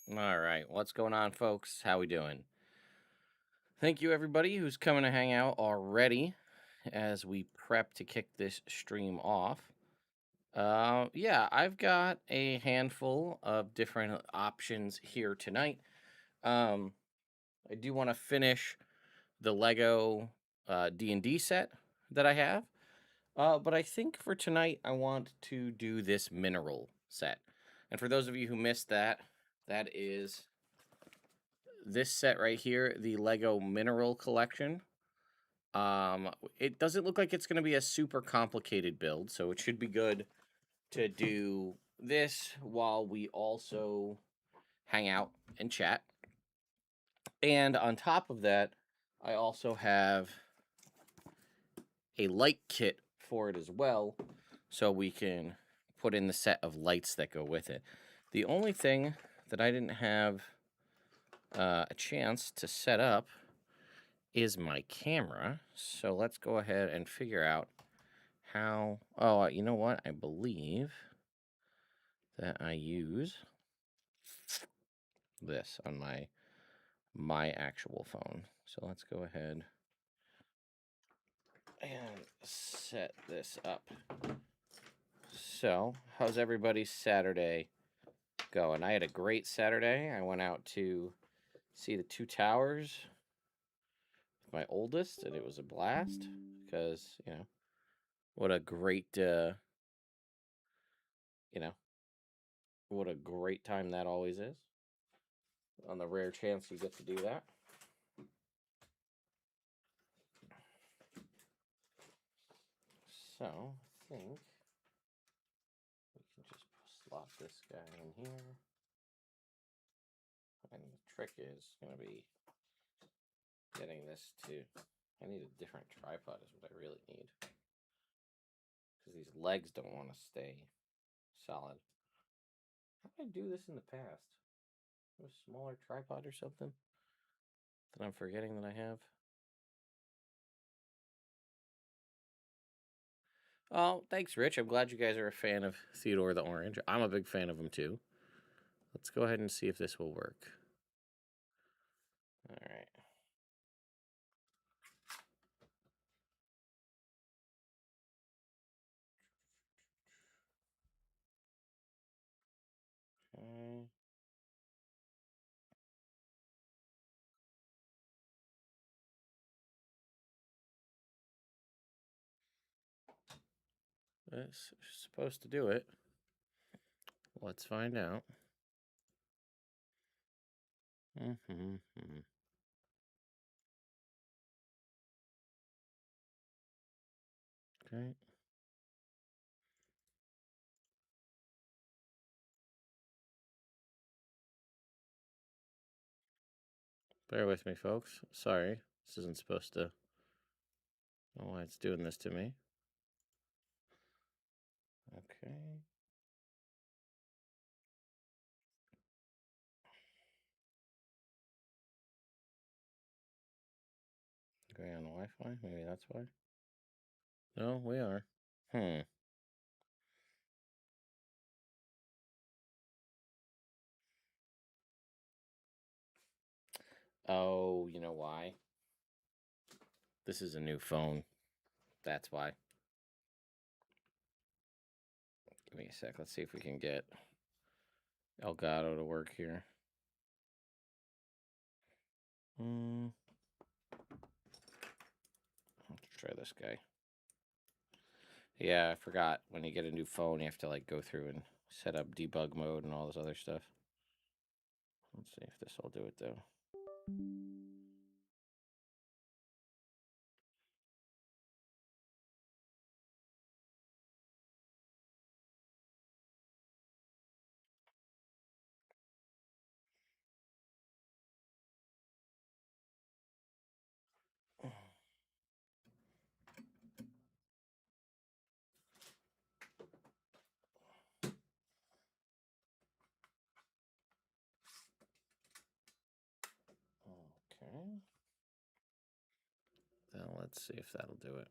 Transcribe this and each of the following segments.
All right, what's going on, folks? How we doing? Thank you, everybody who's coming to hang out already as we prep to kick this stream off. Yeah, I've got a handful of different options here tonight. Um, I do want to finish the Lego D&D set that I have, but I think for tonight I want to do this mineral set. And for those of you who missed that, that is this set right here, the Lego Mineral Collection. It doesn't look like it's going to be a super complicated build, so it should be good to do this while we also hang out and chat. And on top of that, I also have a light kit for it as well, so we can put in the set of lights that go with it. The only thing that I didn't have a chance to set up is my camera. So let's go ahead and figure out how. Oh, you know what? I believe that I use this on my actual phone. So let's go ahead and set this up. So, how's everybody's Saturday going? I had a great Saturday. I went out to see the two towers with my oldest, and it was a blast because, what a great, you know, what a great time that always is. On the rare chance you get to do that. So, I think we can just slot this guy in here. And the trick is going to be getting this to... I need a different tripod is what I really need. Because these legs don't want to stay solid. How did I do this in the past? A smaller tripod or something that I'm forgetting that I have? Oh, thanks, Rich. I'm glad you guys are a fan of Theodore the Orange. I'm a big fan of him, too. Let's go ahead and see if this will work. All right. Okay. This is supposed to do it. Let's find out. Okay. Bear with me, folks. Sorry. This isn't supposed to... I don't know why it's doing this to me. Okay. Going on Wi-Fi? Maybe that's why. No, we are. Oh, you know why? This is a new phone. That's why. Give me a sec. Let's see if we can get Elgato to work here. Let's try this guy. Yeah, I forgot. When you get a new phone, you have to go through and set up debug mode and all this other stuff. Let's see if this will do it though. Okay. Then let's see if that'll do it.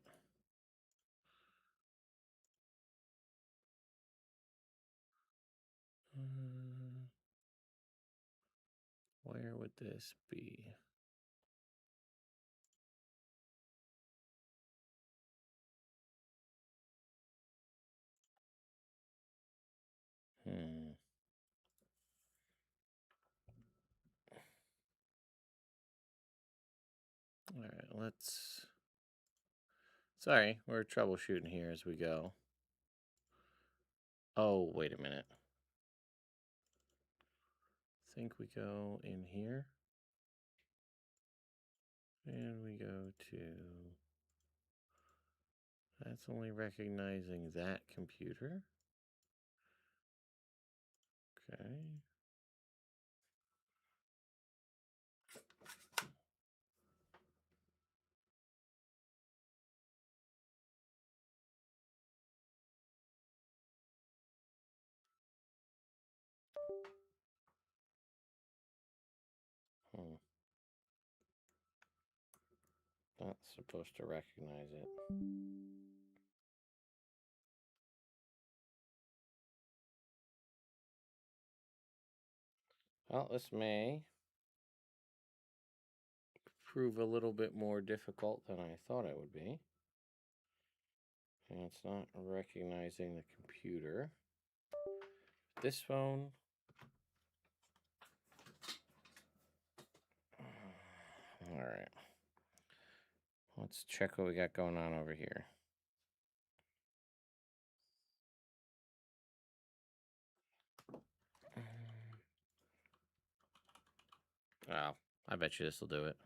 Where would this be? All right, let's... Sorry, we're troubleshooting here as we go. Oh, wait a minute. I think we go in here. And we go to... That's only recognizing that computer. Okay. Not supposed to recognize it. Well, this may prove a little bit more difficult than I thought it would be. And it's not recognizing the computer. This phone... All right. Let's check what we got going on over here. Oh, I bet you this will do it.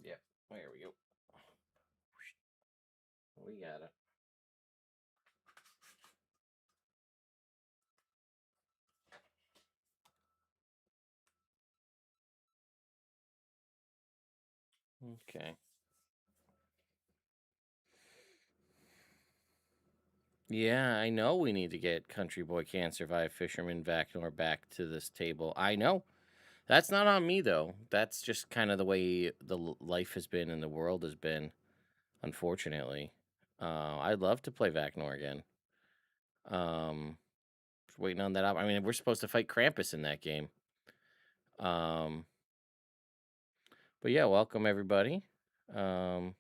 Yep, there we go. We got it. Okay. Yeah, I know we need to get Country Boy Can't Survive Fisherman Vacnor back to this table. I know. That's not on me, though. That's just kind of the way the life has been and the world has been, unfortunately. I'd love to play Vacnor again. Just waiting on that. I mean, we're supposed to fight Krampus in that game. But yeah, welcome everybody. And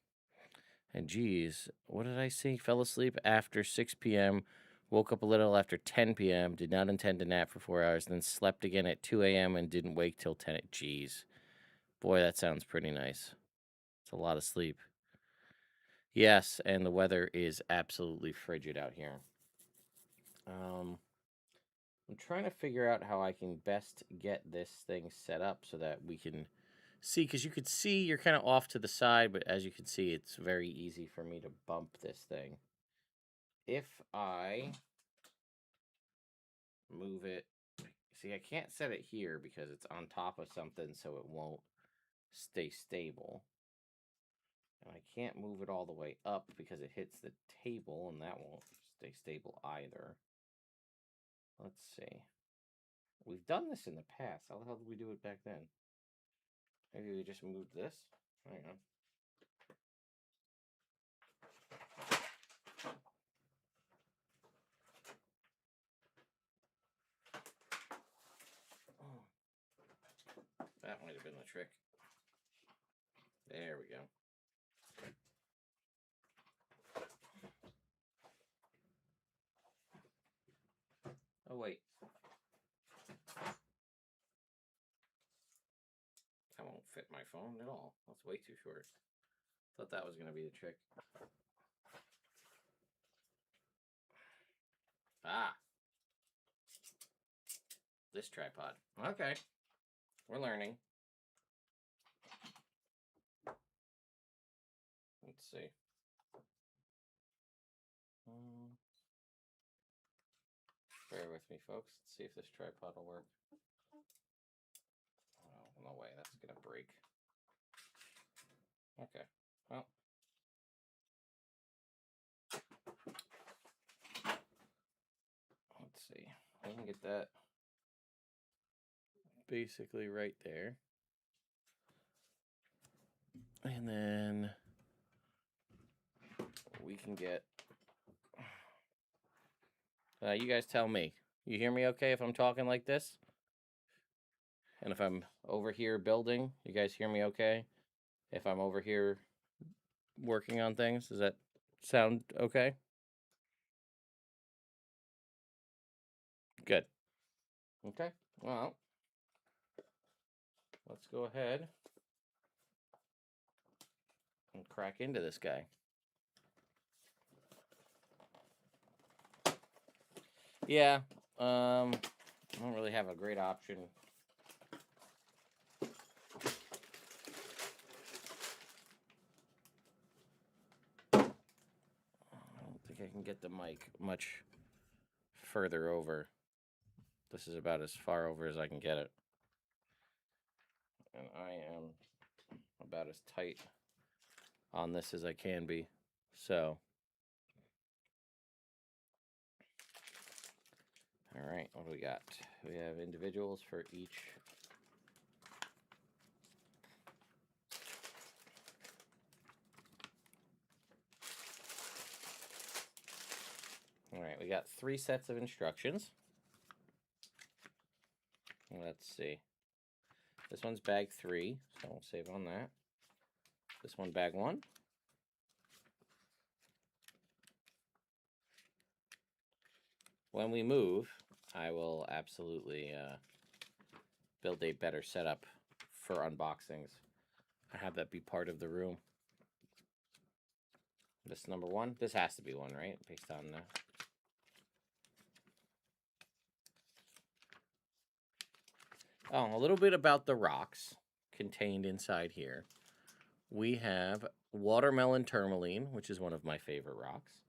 geez, what did I say? Fell asleep after 6 p.m., woke up a little after 10 p.m., did not intend to nap for 4 hours, then slept again at 2 a.m. and didn't wake till 10. Geez. Boy, that sounds pretty nice. It's a lot of sleep. Yes, and the weather is absolutely frigid out here. I'm trying to figure out how I can best get this thing set up so that we can see, because you could see you're kind of off to the side, but as you can see, it's very easy for me to bump this thing. If I move it, see, I can't set it here because it's on top of something, so it won't stay stable. And I can't move it all the way up because it hits the table, and that won't stay stable either. Let's see. We've done this in the past. How the hell did we do it back then? Maybe we just moved this? Hang on. That might have been the trick. There we go. Oh, wait. That won't fit my phone at all. That's way too short. Thought that was going to be the trick. Ah. This tripod. Okay. We're learning. Let's see. Bear with me, folks. Let's see if this tripod will work. Oh, no way. That's going to break. Okay. Well. see. I can get that basically right there. And then we can get, you guys tell me. You hear me okay if I'm talking like this? And if I'm over here building, you guys hear me okay? If I'm over here working on things, does that sound okay? Good. Okay, well, let's go ahead and crack into this guy. Yeah, I don't really have a great option. I don't think I can get the mic much further over. This is about as far over as I can get it. And I am about as tight on this as I can be. So, all right, what do we got? We have individuals for each. All right, we got 3 sets of instructions. Let's see. This one's bag 3, so we'll save on that. This one, bag 1. When we move, I will absolutely build a better setup for unboxings. I have that be part of the room. This number 1. This has to be 1, right? Based on the... Oh, a little bit about the rocks contained inside here. We have watermelon tourmaline, which is one of my favorite rocks.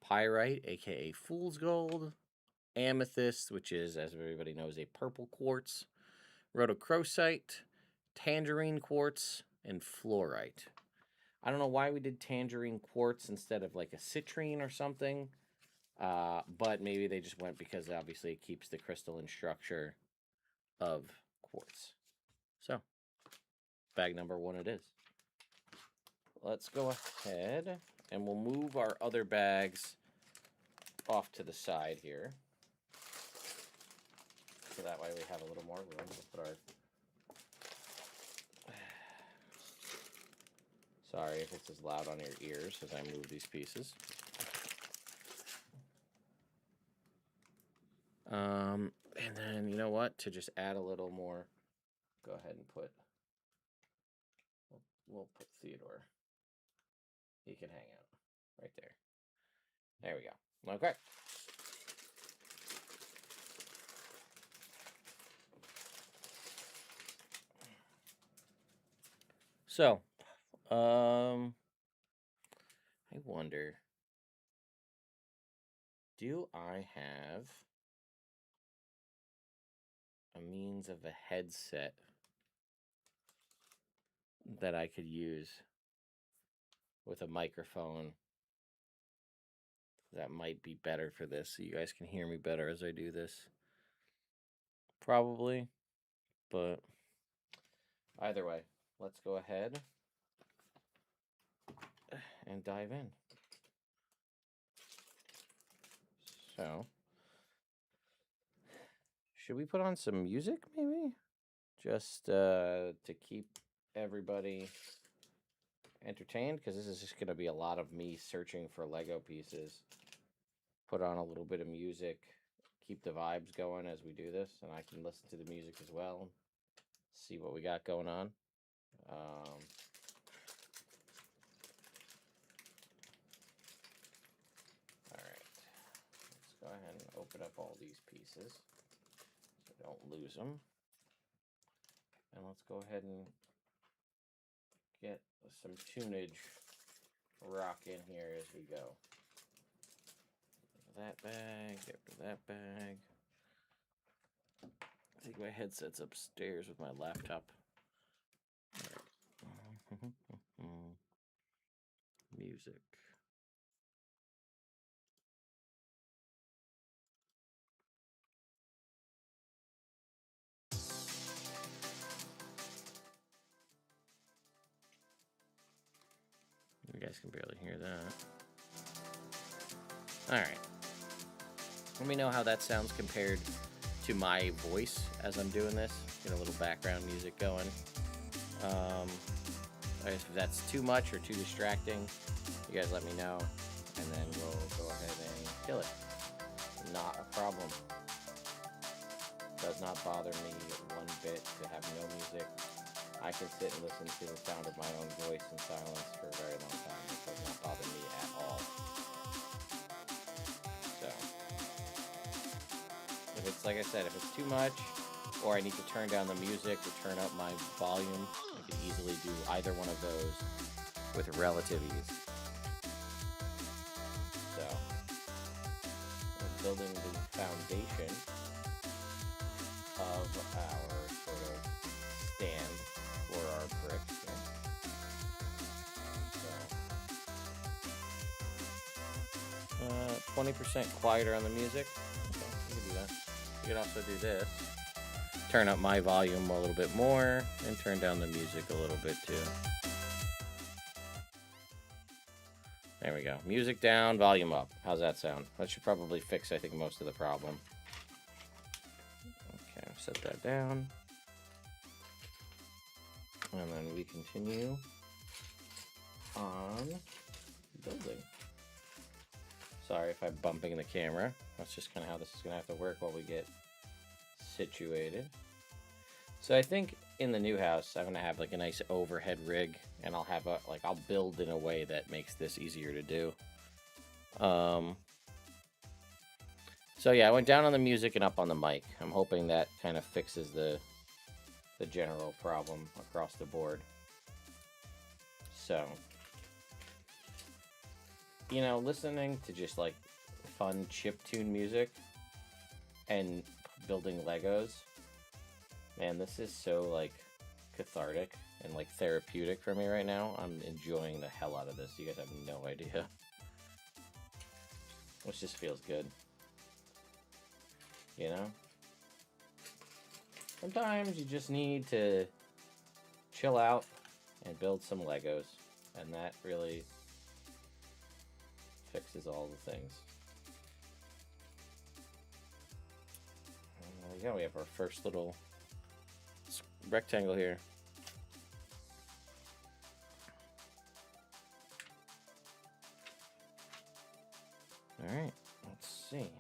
Pyrite, aka fool's gold. Amethyst, which is, as everybody knows, a purple quartz. Rhodochrosite, tangerine quartz, and fluorite. I don't know why we did tangerine quartz instead of like a citrine or something, but maybe they just went because obviously it keeps the crystalline structure of quartz. So, bag number 1 it is. Let's go ahead and we'll move our other bags off to the side here. So that way we have a little more room to put our... Sorry if it's as loud on your ears as I move these pieces. And then, you know what? To just add a little more, go ahead and put, we'll put Theodore. He can hang out right there. There we go. Okay. So, I wonder, do I have a means of a headset that I could use with a microphone that might be better for this so you guys can hear me better as I do this? Probably, but either way, let's go ahead and dive in. So, should we put on some music maybe? Just to keep everybody entertained, because this is just going to be a lot of me searching for Lego pieces. Put on a little bit of music, keep the vibes going as we do this, and I can listen to the music as well, see what we got going on. Alright, let's go ahead and open up all these pieces so don't lose them. And let's go ahead and get some tunage rock in here as we go. That bag, get rid of that bag. I think my headset's upstairs with my laptop. Right. Music. guys can barely hear that. Alright. Let me know how that sounds compared to my voice as I'm doing this. Get a little background music going. If that's too much or too distracting, you guys let me know, and then we'll go ahead and kill it. Not a problem. Does not bother me one bit to have no music. I can sit and listen to the sound of my own voice in silence for a very long time. It does not bother me at all. So, if it's, like I said, if it's too much, or I need to turn down the music or turn up my volume, I can easily do either one of those with relative ease. So, we're building the foundation of our sort of stand for our bricks here. So, 20% quieter on the music. Okay, you can do that. You can also do this. Turn up my volume a little bit more and turn down the music a little bit too. There we go. Music down, volume up. How's that sound? That should probably fix, I think, most of the problem. Okay, set that down. And then we continue on building. Sorry if I'm bumping the camera. That's just kind of how this is going to have to work while we get situated. So I think in the new house I'm gonna have like a nice overhead rig, and I'll have I'll build in a way that makes this easier to do. So yeah, I went down on the music and up on the mic. I'm hoping that kind of fixes the general problem across the board. So, you know, listening to just like fun chiptune music and building Legos, man, this is so like cathartic and like therapeutic for me right now. I'm enjoying the hell out of this. You guys have no idea. Which just feels good. You know? Sometimes you just need to chill out and build some Legos, and that really fixes all the things. Yeah, we have our first little rectangle here. All right, let's see.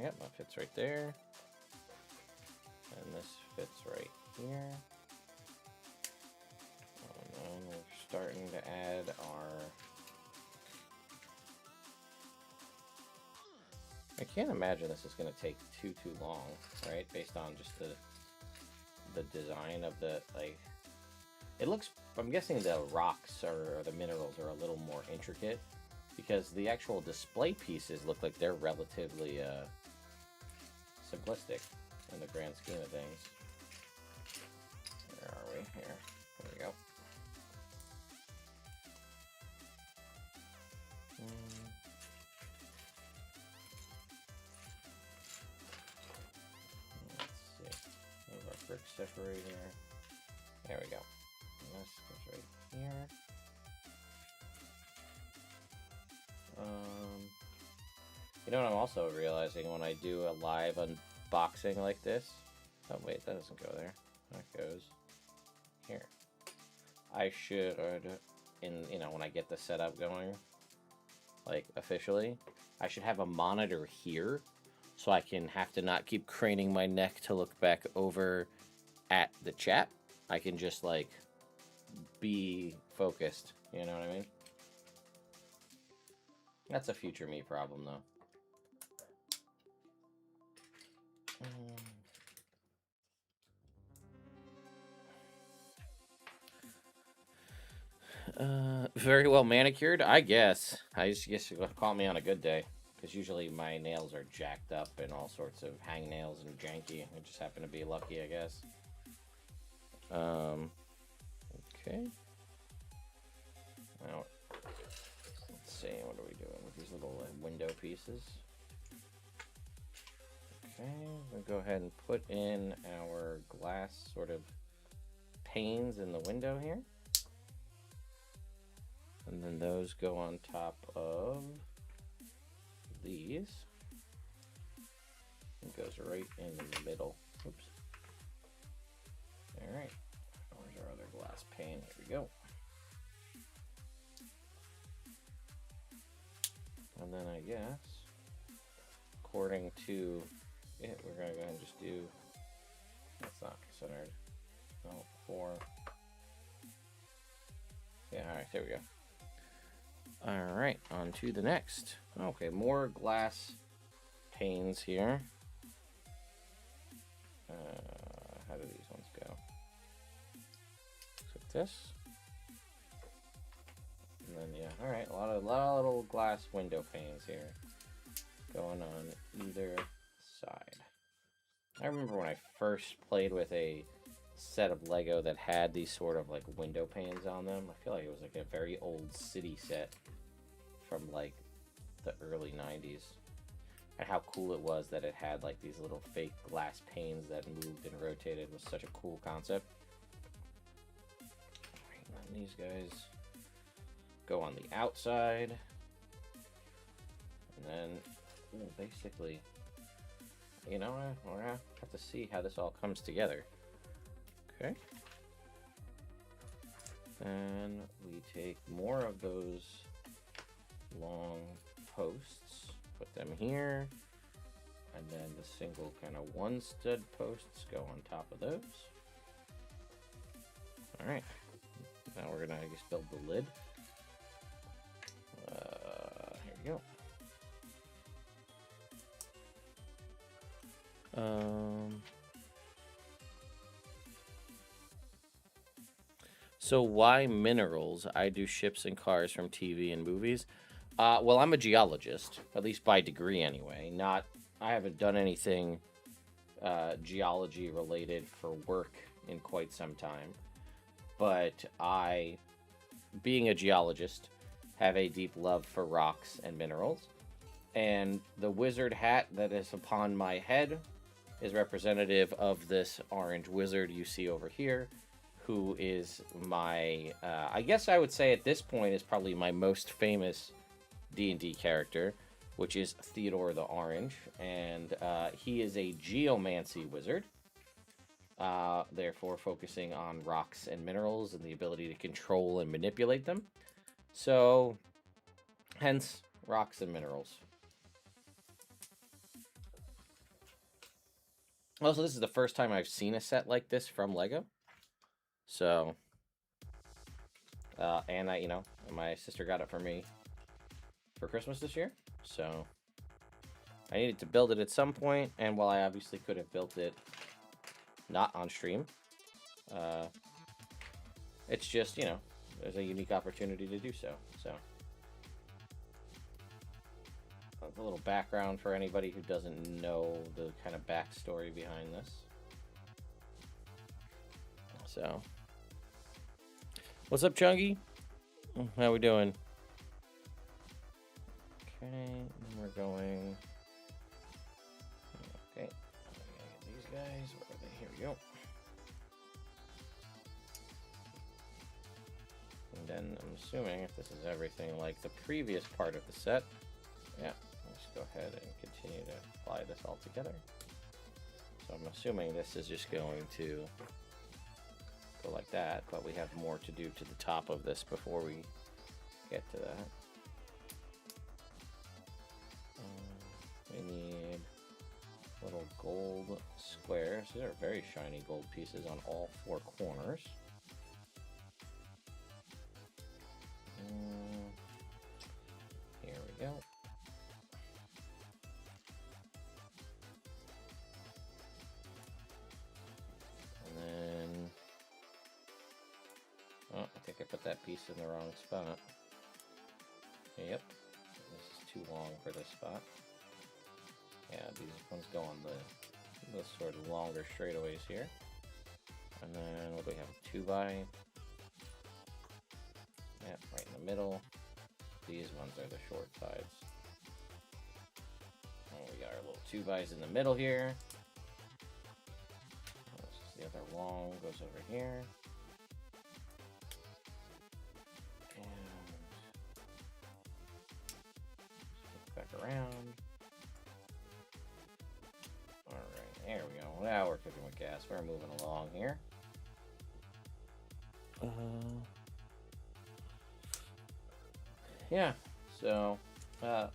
Yep, that fits right there. And this fits right here. And then we're starting to add our... I can't imagine this is going to take too long, right? Based on just the design of the, like... It looks... I'm guessing the rocks or the minerals are a little more intricate, because the actual display pieces look like they're relatively simplistic in the grand scheme of things. Where are we? Here. There we go. Let's see. Move our brick separator. There we go. And this goes right here. You know what I'm also realizing when I do a live unboxing like this? Oh wait, that doesn't go there. That goes here. I should, when I get the setup going, like officially, I should have a monitor here so I can have to not keep craning my neck to look back over at the chat. I can just like be focused, you know what I mean? That's a future me problem, though. Very well manicured, I guess. I just guess you caught me on a good day, because usually my nails are jacked up and all sorts of hang nails and janky. I just happen to be lucky, I guess. Okay. Now, let's see, what are we doing with these little window pieces? Okay, we'll go ahead and put in our glass sort of panes in the window here. And then those go on top of these. It goes right in the middle. Oops. All right. Where's our other glass pane? Here we go. And then I guess, according to it, we're going to go ahead and just do, that's not centered. No, 4. Yeah, all right, there we go. All right, on to the next. Okay, more glass panes here. How do these ones go? Looks like this. And then, yeah, all right, a lot of little glass window panes here going on either side. I remember when I first played with a set of Lego that had these sort of like window panes on them. I feel like it was like a very old city set from like the early 90s. And how cool it was that it had like these little fake glass panes that moved and rotated. It was such a cool concept. All right, and these guys go on the outside. And then basically, you know, we're gonna have to see how this all comes together. Okay. Then we take more of those long posts, put them here, and then the single kind of one stud posts go on top of those. All right. Now we're gonna, I guess, build the lid. Here we go. So why minerals? I do ships and cars from TV and movies. Well, I'm a geologist, at least by degree anyway. I haven't done anything geology related for work in quite some time. But I, being a geologist, have a deep love for rocks and minerals. And the wizard hat that is upon my head is representative of this orange wizard you see over here, who is my, I guess I would say at this point is probably my most famous D&D character, which is Theodore the Orange, and he is a geomancy wizard, therefore focusing on rocks and minerals and the ability to control and manipulate them. So, hence, rocks and minerals. Also, this is the first time I've seen a set like this from Lego. So, and my sister got it for me for Christmas this year. So, I needed to build it at some point, and while I obviously could have built it not on stream, it's just, there's a unique opportunity to do so. So, a little background for anybody who doesn't know the kind of backstory behind this. So, what's up, Chungy? How we doing? Okay, we're going. Okay, get these guys. Where are they? Here we go. And then I'm assuming if this is everything like the previous part of the set, yeah, let's go ahead and continue to apply this all together. So I'm assuming this is just going to go like that, but we have more to do to the top of this before we get to that. We need little gold squares. These are very shiny gold pieces on all 4 corners. Here we go. And then, oh, I think I put that piece in the wrong spot. Yep, this is too long for this spot. Yeah, these ones go on the sort of longer straightaways here. And then what do we have? 2x. Yeah, right in the middle. These ones are the short sides. And we got our little 2x's in the middle here. The other long goes over here. And around. Alright, there we go. Now we're cooking with gas. We're moving along here. Yeah, so,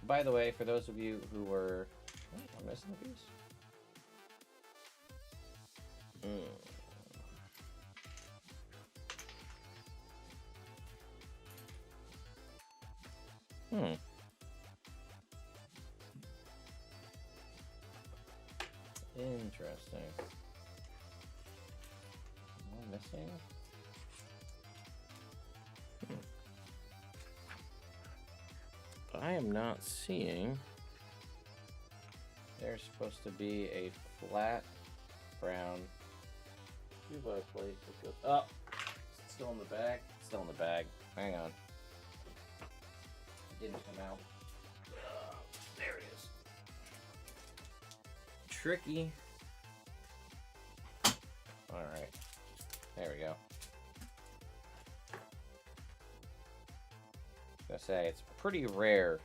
by the way, for those of you who were... Oh, I'm missing a piece. Interesting. Am I missing? I am not seeing. There's supposed to be a flat brown 2x plate that goes up. It's still in the bag. It's still in the bag. Hang on. It didn't come out. There it is. Tricky. Alright. There we go. I was gonna say, it's pretty rare.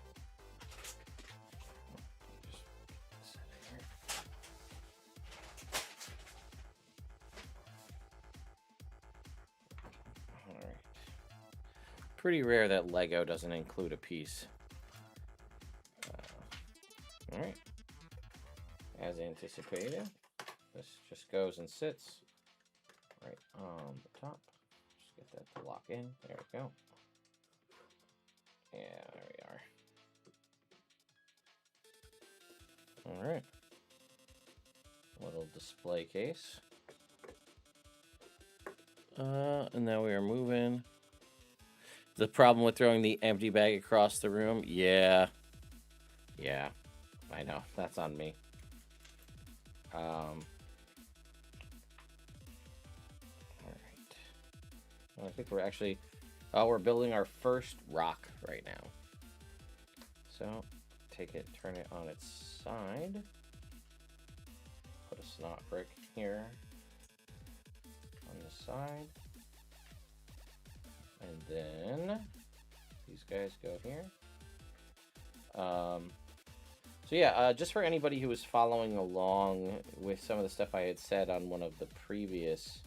Alright. Pretty rare that Lego doesn't include a piece. Alright. As anticipated, this just goes and sits right on the top. Just get that to lock in. There we go. Yeah, there we are. Alright. Little display case. And now we are moving. The problem with throwing the empty bag across the room? Yeah. Yeah. I know. That's on me. Alright. I think we're actually... Oh, we're building our first rock right now. So, take it, turn it on its side. Put a snot brick here on the side. And then these guys go here. So yeah, just for anybody who was following along with some of the stuff I had said on one of the previous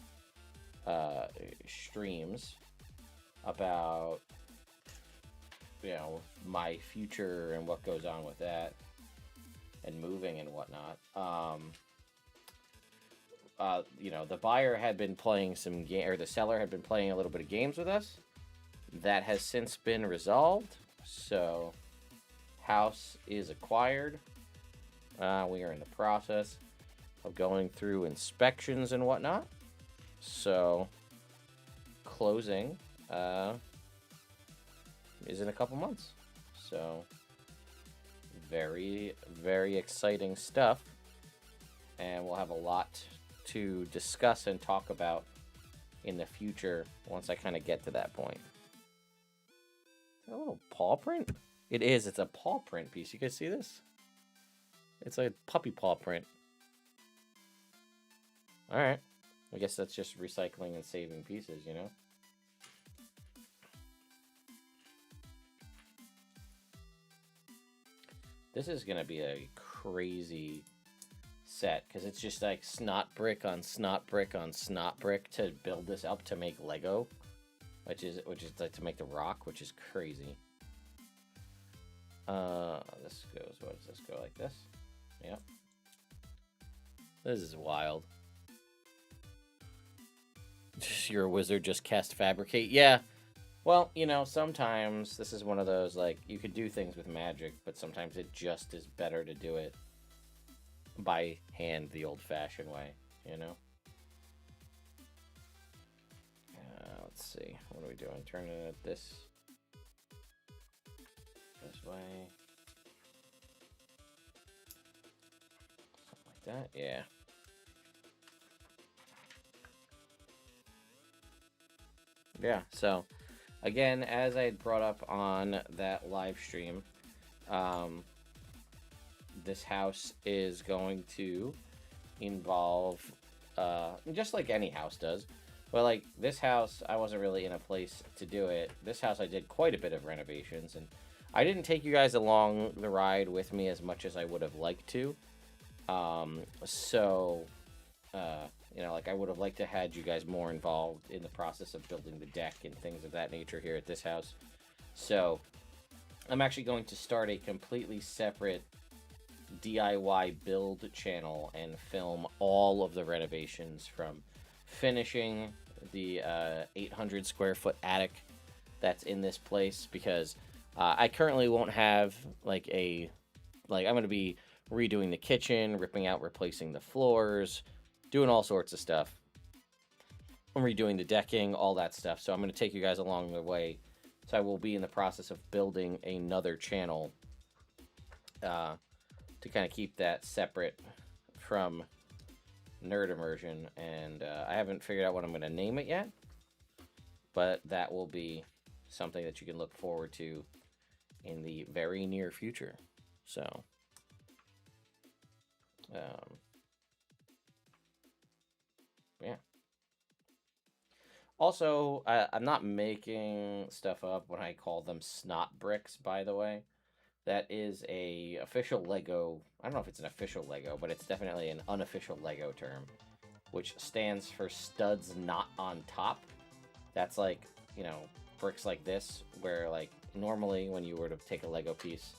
streams about, you know, my future and what goes on with that and moving and whatnot. You know, the buyer had been playing some game, or the seller had been playing a little bit of games with us. That has since been resolved. So, house is acquired. We are in the process of going through inspections and whatnot. So, closing is in a couple months. So, very, very exciting stuff. And we'll have a lot to discuss and talk about in the future once I kind of get to that point. Is that a little paw print? It is. It's a paw print piece. You guys see this? It's like a puppy paw print. Alright. I guess that's just recycling and saving pieces, you know? This is going to be a crazy set, because it's just like snot brick on snot brick on snot brick to build this up to make Lego, which is like to make the rock, which is crazy. This goes, what does this go, like this? Yep. This is wild. You're a wizard, just cast fabricate. Yeah. Well, you know, sometimes this is one of those, like, you could do things with magic, but sometimes it just is better to do it by hand the old-fashioned way, you know? Let's see. What are we doing? Turning it this way. Something like that. Yeah. Yeah, so again, as I had brought up on that live stream, this house is going to involve, just like any house does, but like this house, I wasn't really in a place to do it. This house, I did quite a bit of renovations, and I didn't take you guys along the ride with me as much as I would have liked to. So, you know, like I would have liked to had you guys more involved in the process of building the deck and things of that nature here at this house. So, I'm actually going to start a completely separate DIY build channel and film all of the renovations from finishing the 800 square foot attic that's in this place, because I currently won't have like I'm going to be redoing the kitchen, ripping out, replacing the floors, doing all sorts of stuff. I'm redoing the decking, all that stuff. So I'm going to take you guys along the way. So I will be in the process of building another channel to kind of keep that separate from Nerd Immersion. And I haven't figured out what I'm going to name it yet, but that will be something that you can look forward to in the very near future. So, yeah. Also, I'm not making stuff up when I call them snot bricks, by the way. That is a official Lego. I don't know if it's an official Lego, but it's definitely an unofficial Lego term, which stands for studs not on top. That's like, you know, bricks like this, where like normally when you were to take a Lego piece,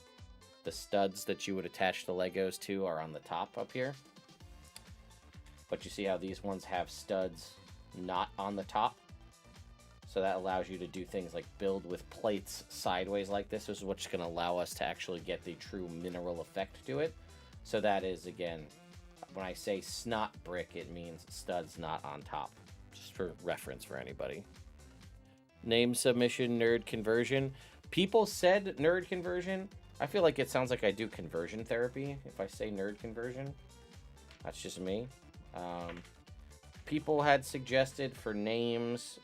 the studs that you would attach the Legos to are on the top up here. But you see how these ones have studs not on the top? So that allows you to do things like build with plates sideways like this. This is what's going to allow us to actually get the true mineral effect to it. So that is, again, when I say snot brick, it means studs not on top. Just for reference for anybody. Name submission, nerd conversion. People said nerd conversion. I feel like it sounds like I do conversion therapy if I say nerd conversion. That's just me. People had suggested for names,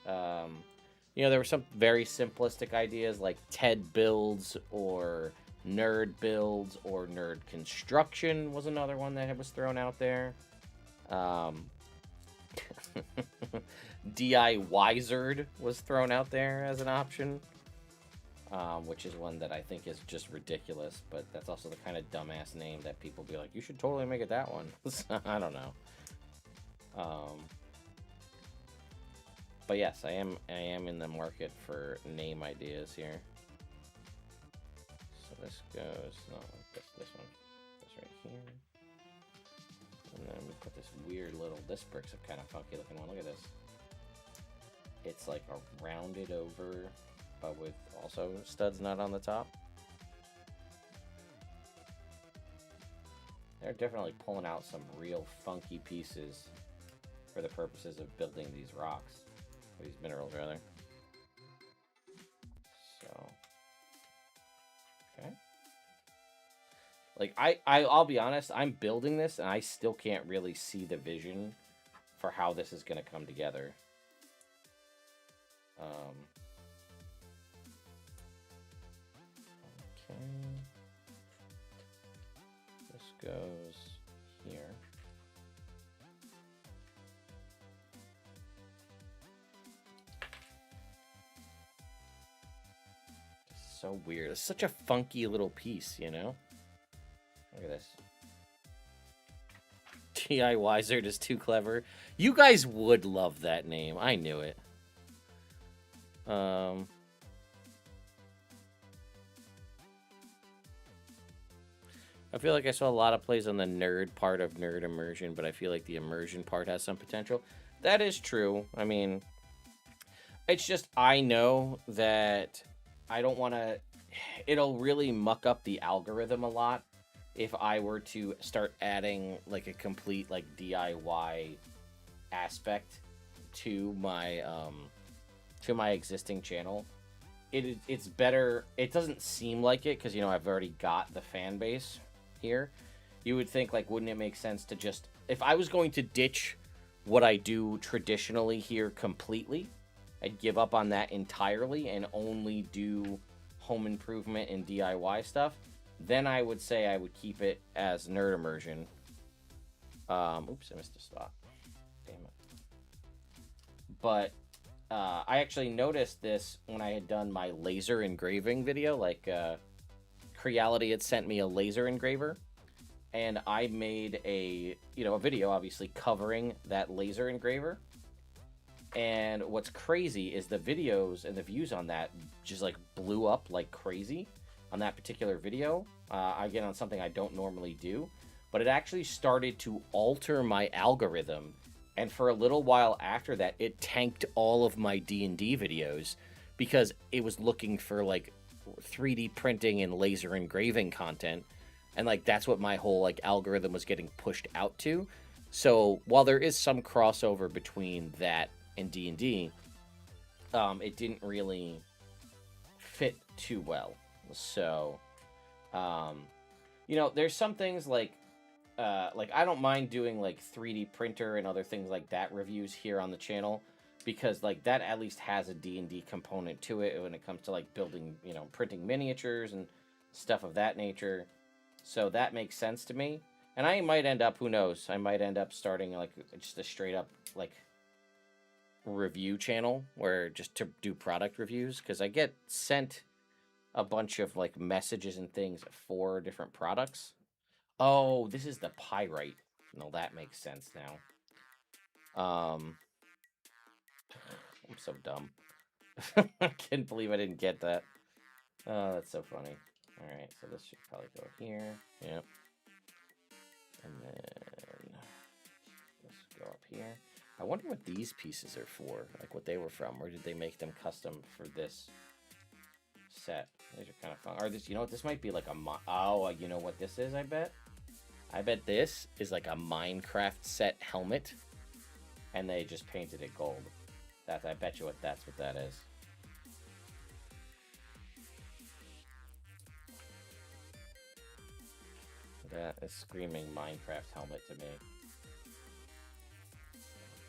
you know, there were some very simplistic ideas like Ted Builds or Nerd Builds or Nerd Construction was another one that was thrown out there. DIY-zerd was thrown out there as an option, which is one that I think is just ridiculous, but that's also the kind of dumbass name that people be like, you should totally make it that one. I don't know. But yes, I am in the market for name ideas here. So this goes, no, this one, this right here. And then we put this weird little, this brick's a kind of funky looking one. Look at this. It's like a rounded over, but with also studs not on the top. They're definitely pulling out some real funky pieces for the purposes of building these rocks. Or these minerals, rather. So. Okay. Like, I'll be honest, I'm building this, and I still can't really see the vision for how this is going to come together. Okay. This goes here. It's so weird. It's such a funky little piece, you know? Look at this. DIY-zerd is too clever. You guys would love that name. I knew it. I feel like I saw a lot of plays on the nerd part of Nerd Immersion, but I feel like the immersion part has some potential. That is true. I mean, it's just I know that I don't want to... It'll really muck up the algorithm a lot if I were to start adding like a complete like DIY aspect to my existing channel. It's better. It doesn't seem like it because, you know, I've already got the fan base here. You would think, like, wouldn't it make sense to just, if I was going to ditch what I do traditionally here completely, I'd give up on that entirely and only do home improvement and DIY stuff, then I would say I would keep it as Nerd Immersion. Oops, I missed a spot. Damn it. But I actually noticed this when I had done my laser engraving video, like Creality had sent me a laser engraver, and I made a a video, obviously covering that laser engraver. And what's crazy is the videos and the views on that just like blew up like crazy on that particular video. Again, on something I don't normally do, but it actually started to alter my algorithm. And for a little while after that, it tanked all of my D&D videos because it was looking for like 3D printing and laser engraving content. And like that's what my whole like algorithm was getting pushed out to. So while there is some crossover between that and D&D, it didn't really fit too well. So, there's some things like I don't mind doing like 3D printer and other things like that reviews here on the channel, because like that at least has a D&D component to it when it comes to like building, printing miniatures and stuff of that nature. So that makes sense to me. And I might end up, who knows, I might end up starting like just a straight up like review channel where just to do product reviews, because I get sent a bunch of like messages and things for different products. Oh, this is the pyrite. No, that makes sense now. I'm so dumb. I can't believe I didn't get that. Oh, that's so funny. All right, so this should probably go here. Yep. And then this go up here. I wonder what these pieces are for, like what they were from, or did they make them custom for this set? These are kind of fun. Or this, you know what? This might be like a you know what this is? I bet this is like a Minecraft set helmet, and they just painted it gold. I bet you that's what that is. That is screaming Minecraft helmet to me.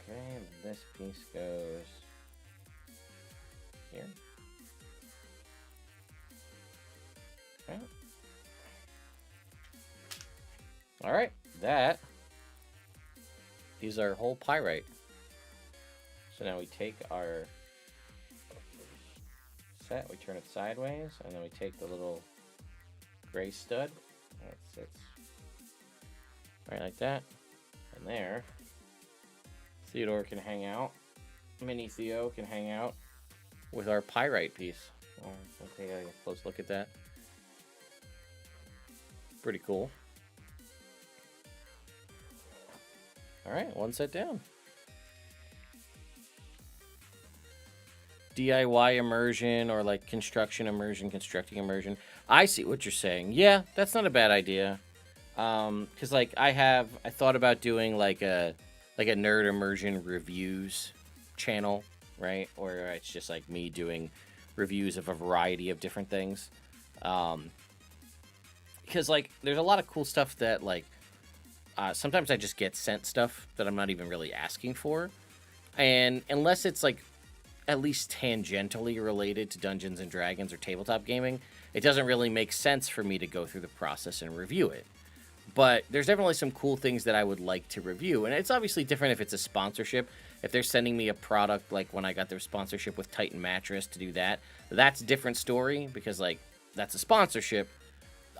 Okay, and this piece goes here. Okay. All right, that is our whole pyrite. So now we take our set, we turn it sideways, and then we take the little gray stud. That sits right like that. And there, Theodore can hang out. Mini Theo can hang out with our pyrite piece. We'll take a close look at that. Pretty cool. All right, one set down. DIY immersion, or like construction immersion, constructing immersion. I see what you're saying. Yeah, that's not a bad idea. Because like I thought about doing like a nerd immersion reviews channel, right? Where it's just like me doing reviews of a variety of different things. Because like there's a lot of cool stuff that like sometimes I just get sent stuff that I'm not even really asking for, and unless it's like at least tangentially related to Dungeons and Dragons or tabletop gaming, it doesn't really make sense for me to go through the process and review it. But there's definitely some cool things that I would like to review, and it's obviously different if it's a sponsorship. If they're sending me a product, like when I got their sponsorship with Titan Mattress to do that, that's a different story, because like that's a sponsorship.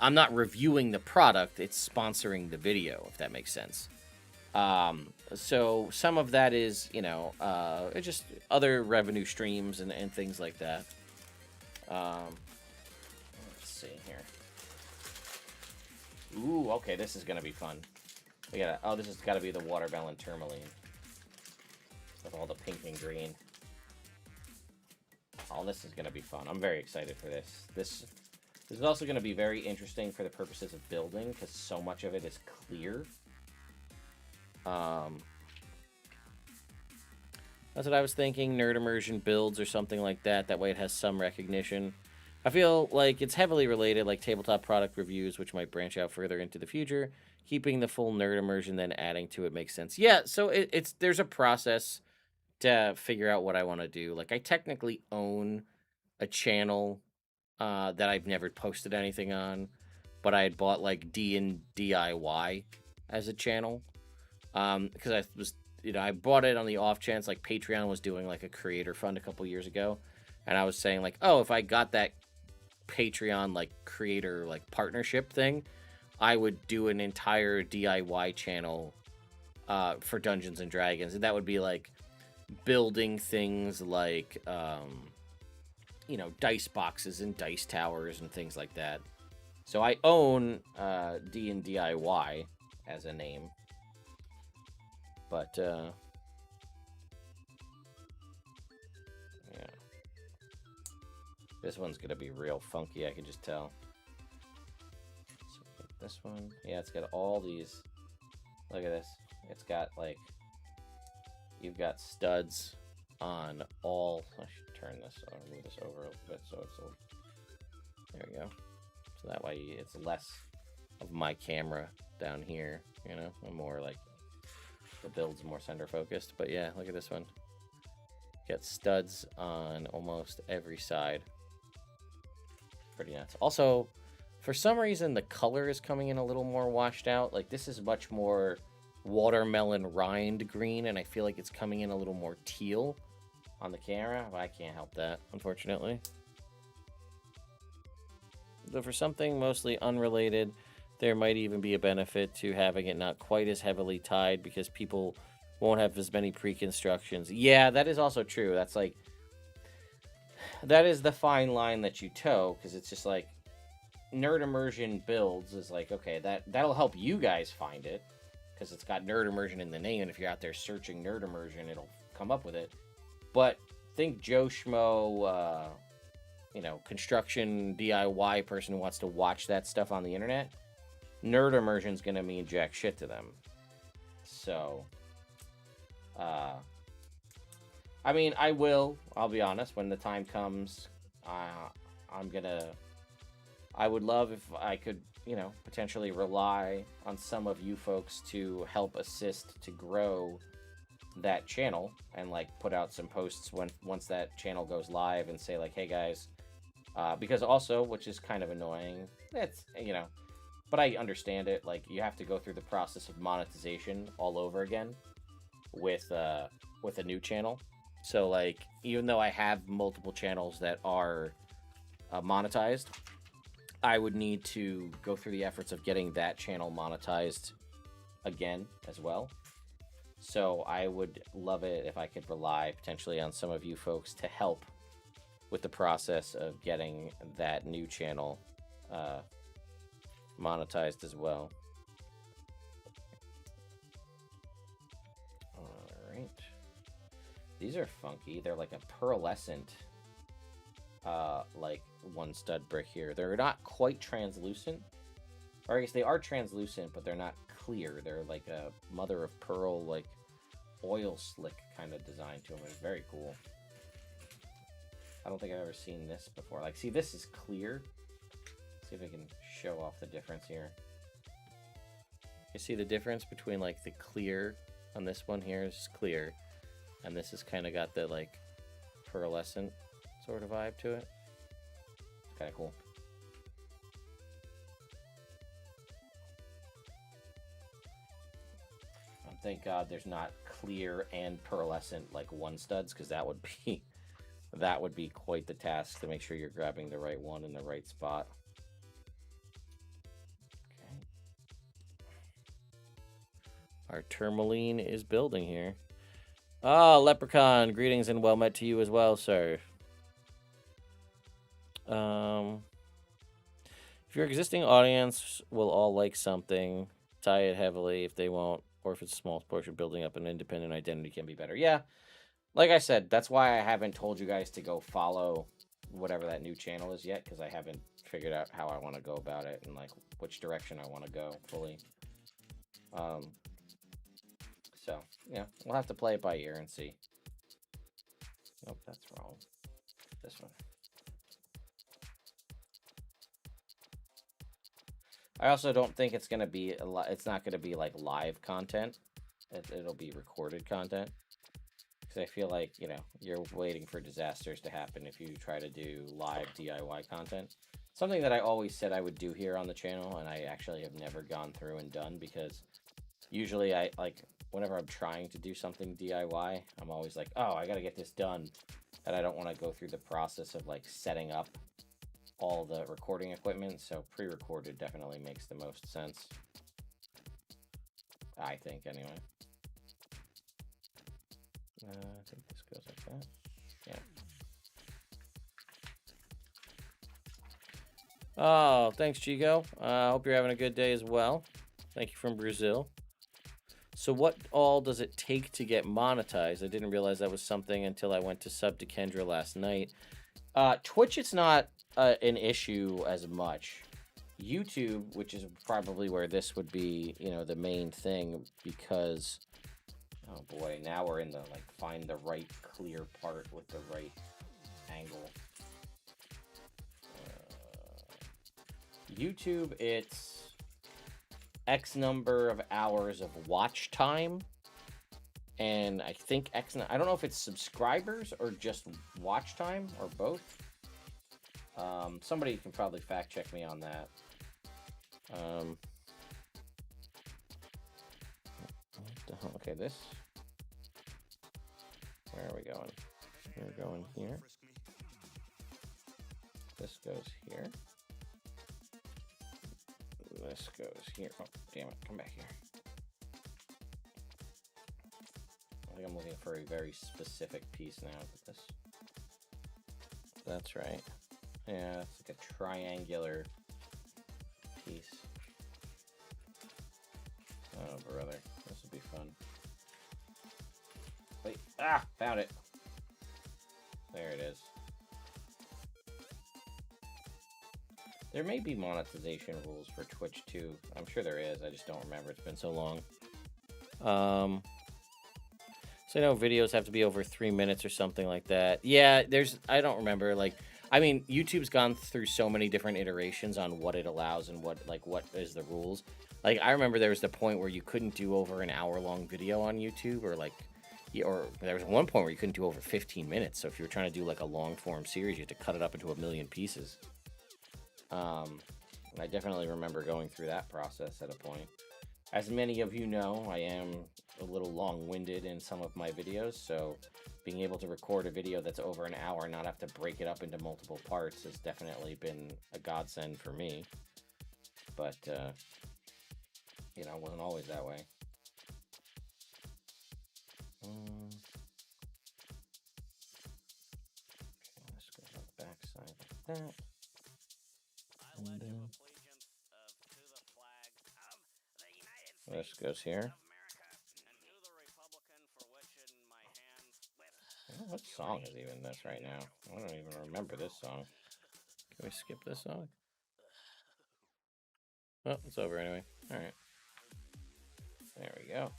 I'm not reviewing the product, it's sponsoring the video, if that makes sense. So some of that is, it's just other revenue streams and things like that. Let's see here. Ooh, okay, this is gonna be fun. This has got to be the watermelon tourmaline with all the pink and green. Oh, this is gonna be fun. I'm very excited for this. This is also gonna be very interesting for the purposes of building, because so much of it is clear. That's what I was thinking. Nerd immersion builds or something like that. That way it has some recognition. I feel like it's heavily related, like tabletop product reviews, which might branch out further into the future. Keeping the full nerd immersion, then adding to it makes sense. Yeah, so there's a process to figure out what I want to do. Like I technically own a channel that I've never posted anything on, but I had bought like D and DIY as a channel. Because I was, I bought it on the off chance, like Patreon was doing like a creator fund a couple years ago, and I was saying like, oh, if I got that Patreon like creator like partnership thing, I would do an entire DIY channel for Dungeons and Dragons, and that would be like building things like dice boxes and dice towers and things like that. So I own D&DIY as a name, but yeah, this one's gonna be real funky. I can just tell. So this one, yeah, it's got all these. Look at this. It's got like you've got studs on all. I should turn this. I'll move this over a little bit so it's a, there we go. So that way it's less of my camera down here, you know, and more like the build's more center focused. But yeah, look at this one. Got studs on almost every side. Pretty nuts. Also, for some reason, the color is coming in a little more washed out. Like this is much more watermelon rind green, and I feel like it's coming in a little more teal on the camera, but I can't help that, unfortunately. Though for something mostly unrelated, there might even be a benefit to having it not quite as heavily tied because people won't have as many pre-constructions. Yeah, that is also true. That's like, that is the fine line that you toe, because it's just like, Nerd Immersion builds is like, okay, that'll help you guys find it, because it's got Nerd Immersion in the name, and if you're out there searching Nerd Immersion, it'll come up with it. But think Joe Schmo, construction DIY person who wants to watch that stuff on the internet, Nerd Immersion's gonna mean jack shit to them. So, I mean, I'll be honest, when the time comes, I would love if I could, potentially rely on some of you folks to help assist to grow that channel and like put out some posts once that channel goes live and say like, hey guys, because also, which is kind of annoying, that's, but I understand it. Like you have to go through the process of monetization all over again with a new channel. So like, even though I have multiple channels that are monetized, I would need to go through the efforts of getting that channel monetized again as well. So I would love it if I could rely potentially on some of you folks to help with the process of getting that new channel monetized as well. All right. These are funky. They're like a pearlescent like one stud brick here. They're not quite translucent, or I guess they are translucent, but they're not clear. They're like a mother of pearl, like oil slick kind of design to them. It's very cool. I don't think I've ever seen this before. Like, see, this is clear. Let's see if I can show off the difference here. You see the difference between like the clear on this one here is clear, and this has kind of got the like pearlescent sort of vibe to it. It's kind of cool. Thank God there's not clear and pearlescent like one studs, because that would be quite the task to make sure you're grabbing the right one in the right spot. Okay. Our tourmaline is building here. Ah, Leprechaun, greetings and well met to you as well, sir. If your existing audience will all like something, tie it heavily. If they won't, or if it's a small portion, building up an independent identity can be better. Yeah, like I said, that's why I haven't told you guys to go follow whatever that new channel is yet, because I haven't figured out how I want to go about it and like which direction I want to go fully. So yeah, we'll have to play it by ear and see. Nope, that's wrong. This one. I also don't think it's gonna be it's not gonna be like live content. It'll be recorded content, because I feel like you're waiting for disasters to happen if you try to do live DIY content. Something that I always said I would do here on the channel, and I actually have never gone through and done, because usually I whenever I'm trying to do something DIY, I'm always like, oh, I gotta get this done, and I don't want to go through the process of like setting up all the recording equipment, so pre-recorded definitely makes the most sense. I think, anyway. I think this goes like that. Yeah. Oh, thanks, Chico. Hope you're having a good day as well. Thank you from Brazil. So what all does it take to get monetized? I didn't realize that was something until I went to sub to Kendra last night. Twitch, it's not an issue as much. YouTube, which is probably where this would be, you know, the main thing, because, oh boy, now we're in the, like, find the right clear part with the right angle. YouTube, it's X number of hours of watch time, and I think I don't know if it's subscribers or just watch time or both. Somebody can probably fact check me on that. Okay, this. Where are we going? We're going here. This goes here. This goes here. Oh, damn it. Come back here. I think I'm looking for a very specific piece now. But this. That's right. Yeah, it's like a triangular piece. Oh, brother. This will be fun. Wait. Ah! Found it. There it is. There may be monetization rules for Twitch too. I'm sure there is. I just don't remember. It's been so long. So I know videos have to be over 3 minutes or something like that. Yeah, I don't remember. Like, I mean, YouTube's gone through so many different iterations on what it allows and what is the rules. Like, I remember there was the point where you couldn't do over an hour-long video on YouTube, or there was one point where you couldn't do over 15 minutes. So if you were trying to do like a long-form series, you had to cut it up into a million pieces. And I definitely remember going through that process at a point. As many of you know, I am a little long-winded in some of my videos, so being able to record a video that's over an hour and not have to break it up into multiple parts has definitely been a godsend for me. But, you know, it wasn't always that way. Okay, this goes on the back side like that. This goes here. What song is even this right now? I don't even remember this song. Can we skip this song? Oh, it's over anyway. Alright. There we go.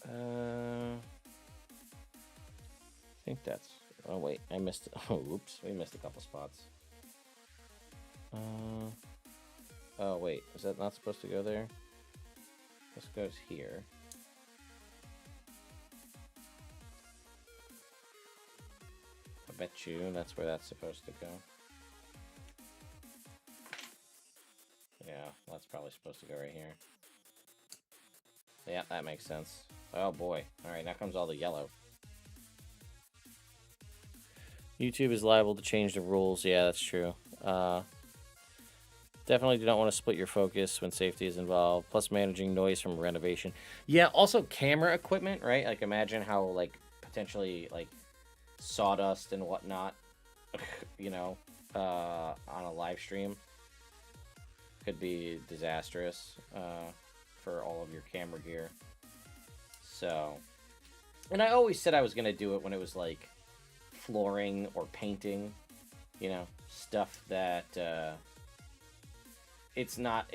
I think that's... Oh, wait. I missed... Oh, oops. We missed a couple spots. Oh, wait. Is that not supposed to go there? This goes here. I bet you that's where that's supposed to go. Yeah, that's probably supposed to go right here. Yeah, that makes sense. Oh boy. Alright, now comes all the yellow. YouTube is liable to change the rules. Yeah, that's true. Definitely do not want to split your focus when safety is involved. Plus managing noise from renovation. Yeah, also camera equipment, right? Like, imagine how, like, potentially, like, sawdust and whatnot, you know, on a live stream could be disastrous for all of your camera gear. So, and I always said I was going to do it when it was, like, flooring or painting, you know, stuff that... It's not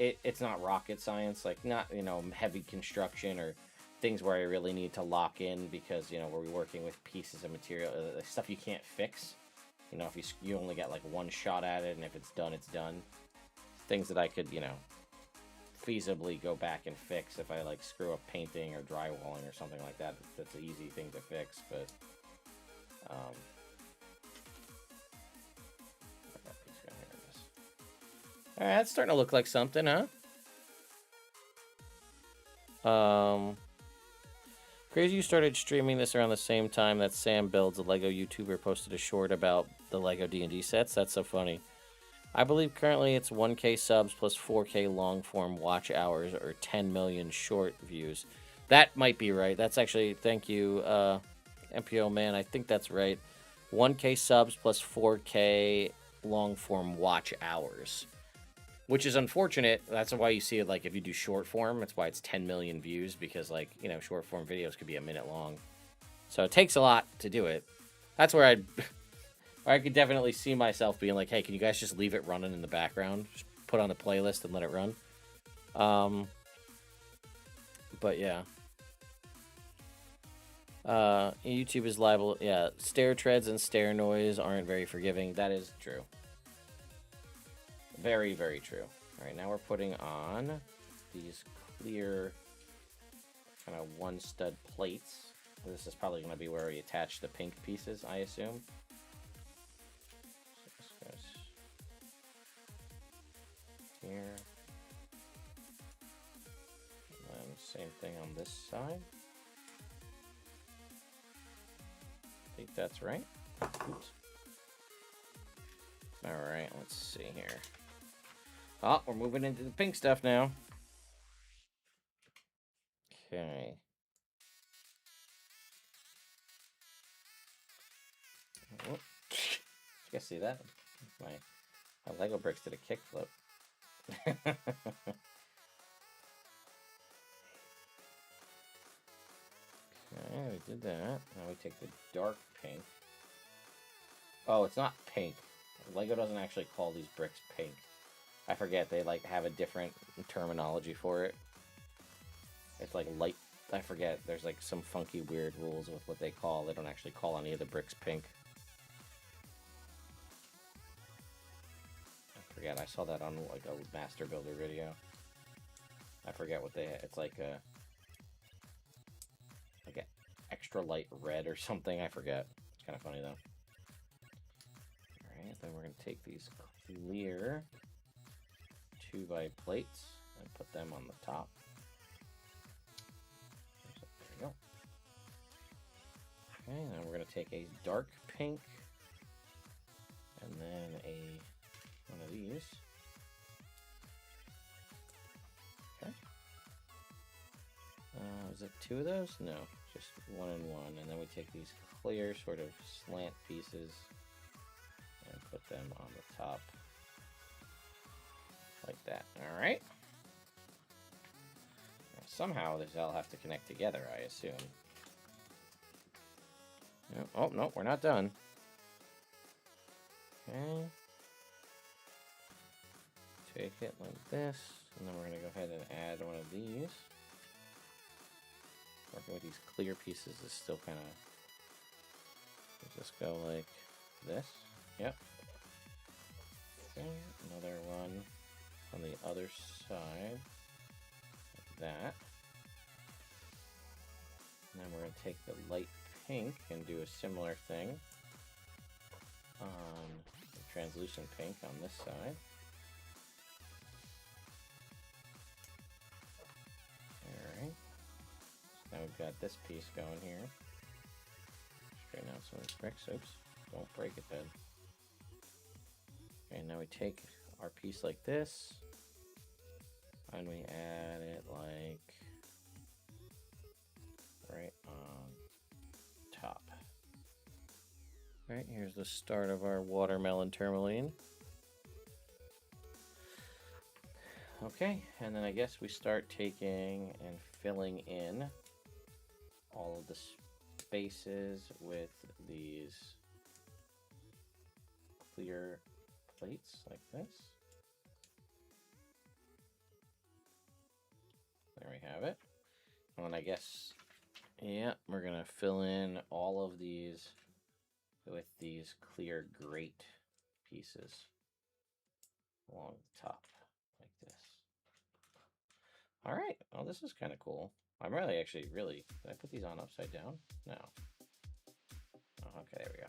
rocket science, like not, you know, heavy construction or things where I really need to lock in because, you know, we're working with pieces of material, stuff you can't fix. You know, if you only get like one shot at it, and if it's done, it's done. Things that I could, you know, feasibly go back and fix if I like screw up painting or drywalling or something like that. That's an easy thing to fix, but alright, that's starting to look like something, huh? Crazy you started streaming this around the same time that Sam Builds, a LEGO YouTuber, posted a short about the LEGO D&D sets. That's so funny. I believe currently it's 1K subs plus 4K long form watch hours or 10 million short views. That might be right. That's actually, thank you, MPO man. I think that's right. 1K subs plus 4K long form watch hours, which is unfortunate. That's why you see it like if you do short form, that's why it's 10 million views because, like, you know, short form videos could be a minute long. So it takes a lot to do it. That's where I could definitely see myself being like, hey, can you guys just leave it running in the background? Just put on a playlist and let it run. But yeah. YouTube is liable. Yeah, stair treads and stair noise aren't very forgiving. That is true. Very, very true. All right, now we're putting on these clear kind of one stud plates. This is probably going to be where we attach the pink pieces, I assume. So this goes here. And then same thing on this side. I think that's right. Oops. All right, let's see here. Oh, we're moving into the pink stuff now. Okay. Oh. You guys see that? My Lego bricks did a kickflip. Okay, we did that. Now we take the dark pink. Oh, it's not pink. Lego doesn't actually call these bricks pink. I forget, they like have a different terminology for it. It's like light, I forget, there's like some funky weird rules with what they call. They don't actually call any of the bricks pink. I forget, I saw that on like a Master Builder video. I forget what they, it's like a extra light red or something, I forget. It's kind of funny though. Alright, then we're going to take these clear 2x plates and put them on the top. There we go. Okay, now we're going to take a dark pink and then one of these. Okay. Is it two of those? No, just one and one. And then we take these clear sort of slant pieces and put them on the top like that. All right. Now, somehow this all have to connect together, I assume. No, oh, no, we're not done. Okay. Take it like this, and then we're going to go ahead and add one of these. Working with these clear pieces is still kind of, just go like this. Yep. Okay, another one on the other side, like that. And then we're going to take the light pink and do a similar thing on the translucent pink on this side. Alright. So now we've got this piece going here. Straighten out some of these bricks. Oops. Don't break it then. Okay, now we take our piece like this and we add it like right on top. Right, here's the start of our watermelon tourmaline. Okay, and then I guess we start taking and filling in all of the spaces with these clear plates like this. There we have it. And then I guess, yeah, we're gonna fill in all of these with these clear grate pieces along the top like this. All right, well, this is kind of cool. I'm really did I put these on upside down? No. Oh, okay, there we go.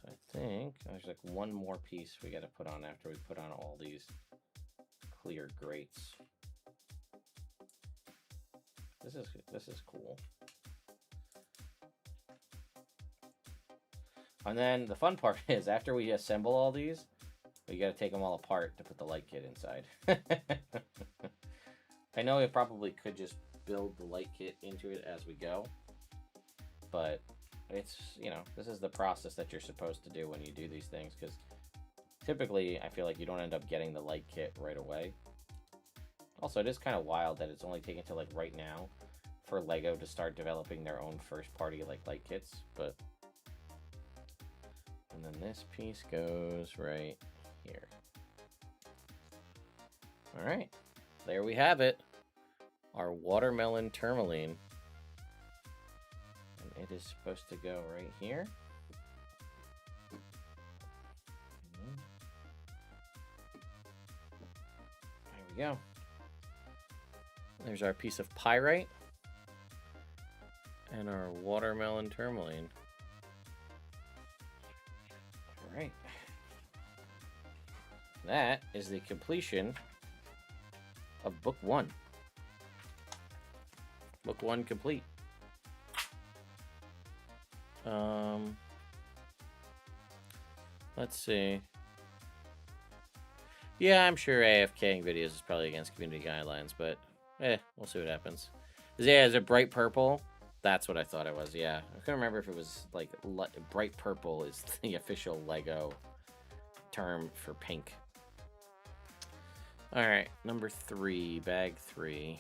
So I think there's like one more piece we got to put on after we put on all these clear grates. This is cool. And then the fun part is after we assemble all these, we got to take them all apart to put the light kit inside. I know it probably could just build the light kit into it as we go, but it's, you know, this is the process that you're supposed to do when you do these things, because typically I feel like you don't end up getting the light kit right away. Also, it is kind of wild that it's only taken to like right now for Lego to start developing their own first party like light kits, but and then this piece goes right here. All right, there we have it, our watermelon tourmaline. And it is supposed to go right here. There we go. There's our piece of pyrite and our watermelon tourmaline. All right. That is the completion of book 1. Book 1 complete. Let's see. Yeah, I'm sure AFKing videos is probably against community guidelines, but we'll see what happens. Yeah, is it bright purple? That's what I thought it was, yeah. I couldn't remember if it was like bright purple is the official Lego term for pink. All right, number 3, bag 3.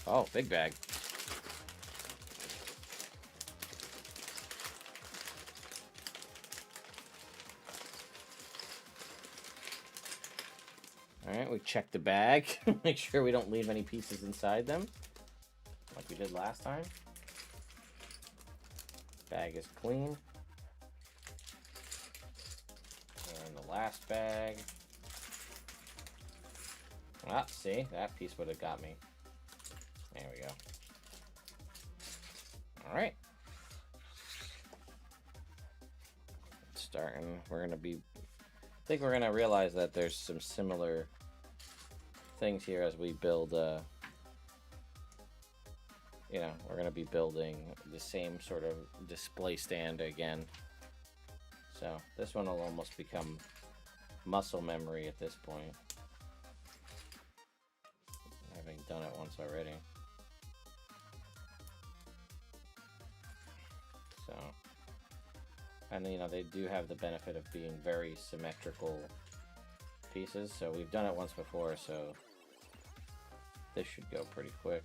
Oh, big bag. All right, we check the bag. Make sure we don't leave any pieces inside them, like we did last time. Bag is clean. And the last bag. Ah, see, that piece would have got me. There we go. All right. Starting, we're gonna be. I think we're gonna realize that there's some similar things here as we build. You know, we're gonna be building the same sort of display stand again. So this one will almost become muscle memory at this point, having done it once already. So, and you know, they do have the benefit of being very symmetrical pieces, so we've done it once before, so this should go pretty quick.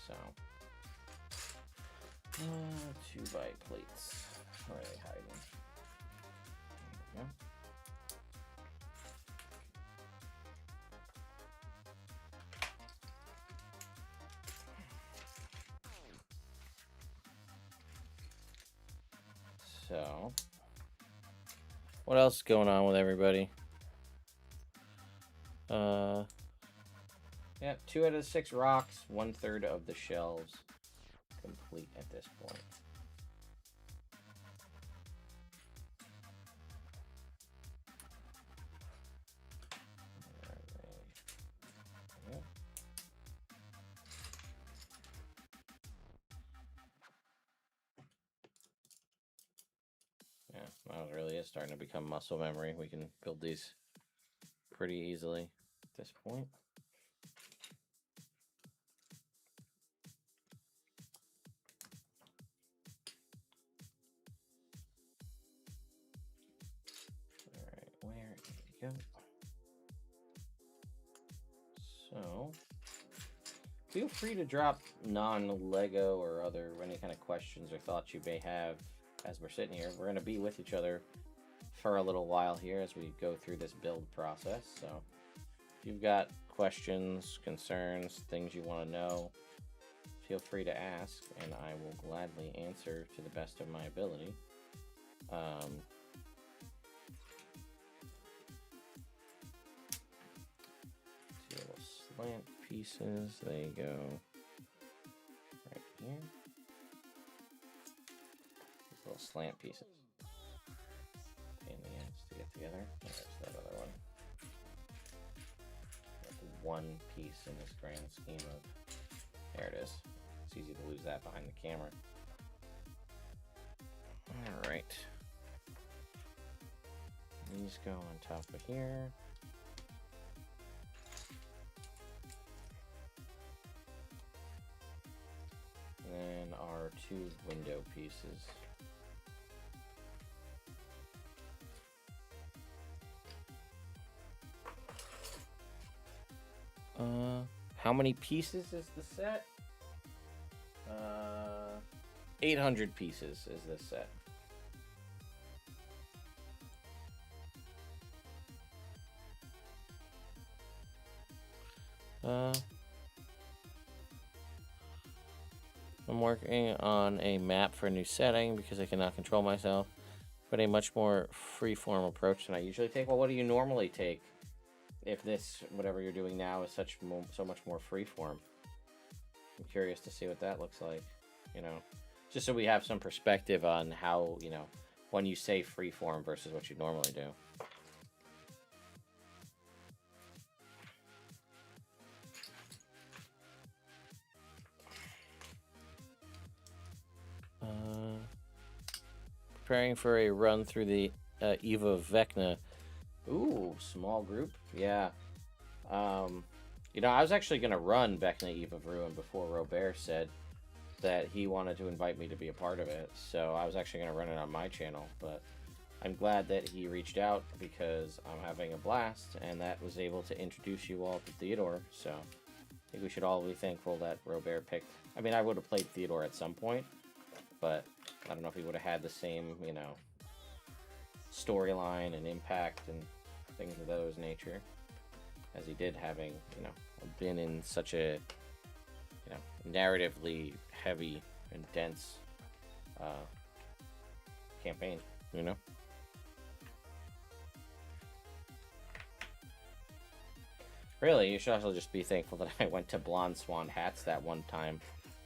So, 2x plates. Where are they hiding? There we go. So, what else is going on with everybody? Yeah, 2 out of 6 rocks, 1/3 of the shelves complete at this point. Yeah, well, it really is starting to become muscle memory. We can build these pretty easily at this point. All right, where did we go? So, feel free to drop non-Lego or any kind of questions or thoughts you may have as we're sitting here. We're going to be with each other for a little while here as we go through this build process. So if you've got questions, concerns, things you want to know, feel free to ask, and I will gladly answer to the best of my ability. See little slant pieces. There you go. Right here. These little slant pieces. one piece in this grand scheme of... There it is. It's easy to lose that behind the camera. Alright. These go on top of here. And then our two window pieces. How many pieces is the set? 800 pieces is this set. I'm working on a map for a new setting because I cannot control myself, but a much more free-form approach than I usually take. Well, what do you normally take if this, whatever you're doing now, is so much more free-form? I'm curious to see what that looks like, you know, just so we have some perspective on how, you know, when you say free-form versus what you normally do. Preparing for a run through the Eve of Vecna. Ooh, small group. Yeah. You know, I was actually going to run Vecna Eve of Ruin before Robert said that he wanted to invite me to be a part of it. So I was actually going to run it on my channel, but I'm glad that he reached out because I'm having a blast, and that was able to introduce you all to Theodore. So I think we should all be thankful that Robert picked. I mean, I would have played Theodore at some point, but I don't know if he would have had the same, you know, storyline and impact and things of those nature as he did, having, you know, been in such a, you know, narratively heavy and dense campaign, you know. Really, you should also just be thankful that I went to Blonde Swan Hats that one time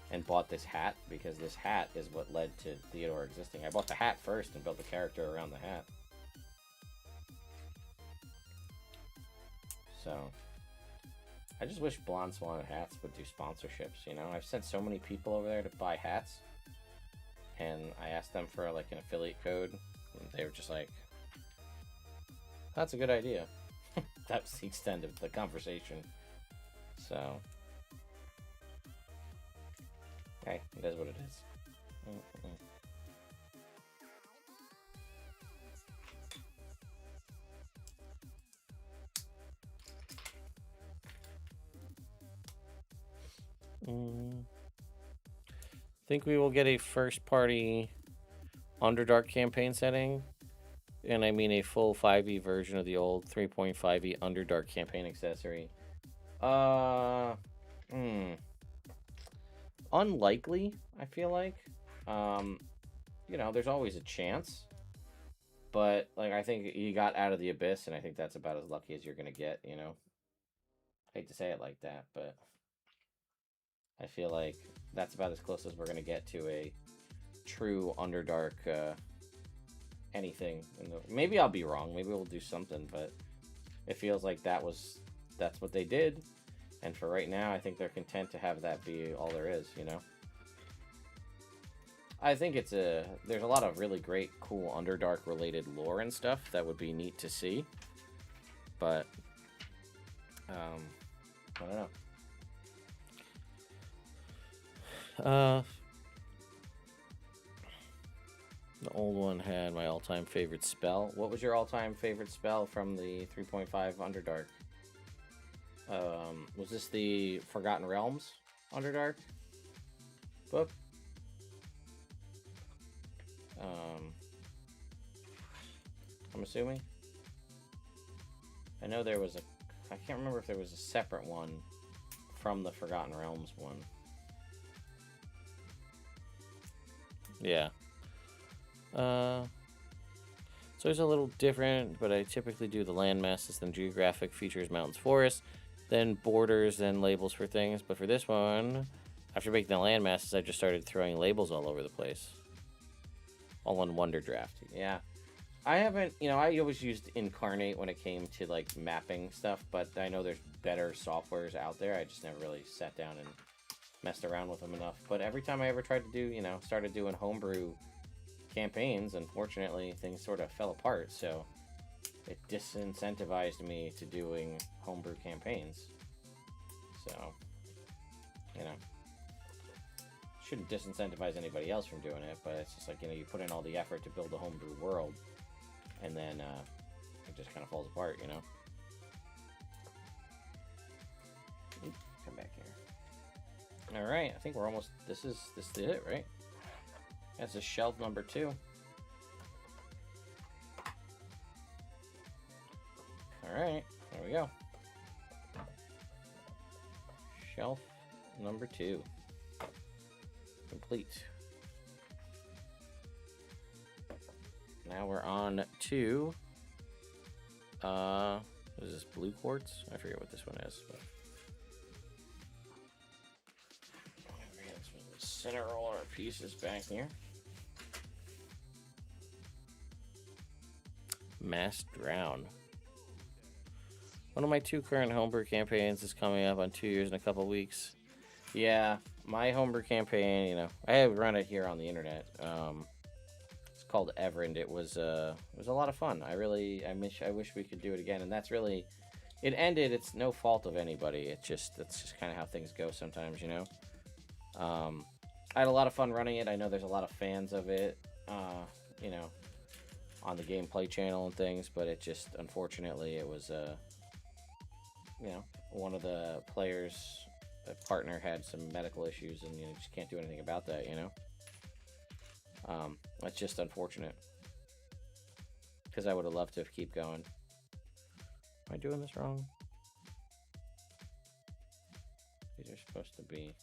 and bought this hat, because this hat is what led to Theodore existing. I bought the hat first and built the character around the hat. So, I just wish Blonde Swan Hats would do sponsorships, you know? I've sent so many people over there to buy hats, and I asked them for, like, an affiliate code, and they were just like, that's a good idea. That was the extent of the conversation. So, hey, it is what it is. Think we will get a first-party Underdark campaign setting, and I mean a full 5e version of the old 3.5e Underdark campaign accessory. Unlikely, I feel like. You know, there's always a chance, but like, I think you got Out of the Abyss, and I think that's about as lucky as you're gonna get, you know. I hate to say it like that, but I feel like that's about as close as we're gonna get to a true Underdark anything. Maybe I'll be wrong. Maybe we'll do something, but it feels like that's what they did. And for right now, I think they're content to have that be all there is, you know? I think there's a lot of really great, cool Underdark-related lore and stuff that would be neat to see. But, I don't know. The old one had my all-time favorite spell. What was your all-time favorite spell from the 3.5 Underdark? Was this the Forgotten Realms Underdark book? I'm assuming. I know there was I can't remember if there was a separate one from the Forgotten Realms one. Yeah. So it's a little different, but I typically do the land masses, then geographic features, mountains, forests, then borders, then labels for things. But for this one, after making the land masses, I just started throwing labels all over the place. All on Wonder Draft. Yeah. I haven't, you know, I always used Incarnate when it came to like mapping stuff, but I know there's better softwares out there. I just never really sat down and messed around with them enough. But every time I ever tried to do, you know, started doing homebrew campaigns, unfortunately, things sort of fell apart. So it disincentivized me to doing homebrew campaigns. So, you know, shouldn't disincentivize anybody else from doing it, but it's just like, you know, you put in all the effort to build a homebrew world, and then it just kind of falls apart, you know? Come back here. Alright, I think we're almost, this is it, right? That's a shelf number 2. Alright, there we go. Shelf number 2. Complete. Now we're on to what is this, blue quartz? I forget what this one is, but center all our pieces back here. Mass Drown. One of my 2 current homebrew campaigns is coming up on 2 years in a couple weeks. Yeah, my homebrew campaign, you know, I have run it here on the internet. It's called Everend. It was a lot of fun. I wish we could do it again. And that's really, it ended. It's no fault of anybody. That's just kind of how things go sometimes, you know. I had a lot of fun running it. I know there's a lot of fans of it, you know, on the gameplay channel and things. But it just, unfortunately, it was you know, one of the players. The partner had some medical issues, and you know, just can't do anything about that, you know. That's just unfortunate, because I would have loved to keep going. Am I doing this wrong? These are supposed to be.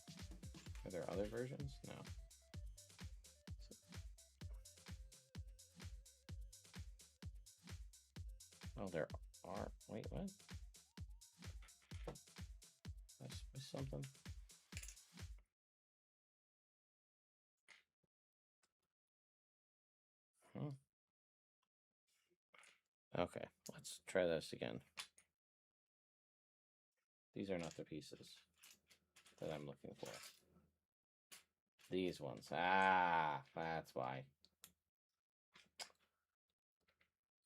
Are there other versions? No. Oh, there are. Wait, what? I missed something. Okay, let's try this again. These are not the pieces that I'm looking for. These ones. Ah, that's why.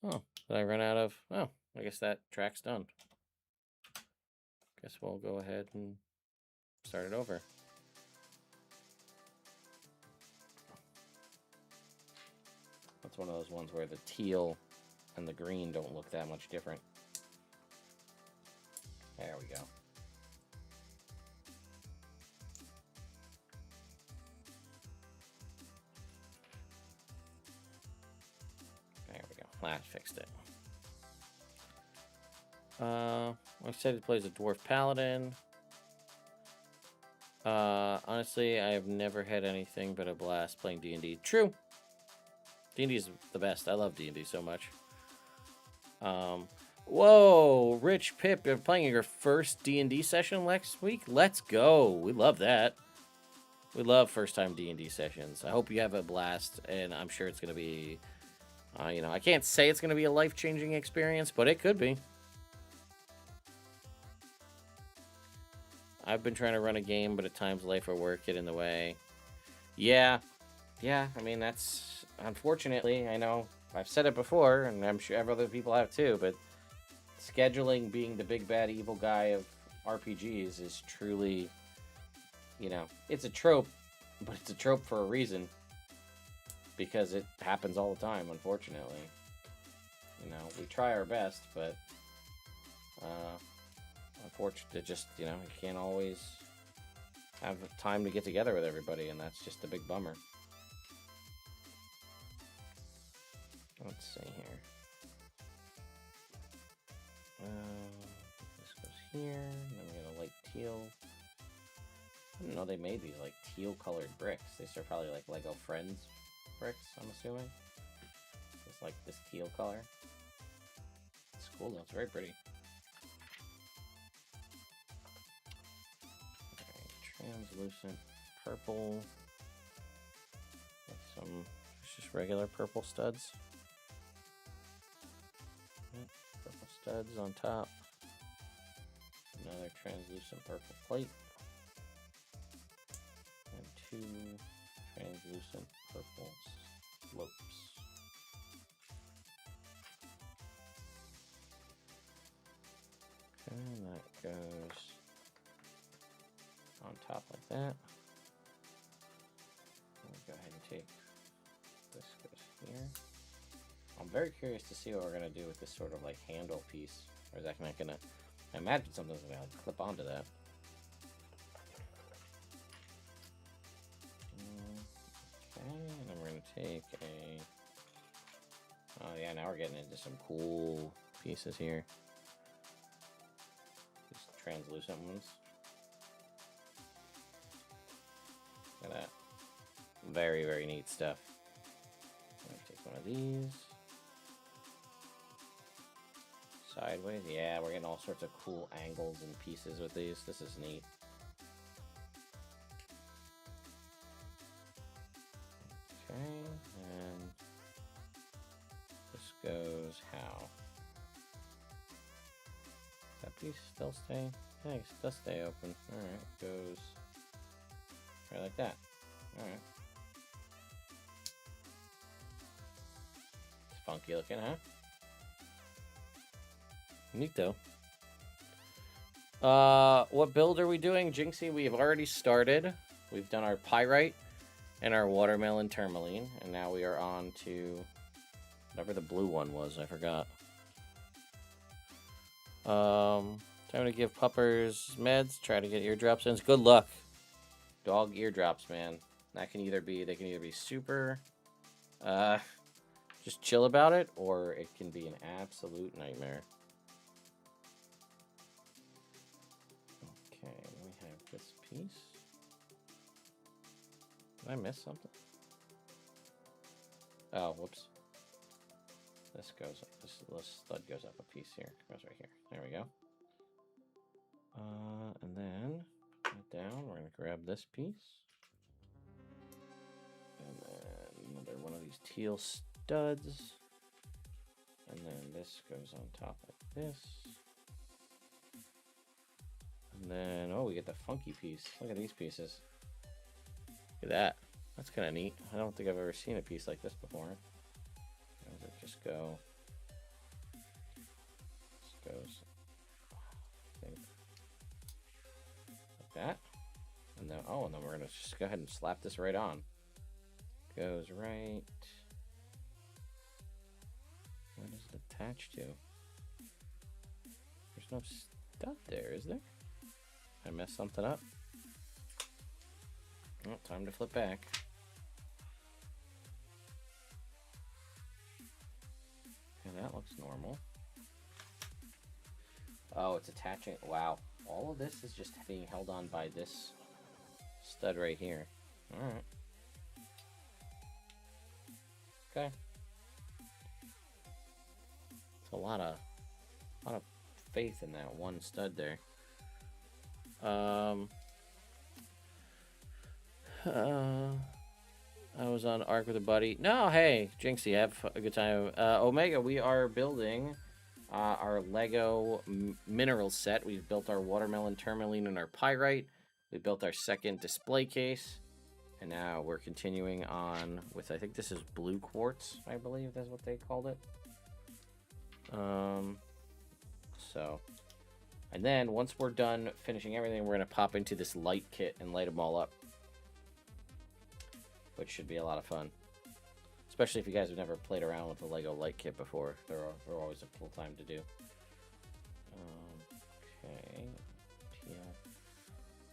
Oh, did I run out of? Oh, I guess that track's done. Guess we'll go ahead and start it over. That's one of those ones where the teal and the green don't look that much different. There we go. There we go. That fixed it. I said he plays a dwarf paladin. Honestly, I have never had anything but a blast playing D&D. True. D&D is the best. I love D&D so much. Whoa, Rich Pip, you're playing your first D&D session next week? Let's go. We love that. We love first-time D&D sessions. I hope you have a blast, and I'm sure it's going to be, you know, I can't say it's going to be a life-changing experience, but it could be. I've been trying to run a game, but at times life or work get in the way. Yeah, I mean, that's, unfortunately, I know, I've said it before, and I'm sure other people have too, but scheduling being the big bad evil guy of RPGs is truly, you know, it's a trope, but it's a trope for a reason, because it happens all the time, unfortunately. You know, we try our best, but unfortunately, just, you know, you can't always have time to get together with everybody, and that's just a big bummer. Let's see here. This goes here, and then we got a light teal. I didn't know they made these like teal colored bricks. These are probably like Lego Friends bricks, I'm assuming. It's like this teal color. It's cool though, it's very pretty. Translucent purple with some just regular purple studs. studs on top. Another translucent purple plate. And 2 translucent purple slopes. And that goes on top like that. We'll go ahead and take this goes here. I'm very curious to see what we're gonna do with this sort of like handle piece. Or is that not gonna? I imagine something's gonna clip onto that. Okay, and then we're gonna take a. Oh yeah, now we're getting into some cool pieces here. These translucent ones. Look at that. Very, very neat stuff. I'm gonna take one of these. Sideways. Yeah, we're getting all sorts of cool angles and pieces with these. This is neat. Okay, and this goes how? Does that piece still stay? Yeah, it does stay open. Alright, goes right like that. Alright. It's funky looking, huh? Neat though. What build are we doing, Jinxie? We have already started. We've done our pyrite and our watermelon tourmaline, and now we are on to whatever the blue one was. I forgot. Time to give puppers meds. Try to get eardrops in. Good luck. Dog eardrops, man. That can either be, they can either be super, just chill about it, or it can be an absolute nightmare. Okay, we have this piece. Did I miss something? Oh, whoops. This goes up, this stud goes up a piece here. Goes right here. There we go. And then put it down. We're gonna grab this piece. And then another one of these teal studs. And then this goes on top like this. And then, oh, we get the funky piece. Look at these pieces. Look at that. That's kind of neat. I don't think I've ever seen a piece like this before. How does it just go? This goes, I think, like that. And then, oh, and then we're going to just go ahead and slap this right on. Goes right. Where does it attach to? There's no stud there, is there? I messed something up. Oh, time to flip back. Okay, that looks normal. Oh, it's attaching. Wow. All of this is just being held on by this stud right here. Alright. Okay. It's a lot of faith in that one stud there. I was on Arc with a buddy. No, hey, Jinxie, have a good time. Omega, we are building our Lego mineral set. We've built our watermelon tourmaline and our pyrite. We built our second display case. And now we're continuing on with, I think this is blue quartz, I believe that's what they called it. And then once we're done finishing everything, we're going to pop into this light kit and light them all up. Which should be a lot of fun. Especially if you guys have never played around with the Lego light kit before. They're always a cool time to do. Okay. Teal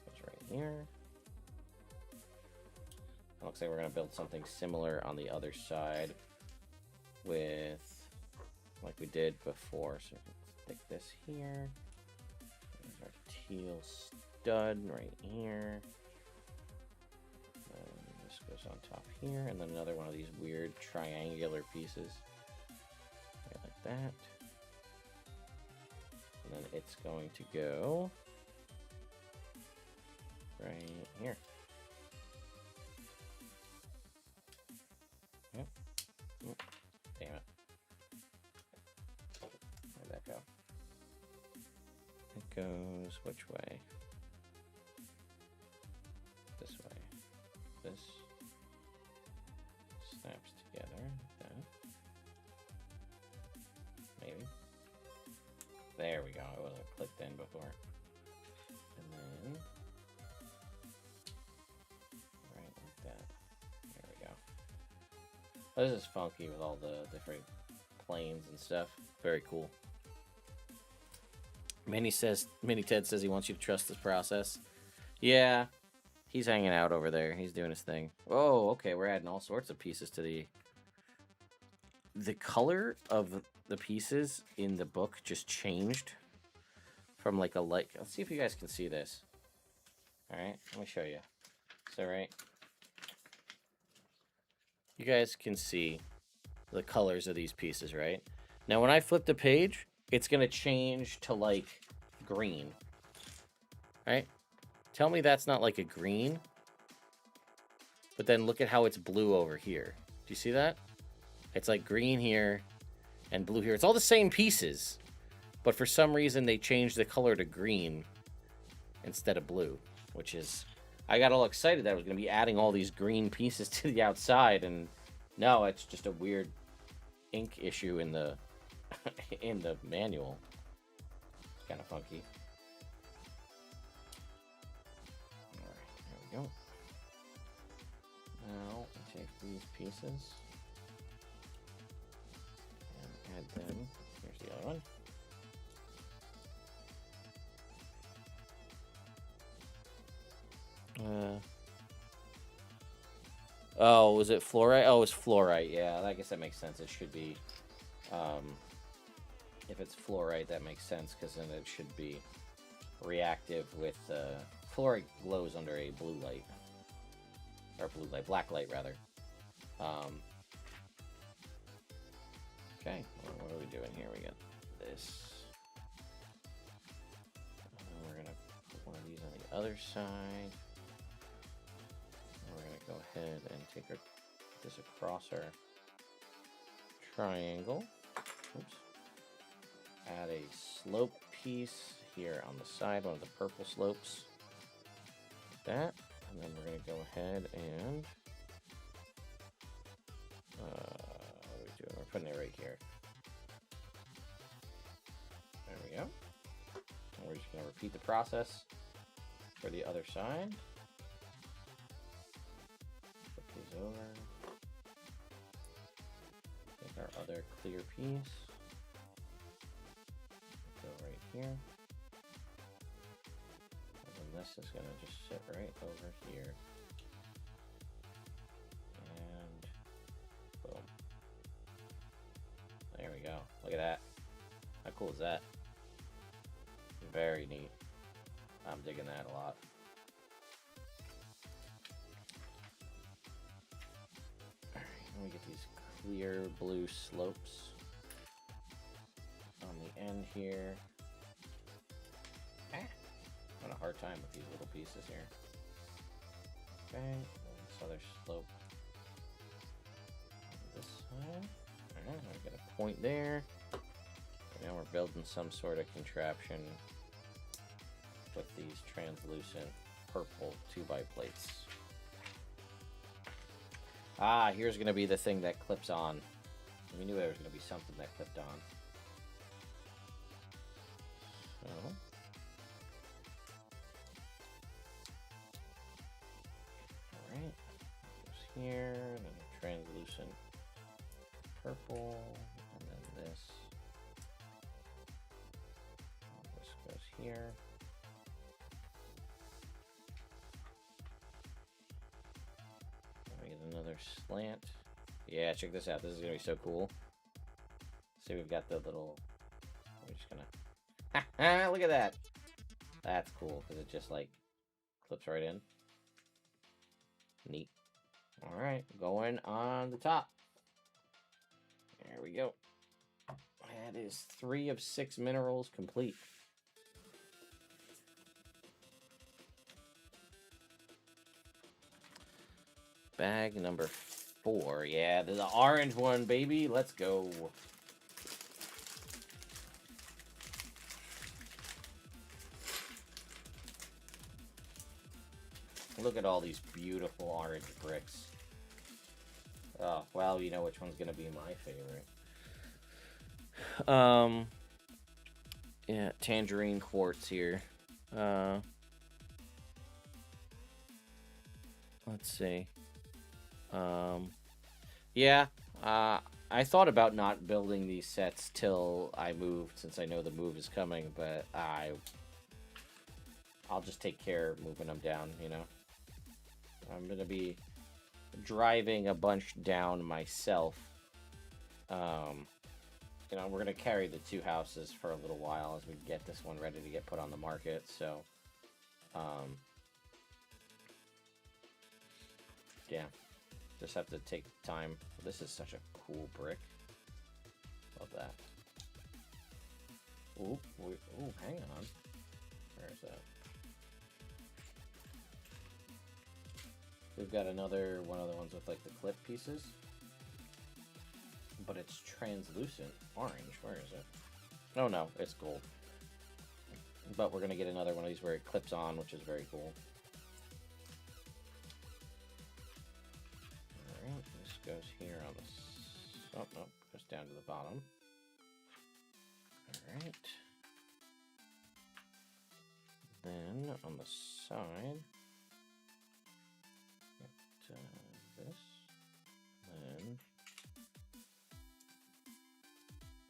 goes right here. It looks like we're going to build something similar on the other side with, like we did before. So let's stick this here. There's our teal stud right here. And this goes on top here. And then another one of these weird triangular pieces. Right like that. And then it's going to go right here. Yep. Damn it. Where'd that go? goes which way? This way. This snaps together. Like that. Maybe. There we go. It wasn't clicked in before. And then right like that. There we go. This is funky with all the different planes and stuff. Very cool. Mini Ted says he wants you to trust this process. Yeah, he's hanging out over there. He's doing his thing. Oh, okay. We're adding all sorts of pieces to the color of the pieces in the book just changed from like a light. Let's see if you guys can see this. All right, let me show you. So, right, you guys can see the colors of these pieces, right? Now, when I flip the page, it's going to change to, like, green. Right? Tell me that's not, like, a green. But then look at how it's blue over here. Do you see that? It's, like, green here and blue here. It's all the same pieces. But for some reason, they changed the color to green instead of blue. Which is... I got all excited that I was going to be adding all these green pieces to the outside. And no, it's just a weird ink issue in the... in the manual. It's kind of funky. Alright, there we go. Now, we take these pieces and add them. Here's the other one. Oh, was it fluorite? Oh, it was fluorite. Yeah, I guess that makes sense. It should be... if it's fluorite, that makes sense, because then it should be reactive with... fluorite glows under a blue light. Or blue light, black light, rather. Okay, well, what are we doing here? We got this. We're going to put one of these on the other side. We're going to go ahead and take this across our triangle. Oops. Add a slope piece here on the side, one of the purple slopes. Like that. And then we're going to go ahead and... what are we doing? We're putting it right here. There we go. And we're just going to repeat the process for the other side. Flip these over. Take our other clear piece. Go right here. And then this is going to just sit right over here. And boom. There we go. Look at that. How cool is that? Very neat. I'm digging that a lot. Alright, let me get these clear blue slopes on the end here. Having a hard time with these little pieces here. Okay, this other slope on this side. Alright, I got a point there. And now we're building some sort of contraption with these translucent purple 2x plates. Ah, here's going to be the thing that clips on. We knew there was going to be something that clipped on. So, alright, goes here, and then a translucent purple, and then this. And this goes here. Another slant. Yeah, check this out. This is gonna be so cool. See, we've got the little... We're just gonna... Look at that! That's cool, because it just, like, clips right in. Neat. Alright, going on the top. There we go. That is 3 of 6 minerals complete. Bag number 4. Yeah, there's the orange one, baby. Let's go. Look at all these beautiful orange bricks. Oh, well, you know which one's gonna be my favorite. Yeah, tangerine quartz here. Let's see. Yeah, I thought about not building these sets till I moved, since I know the move is coming, but I'll just take care of moving them down, you know? I'm gonna be driving a bunch down myself. You know, we're gonna carry the two houses for a little while as we get this one ready to get put on the market, so, yeah, just have to take time. This is such a cool brick. Love that. Ooh, ooh, hang on. Where is that? We've got another one of the ones with like the clip pieces, but it's translucent orange. Where is it? Oh no, it's gold. But we're gonna get another one of these where it clips on, which is very cool. Alright, this goes here on the... Oh, no, goes down to the bottom. Alright. Then, on the side, get this. Then,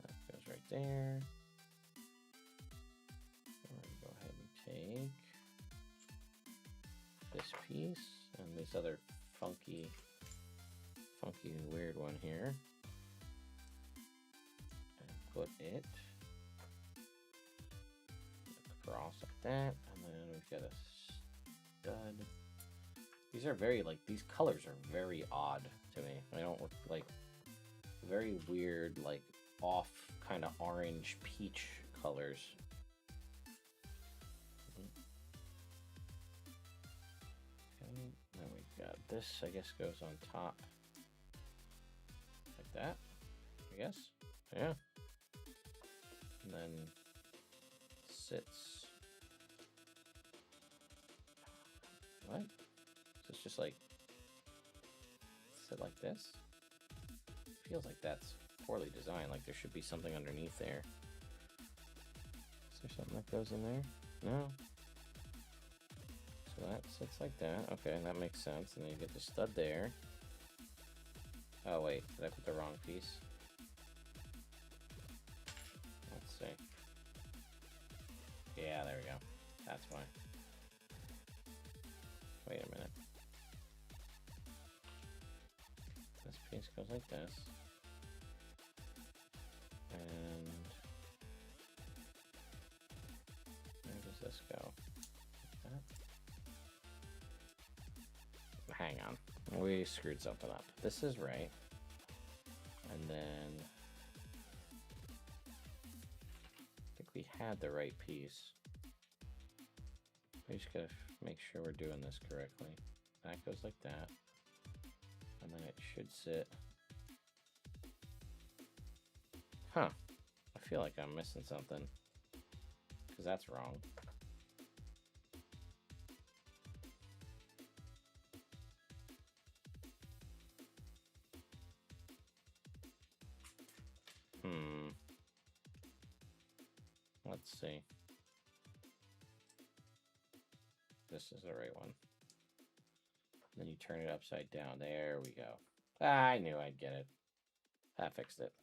that goes right there. We're going to go ahead and take this piece and this other funky and weird one here, and put it across like that, and then we've got a stud. These are very, like, these colors are very odd to me. They don't look like very weird, like off kind of orange peach colors. Okay, then we've got this, I guess, goes on top. Like that, I guess. Yeah. And then sits. What? So it's just like sit like this? Feels like that's poorly designed. Like there should be something underneath there. Is there something that goes in there? No. So that sits like that. Okay, that makes sense. And then you get the stud there. Oh wait, did I put the wrong piece? Let's see. Yeah, there we go. That's why. Wait a minute. This piece goes like this. And where does this go? Like that? Hang on. We screwed something up. This is right. And then I think we had the right piece. We just gotta make sure we're doing this correctly. That goes like that. And then it should sit. Huh. I feel like I'm missing something. Because that's wrong. Let's see. This is the right one. Then you turn it upside down. There we go. Ah, I knew I'd get it. That fixed it.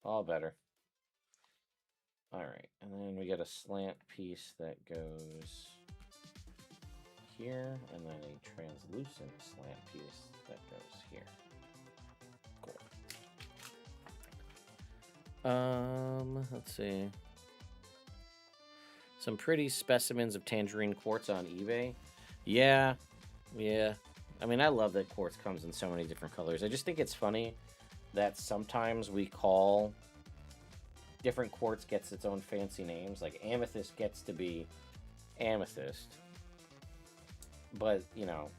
All better. Alright, and then we get a slant piece that goes here, and then a translucent slant piece that goes here. Cool. Let's see. Some pretty specimens of tangerine quartz on eBay. Yeah. I mean, I love that quartz comes in so many different colors. I just think it's funny that sometimes we call different quartz gets its own fancy names. Like amethyst gets to be amethyst. But, you know,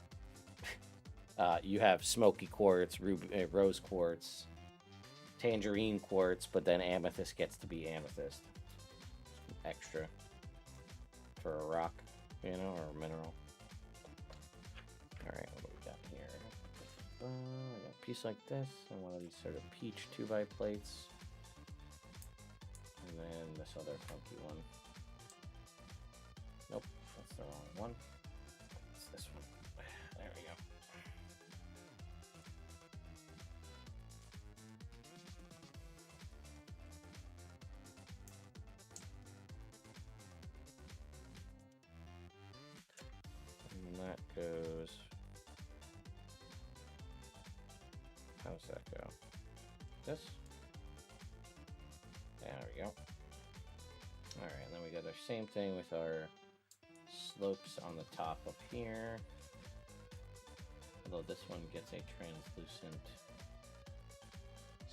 you have smoky quartz, rose quartz, tangerine quartz, but then amethyst gets to be amethyst. Extra for a rock, you know, or a mineral. Alright, what do we got here? I got a piece like this, and one of these sort of peach 2x plates. And then this other funky one. Nope, that's the wrong one. It's this one. There we go. And that goes... How does that go? This? There we go. Alright, and then we got our same thing with our slopes on the top up here. Although this one gets a translucent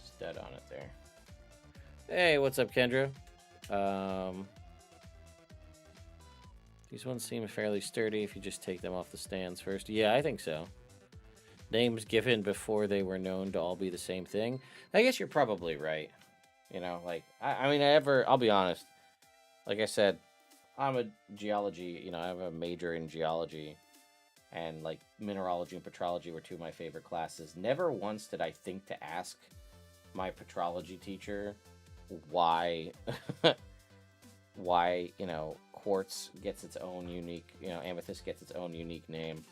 stud on it there. Hey, what's up, Kendra? These ones seem fairly sturdy if you just take them off the stands first. Yeah, I think so. Names given before they were known to all be the same thing. I guess you're probably right. You know, like, I mean, I'll be honest. Like I said, I'm a geology, I have a major in geology. And, like, mineralogy and petrology were two of my favorite classes. Never once did I think to ask my petrology teacher why, why, quartz gets its own unique, amethyst gets its own unique name.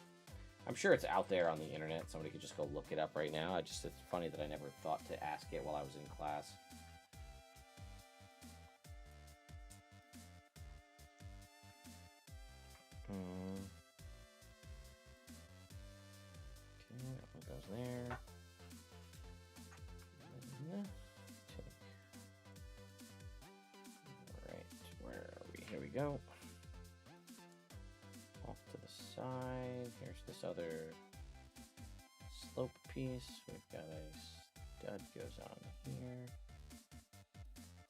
I'm sure it's out there on the internet. Somebody could just go look it up right now. It's funny that I never thought to ask it while I was in class. Okay, that one goes there. Alright, where are we? Here we go. Off to the side. Here's this other slope piece. We've got a stud goes on here.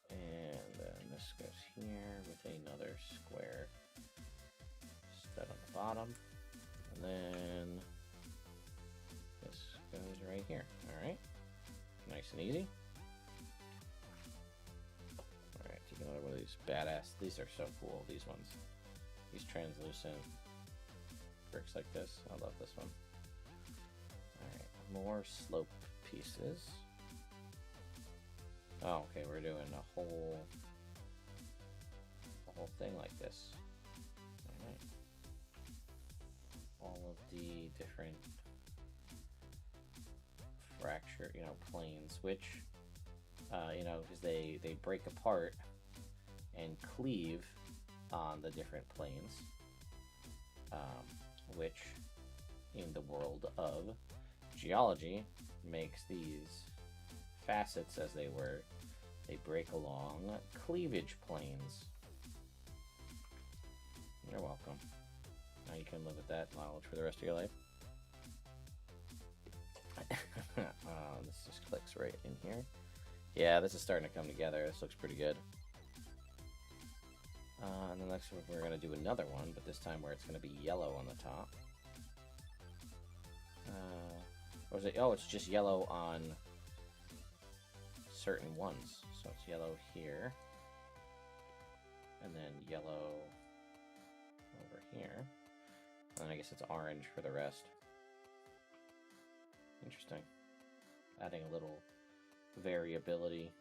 And then this goes here with another square stud on the bottom. And then this goes right here. Alright. Nice and easy. Alright, take another one of these badass. These are so cool, these ones. These translucent bricks like this. I love this one. Alright, more slope pieces. Oh, okay, we're doing a whole thing like this. Alright. All of the different fracture, planes, which, because they break apart and cleave on the different planes, which in the world of geology makes these facets, as they break along cleavage planes. You're welcome. Now you can live with that knowledge for the rest of your life. This just clicks right in here. Yeah, this is starting to come together. This looks pretty good. And the next one, we're going to do another one, but this time where it's going to be yellow on the top. Or is it? Oh, it's just yellow on certain ones. So it's yellow here. And then yellow over here. And I guess it's orange for the rest. Interesting. Adding a little variability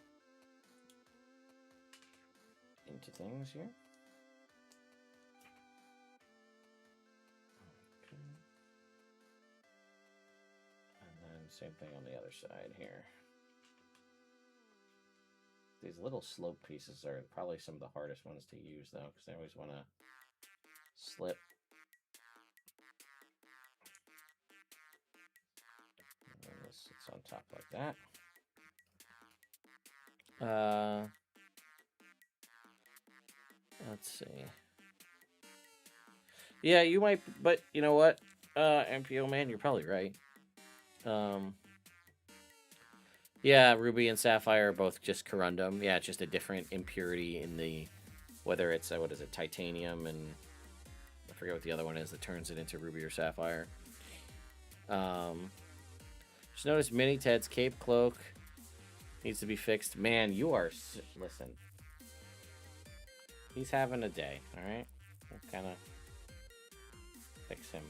into things here. Okay. And then same thing on the other side here. These little slope pieces are probably some of the hardest ones to use, though, because they always want to slip. And then this sits on top like that. Let's see. Yeah, you might, but you know what? MPO man, you're probably right. Yeah, ruby and sapphire are both just corundum. Yeah, it's just a different impurity in the, whether it's, what is it, titanium, and I forget what the other one is that turns it into ruby or sapphire. Just notice Mini Ted's cape cloak needs to be fixed. Man, you are, listen. He's having a day, alright? We'll kind of fix him.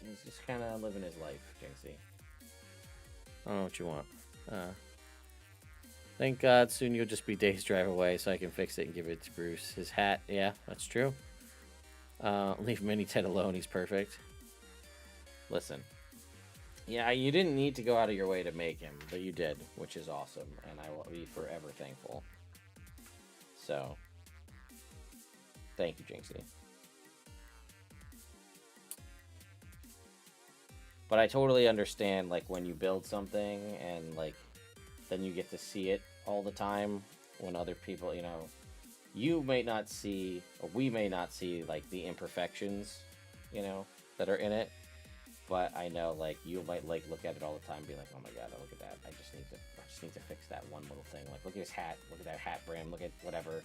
He's just kind of living his life, Jinxie. I don't know what you want. Thank God soon you'll just be days drive away so I can fix it and give it to Bruce. His hat, yeah, that's true. Leave Mini Ted alone, he's perfect. Listen. Yeah, you didn't need to go out of your way to make him, but you did, which is awesome, and I will be forever thankful. So, thank you, Jinxie. But I totally understand, like, when you build something and, like, then you get to see it all the time when other people, you know, you may not see, or we may not see, like, the imperfections, you know, that are in it. But I know, like, you might, like, look at it all the time and be like, oh my god, look at that. I just need to fix that one little thing. Like, look at his hat. Look at that hat brim. Look at whatever.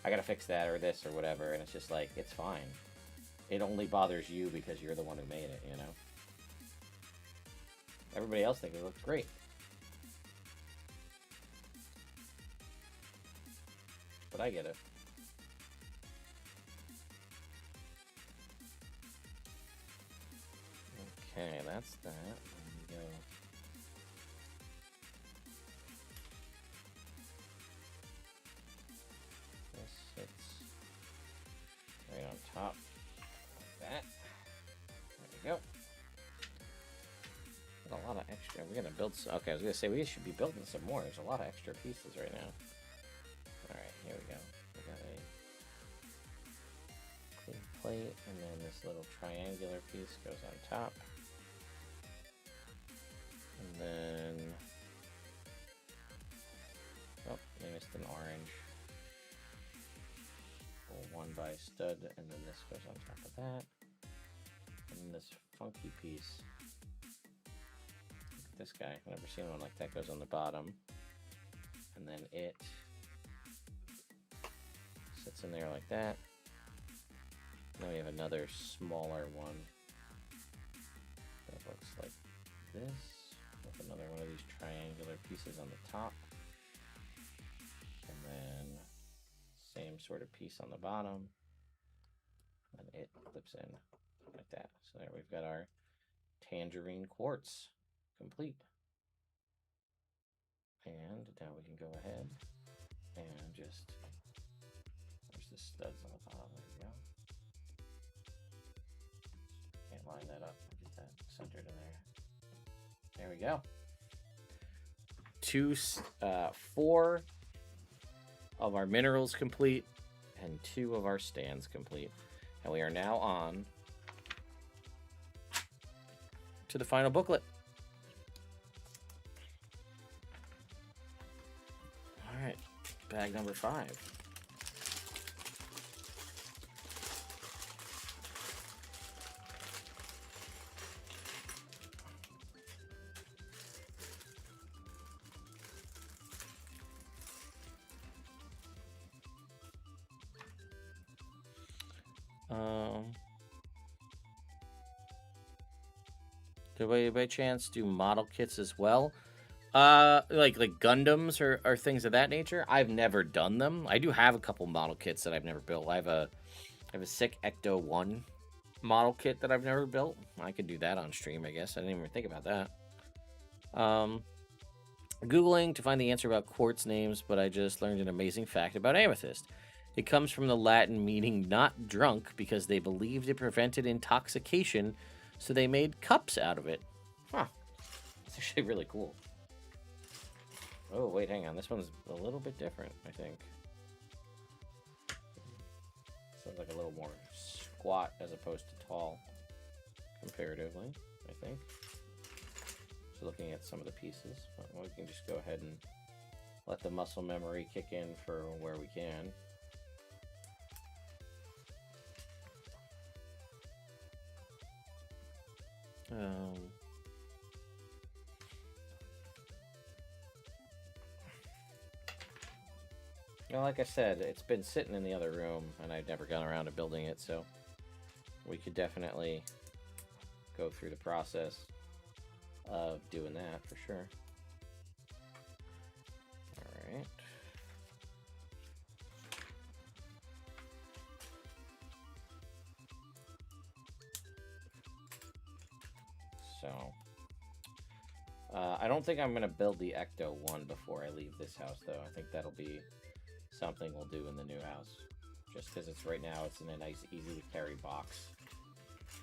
I gotta fix that or this or whatever. And it's just like, it's fine. It only bothers you because you're the one who made it, you know? Everybody else thinks it looks great. But I get it. Okay, that's that. There we go. This sits right on top like that. There we go. Got a lot of extra. We're gonna build some. Okay, I was gonna say we should be building some more. There's a lot of extra pieces right now. Alright, here we go. We got a clean plate, and then this little triangular piece goes on top. And then, oh, they missed an orange. Pull one by stud, and then this goes on top of that. And then this funky piece. Look at this guy. I've never seen one like that. Goes on the bottom. And then it sits in there like that. Then we have another smaller one that looks like this. With another one of these triangular pieces on the top. And then same sort of piece on the bottom. And it clips in like that. So there we've got our tangerine quartz complete. And now we can go ahead and just, there's the studs on the bottom. There we go. Can't line that up. Get that centered in there. There we go. 4 of our minerals complete and 2 of our stands complete. And we are now on to the final booklet. All right, bag number 5. Do we by chance do model kits as well? Like Gundams or things of that nature? I've never done them. I do have a couple model kits that I've never built. I have a sick Ecto 1 model kit that I've never built. I could do that on stream, I guess. I didn't even think about that. Googling to find the answer about quartz names, but I just learned an amazing fact about amethyst. It comes from the Latin meaning not drunk because they believed it prevented intoxication, so they made cups out of it. Huh. It's actually really cool. Oh, wait, hang on. This one's a little bit different, I think. Sounds like a little more squat as opposed to tall, comparatively, I think. So looking at some of the pieces, we can just go ahead and let the muscle memory kick in for where we can. Well, like I said, it's been sitting in the other room, and I've never gone around to building it, so we could definitely go through the process of doing that for sure. All right. So, I don't think I'm going to build the Ecto one before I leave this house, though. I think that'll be something we'll do in the new house. Just because it's right now, it's in a nice, easy to carry box.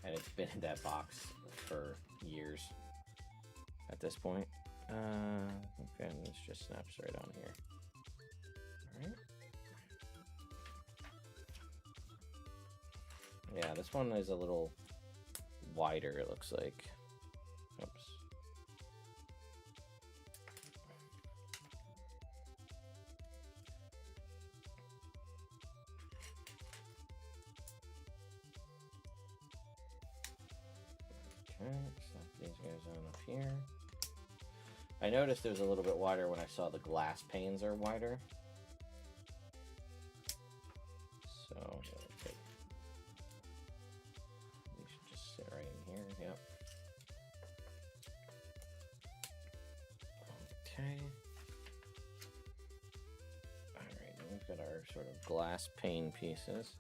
And it's been in that box for years at this point. Okay, and this just snaps right on here. Alright. Yeah, this one is a little wider, it looks like. Oops. Okay, slap these guys on up here. I noticed it was a little bit wider when I saw the glass panes are wider. So, okay. These should just sit right in here, yep. Okay. Alright, now we've got our sort of glass pane pieces.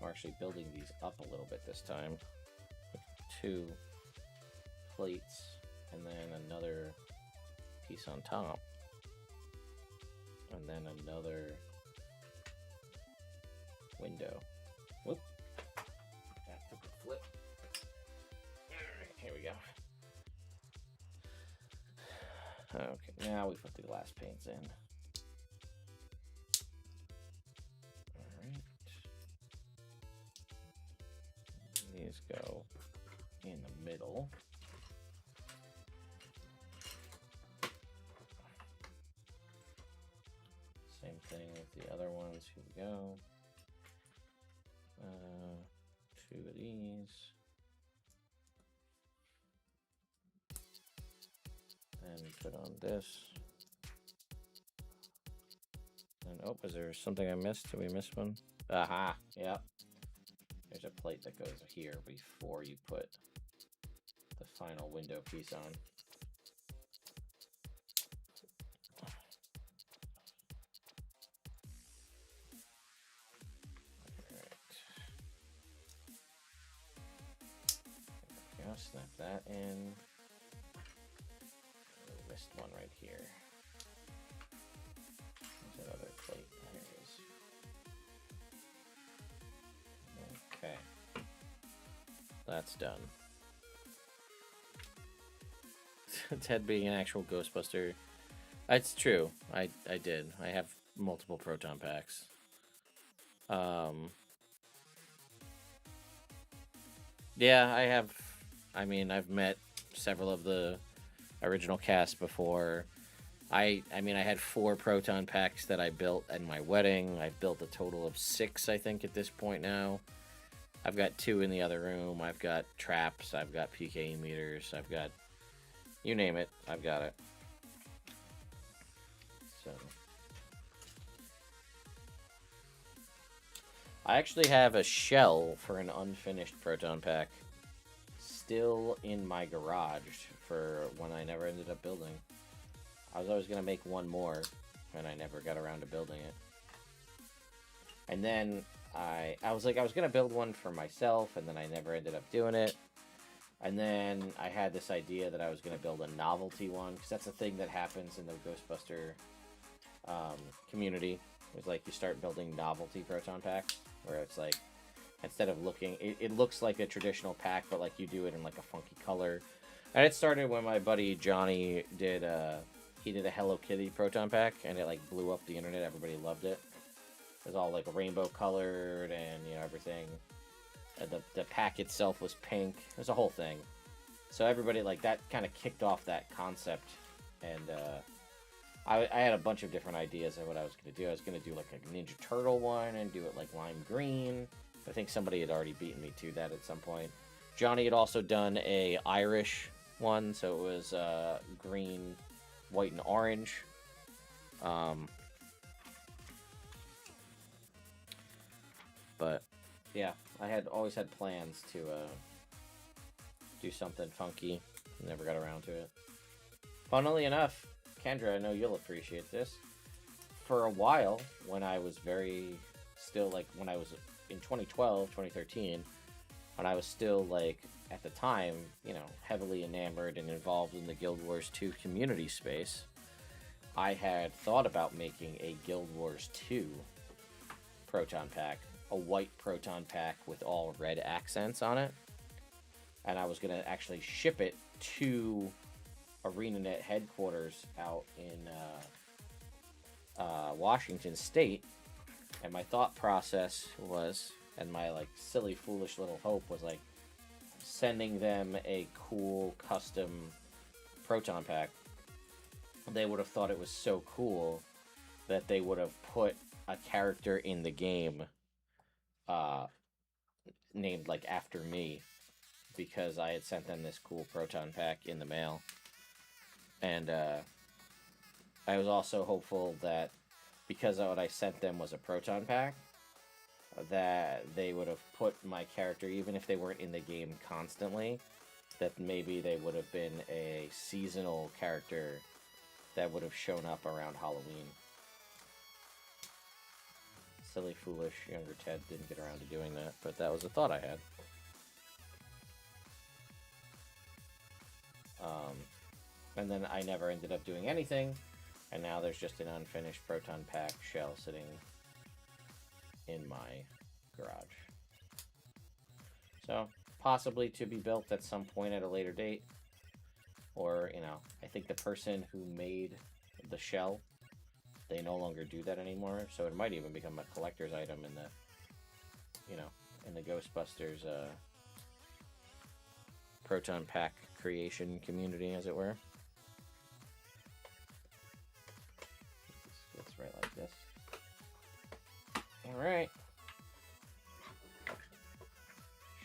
We're actually building these up a little bit this time. With 2 plates and then another piece on top, and then another window. Whoop! That took a flip. Alright, here we go. Okay, now we put the glass panes in. Alright. These go in the middle. Same thing with the other ones. Here we go. 2 of these. And put on this. And oh, is there something I missed? Did we miss one? Aha! Yep. There's a plate that goes here before you put the final window piece on. Snap that in. I missed one right here. There's that other plate. There it is. Okay. That's done. Ted being an actual Ghostbuster. It's true. I did. I have multiple proton packs. Yeah, I have. I mean, I've met several of the original cast before. I mean, I had 4 proton packs that I built at my wedding. I've built a total of 6, I think, at this point now. I've got 2 in the other room. I've got traps. I've got PKE meters. I've got, you name it, I've got it. So, I actually have a shell for an unfinished proton pack still in my garage for when I never ended up building. I was always going to make one more, and I never got around to building it. And then I was like, I was going to build one for myself, and then I never ended up doing it. And then I had this idea that I was going to build a novelty one, because that's a thing that happens in the Ghostbuster community. It's like you start building novelty proton packs, where it's like, instead of looking, it looks like a traditional pack, but like you do it in like a funky color. And it started when my buddy Johnny did a Hello Kitty proton pack, and it like blew up the internet. Everybody loved it. It was all like rainbow colored and, you know, everything. The pack itself was pink. It was a whole thing. So everybody, like, that kind of kicked off that concept. And I had a bunch of different ideas of what I was going to do. I was going to do like a Ninja Turtle one and do it like lime green. I think somebody had already beaten me to that at some point. Johnny had also done a Irish one, so it was green, white, and orange. But yeah, I had always had plans to do something funky. Never got around to it. Funnily enough, Kendra, I know you'll appreciate this. For a while, when I was when I was in 2012, 2013, when I was still, like, at the time, heavily enamored and involved in the Guild Wars 2 community space, I had thought about making a Guild Wars 2 Proton Pack, a white Proton Pack with all red accents on it. And I was going to actually ship it to ArenaNet headquarters out in Washington State. And my thought process was, and my like silly, foolish little hope was like sending them a cool custom Proton Pack. They would have thought it was so cool that they would have put a character in the game named like after me, because I had sent them this cool Proton Pack in the mail. And I was also hopeful that because what I sent them was a Proton Pack, that they would have put my character, even if they weren't in the game constantly, that maybe they would have been a seasonal character that would have shown up around Halloween. Silly, foolish, younger Ted didn't get around to doing that, but that was a thought I had. And then I never ended up doing anything, and now there's just an unfinished Proton Pack shell sitting in my garage. So, possibly to be built at some point at a later date. Or, I think the person who made the shell, they no longer do that anymore, so it might even become a collector's item in the, in the Ghostbusters Proton Pack creation community, as it were. It's right like this. Alright.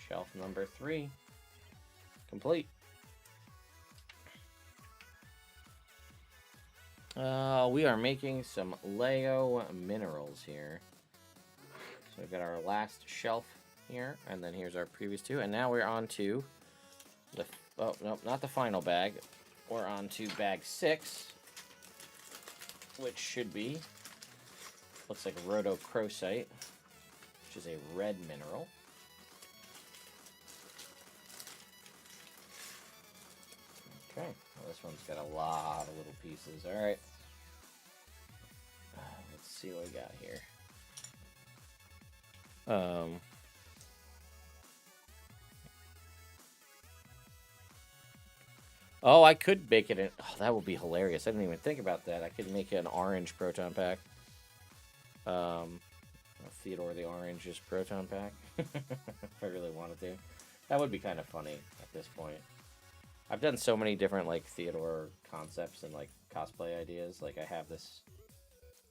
Shelf number 3. Complete. We are making some Lego minerals here. So we've got our last shelf here, and then here's our previous 2, and now we're on to the, oh, nope, not the final bag. We're on to bag 6, which should be, looks like rhodochrosite, which is a red mineral. Okay, well, this one's got a lot of little pieces. All right. Let's see what we got here. Oh, I could make it an... Oh, that would be hilarious. I didn't even think about that. I could make an orange Proton Pack. Theodore the Orange's Proton Pack. If I really wanted to. That would be kind of funny at this point. I've done so many different, like, Theodore concepts and, like, cosplay ideas. Like, I have this...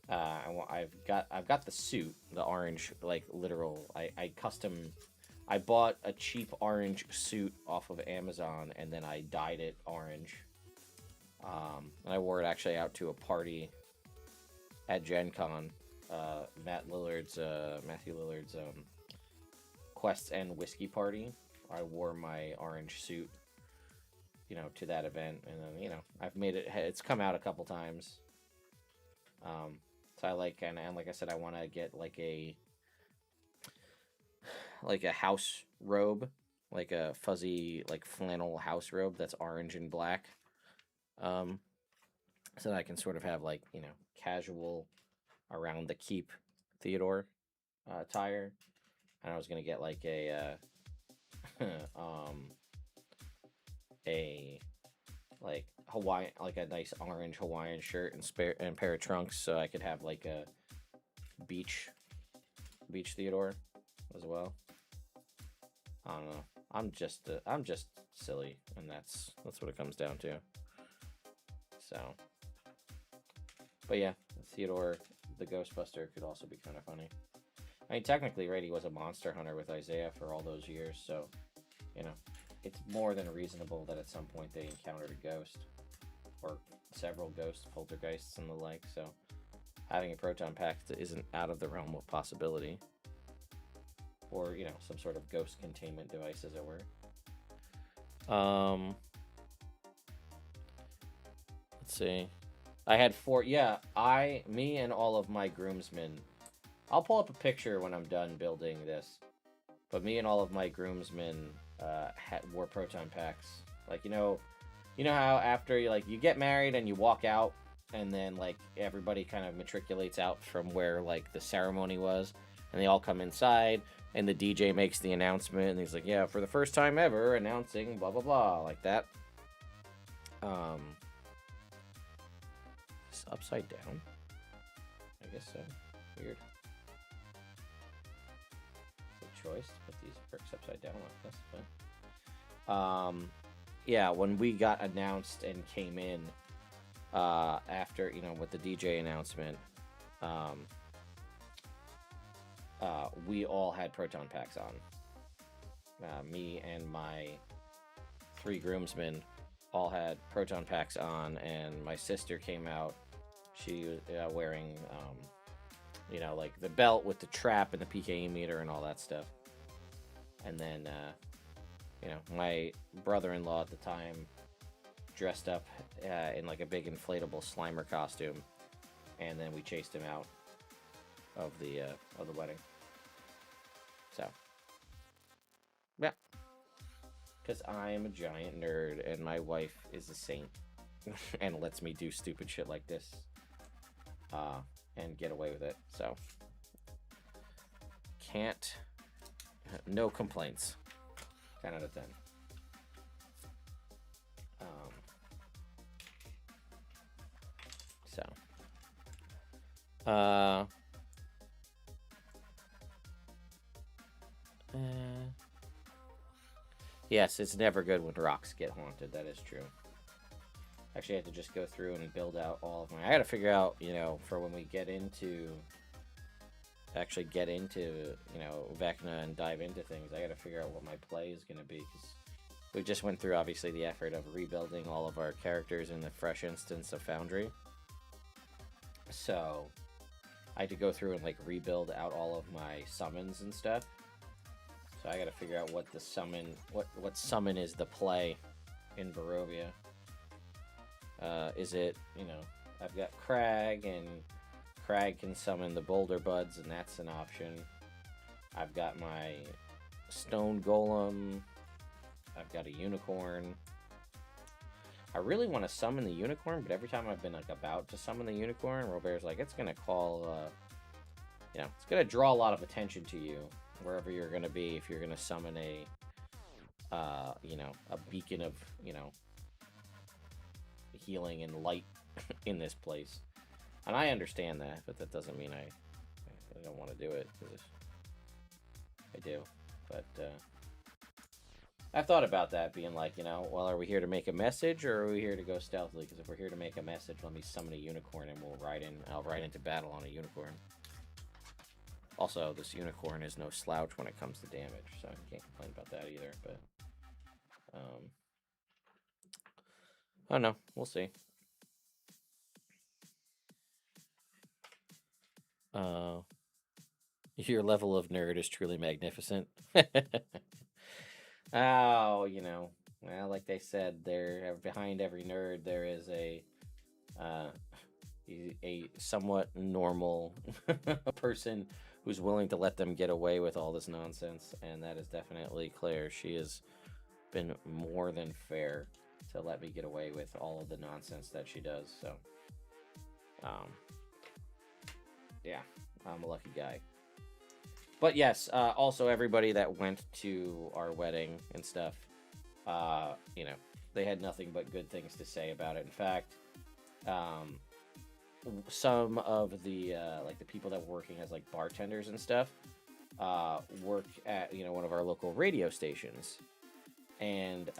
I've got the suit, the orange, like, literal... I bought a cheap orange suit off of Amazon, and then I dyed it orange. And I wore it actually out to a party at Gen Con. Matthew Lillard's Quests and Whiskey Party. I wore my orange suit, to that event. And then, I've made it... It's come out a couple times. So I like... And like I said, I want to get, like a house robe, like a fuzzy, like flannel house robe that's orange and black, so that I can sort of have like casual around the keep Theodore attire. And I was gonna get like a like Hawaiian, like a nice orange Hawaiian shirt and pair of trunks, so I could have like a beach Theodore as well. I don't know. I'm just silly, and that's what it comes down to. So, but yeah, Theodore the Ghostbuster could also be kind of funny. I mean, technically, right, he was a monster hunter with Isaiah for all those years, so it's more than reasonable that at some point they encountered a ghost or several ghosts, poltergeists, and the like. So, having a Proton Pack isn't out of the realm of possibility. Or, some sort of ghost containment device, as it were. Let's see. I had 4... Yeah, me and all of my groomsmen... I'll pull up a picture when I'm done building this. But me and all of my groomsmen wore proton packs. Like, you know how after you get married and you walk out, and then like everybody kind of matriculates out from where like the ceremony was, and they all come inside, and the DJ makes the announcement, and he's like, "Yeah, for the first time ever, announcing blah blah blah," like that. Um, it's upside down. I guess so. Weird. Good choice to put these bricks upside down like this, but yeah, when we got announced and came in, after, with the DJ announcement, we all had proton packs on. Me and my 3 groomsmen all had proton packs on, and my sister came out. She was wearing, like the belt with the trap and the PKE meter and all that stuff. And then, my brother-in-law at the time dressed up in like a big inflatable Slimer costume, and then we chased him out of the wedding. So, yeah, because I am a giant nerd, and my wife is a saint, and lets me do stupid shit like this, and get away with it. So, no complaints. 10 out of 10. Yes, it's never good when rocks get haunted. That is true. Actually, I had to just go through and build out all of my... I got to figure out, for when we get into... actually get into, Vecna and dive into things, I got to figure out what my play is going to be, because we just went through, obviously, the effort of rebuilding all of our characters in the fresh instance of Foundry. So, I had to go through and, rebuild out all of my summons and stuff. So I gotta figure out what the summon, what summon is the play in Barovia. Is it, I've got Crag, and Crag can summon the Boulder Buds, and that's an option. I've got my Stone Golem. I've got a Unicorn. I really want to summon the Unicorn, but every time I've been, about to summon the Unicorn, Robert's like, it's gonna call, it's gonna draw a lot of attention to you, wherever you're going to be, if you're going to summon a beacon of, healing and light in this place. And I understand that, but that doesn't mean I don't want to do it. I do. But I've thought about that, being like, well, are we here to make a message, or are we here to go stealthily? Because if we're here to make a message, let me summon a Unicorn, and I'll ride into battle on a Unicorn. Also, this Unicorn is no slouch when it comes to damage, so I can't complain about that either, but... I don't know. We'll see. Your level of nerd is truly magnificent. Oh, well, like they said, behind every nerd there is a somewhat normal person who's willing to let them get away with all this nonsense, and that is definitely Claire. She has been more than fair to let me get away with all of the nonsense that she does, so, yeah, I'm a lucky guy. But yes, also everybody that went to our wedding and stuff, they had nothing but good things to say about it. In fact, some of the the people that were working as bartenders and stuff work at one of our local radio stations, and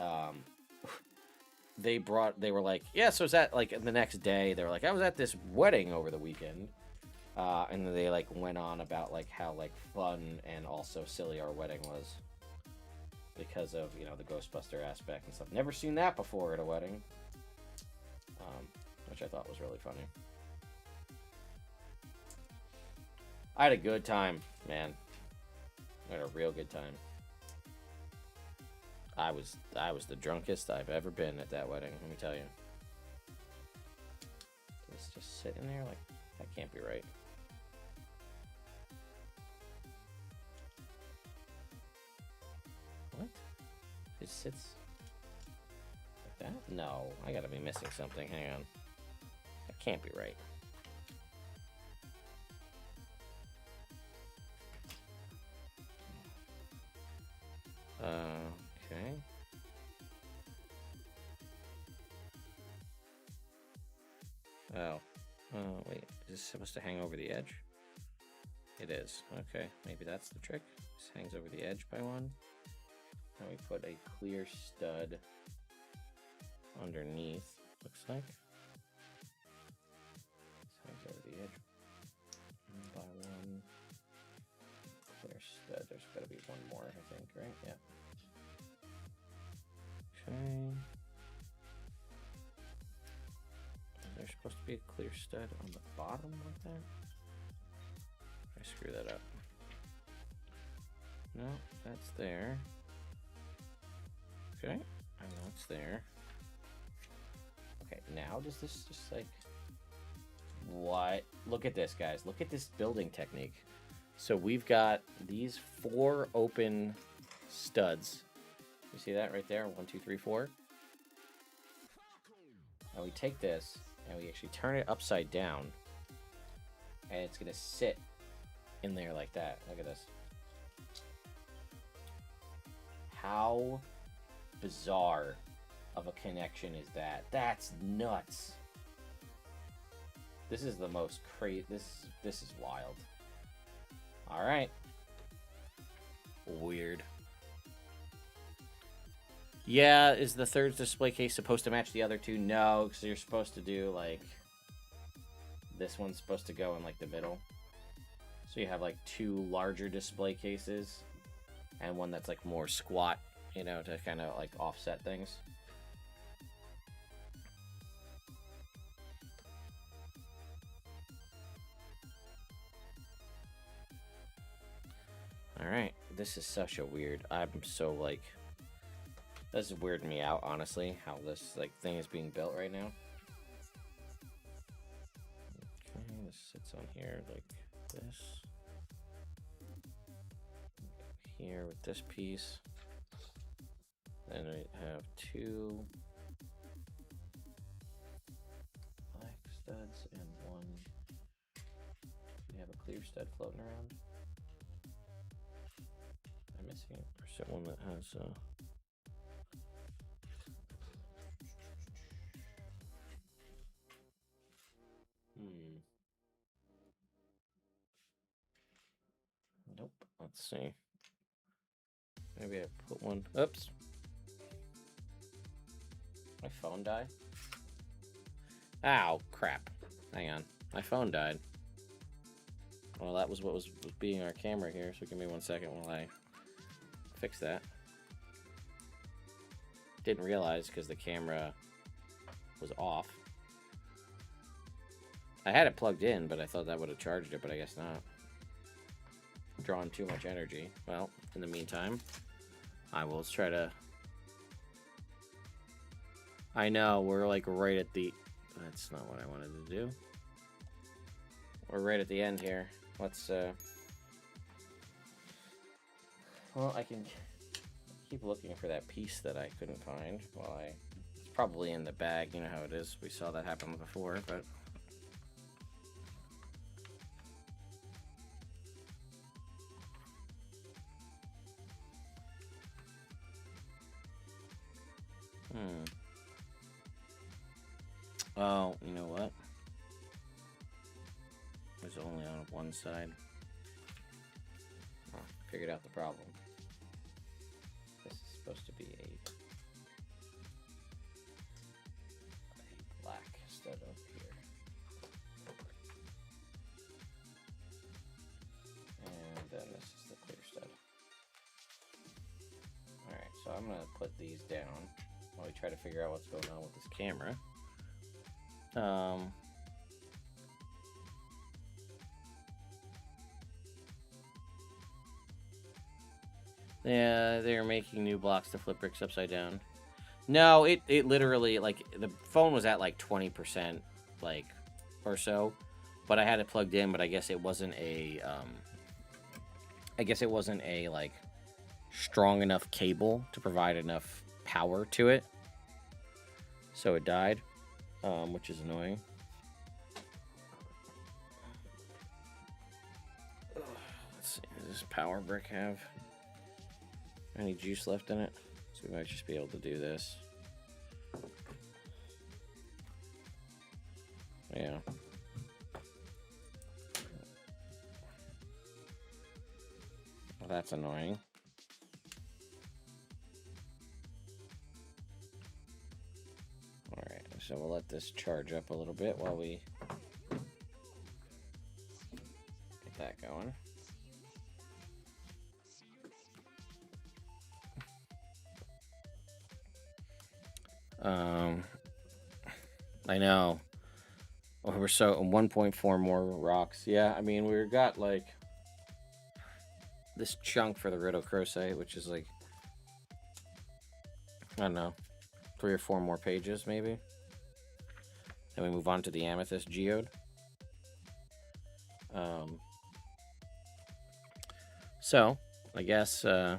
they were like, yeah, so is that the next day they were like, I was at this wedding over the weekend, and then they went on about how fun and also silly our wedding was, because of the Ghostbuster aspect and stuff. Never seen that before at a wedding, which I thought was really funny. I had a good time, man. I had a real good time. I was the drunkest I've ever been at that wedding, let me tell you. It's just sitting there that can't be right. just sits like that? No, I gotta be missing something. Hang on. That can't be right. Okay. Oh. Wait. Is this supposed to hang over the edge? It is. Okay. Maybe that's the trick. This hangs over the edge by one. Now we put a clear stud underneath, looks like. This hangs over the edge by one. Clear stud. There's got to be one more, I think, right? Yeah. Okay. There's supposed to be a clear stud on the bottom like that. I screw that up. No, that's there. Okay, and that's there. Okay, now does this just like... What? Look at this, guys. Look at this building technique. So we've got these 4 open studs. You see that right there? 1, 2, 3, 4. And we take this and we actually turn it upside down, and it's gonna sit in there like that. Look at this. How bizarre of a connection is that? That's nuts. This is the most crazy. This is wild. All right. Weird. Yeah, is the third display case supposed to match the other two? No, because you're supposed to do, like... This one's supposed to go in, like, the middle. So you have, like, 2 larger display cases. And one that's, like, more squat, you know, to kind of, like, offset things. Alright, this is such a weird... I'm so, like... This is weirding me out, honestly, how this like thing is being built right now. Okay, this sits on here like this. Here with this piece. Then we have 2 black studs and 1. We have a clear stud floating around. I'm missing it. Or is it one that has Nope. Let's see. Maybe I put one. Oops. My phone died. Ow, crap. Hang on. My phone died. Well, that was what was being our camera here, so give me 1 second while I fix that. Didn't realize because the camera was off. I had it plugged in, but I thought that would have charged it, but I guess not. Drawing too much energy. Well, in the meantime, I will try to... I know, we're like right at the... That's not what I wanted to do. We're right at the end here. Let's, Well, I can keep looking for that piece that I couldn't find while I... It's probably in the bag, you know how it is. We saw that happen before, but... Oh, you know what? It's only on one side. Oh, figured out the problem. This is supposed to be a black stud up here. And then this is the clear stud. Alright, so I'm going to put these down while we try to figure out what's going on with this camera. Yeah, they're making new blocks to flip bricks upside down. No, it literally, like, the phone was at, like, 20%, like, or so. But I had it plugged in, but I guess it wasn't a, like, strong enough cable to provide enough power to it. So it died, which is annoying. Let's see, does this power brick have any juice left in it? So we might just be able to do this. Yeah. Well, that's annoying. Alright, so we'll let this charge up a little bit while we get that going. I know. We're so 1.4 more rocks. Yeah, I mean, we've got like this chunk for the rhodochrosite, which is like, I don't know, 3 or 4 more pages maybe. Then we move on to the amethyst geode. So I guess yeah.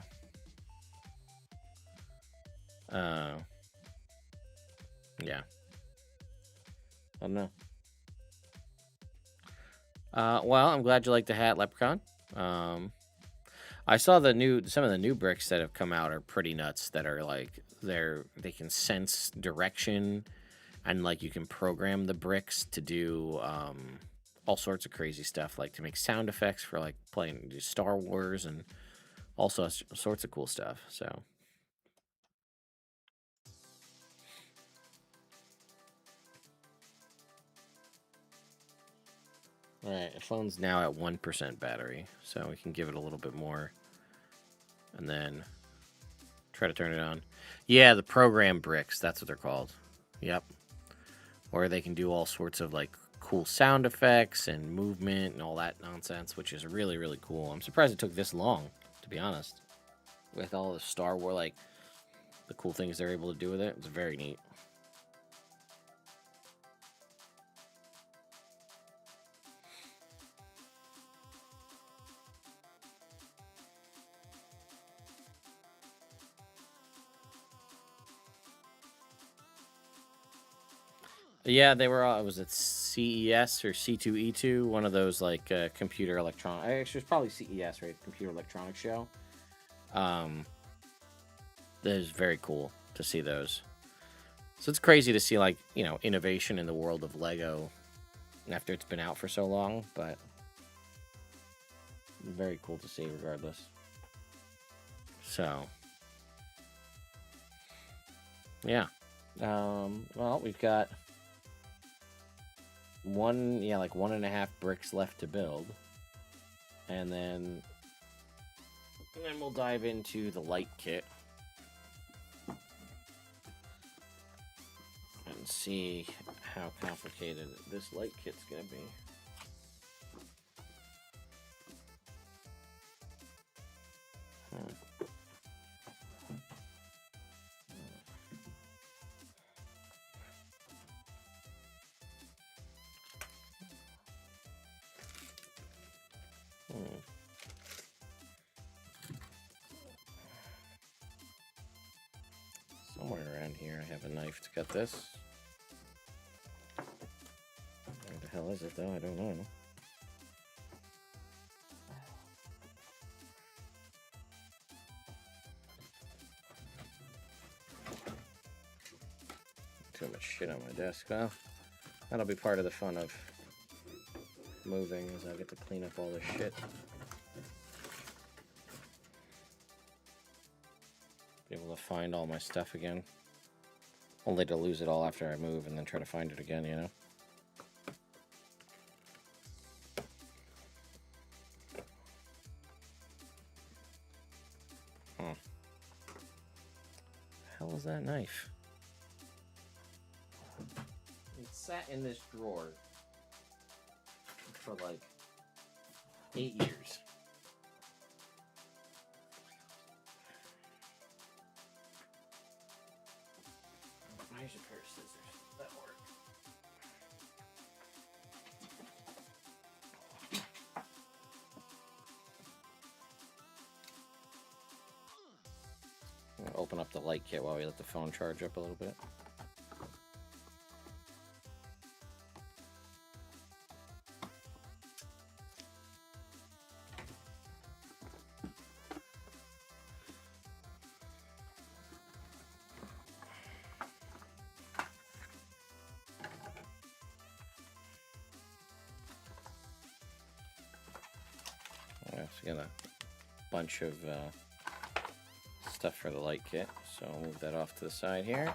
I don't know. Well, I'm glad you like the hat, Leprechaun. I saw some of the new bricks that have come out are pretty nuts. That are like they can sense direction, and like you can program the bricks to do all sorts of crazy stuff, like to make sound effects for like playing Star Wars and all sorts of cool stuff. So. Alright, the phone's now at 1% battery, so we can give it a little bit more. And then try to turn it on. Yeah, the program bricks, that's what they're called. Yep. Or they can do all sorts of like cool sound effects and movement and all that nonsense, which is really, really cool. I'm surprised it took this long, to be honest. With all the Star Wars, like the cool things they're able to do with it. It's very neat. Yeah, they were all, was it CES or C2E2? One of those like computer electronic. Actually, it's probably CES, right? Computer electronics show. That is very cool to see those. So it's crazy to see like, innovation in the world of Lego after it's been out for so long, but very cool to see regardless. So, yeah. Well, we've got 1.5 bricks left to build. And then we'll dive into the light kit. And see how complicated this light kit's gonna be. Somewhere around here I have a knife to cut this. Where the hell is it though? I don't know. Too much shit on my desk. Well, that'll be part of the fun of moving, as I get to clean up all this shit. Be able to find all my stuff again. Only to lose it all after I move and then try to find it again, you know? Huh. The hell is that knife? It sat in this drawer for like 8 years. Here's a pair of scissors. That work. open up the light kit while we let the phone charge up a little bit. Got a bunch of stuff for the light kit, so I'll move that off to the side here.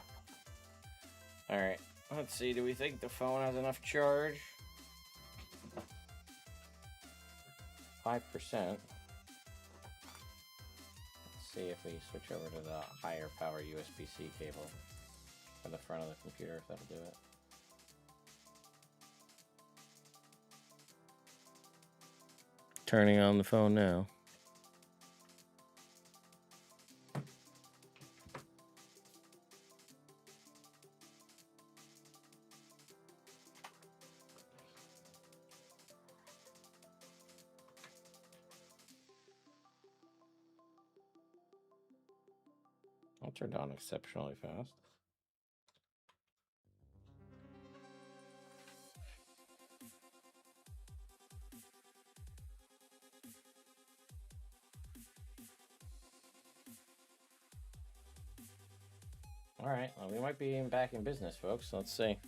Alright, let's see, do we think the phone has enough charge? 5%. Let's see if we switch over to the higher power USB-C cable for the front of the computer, if that'll do it. Turning on the phone now. I'll turn it on exceptionally fast. All right, well, we might be back in business, folks. Let's see.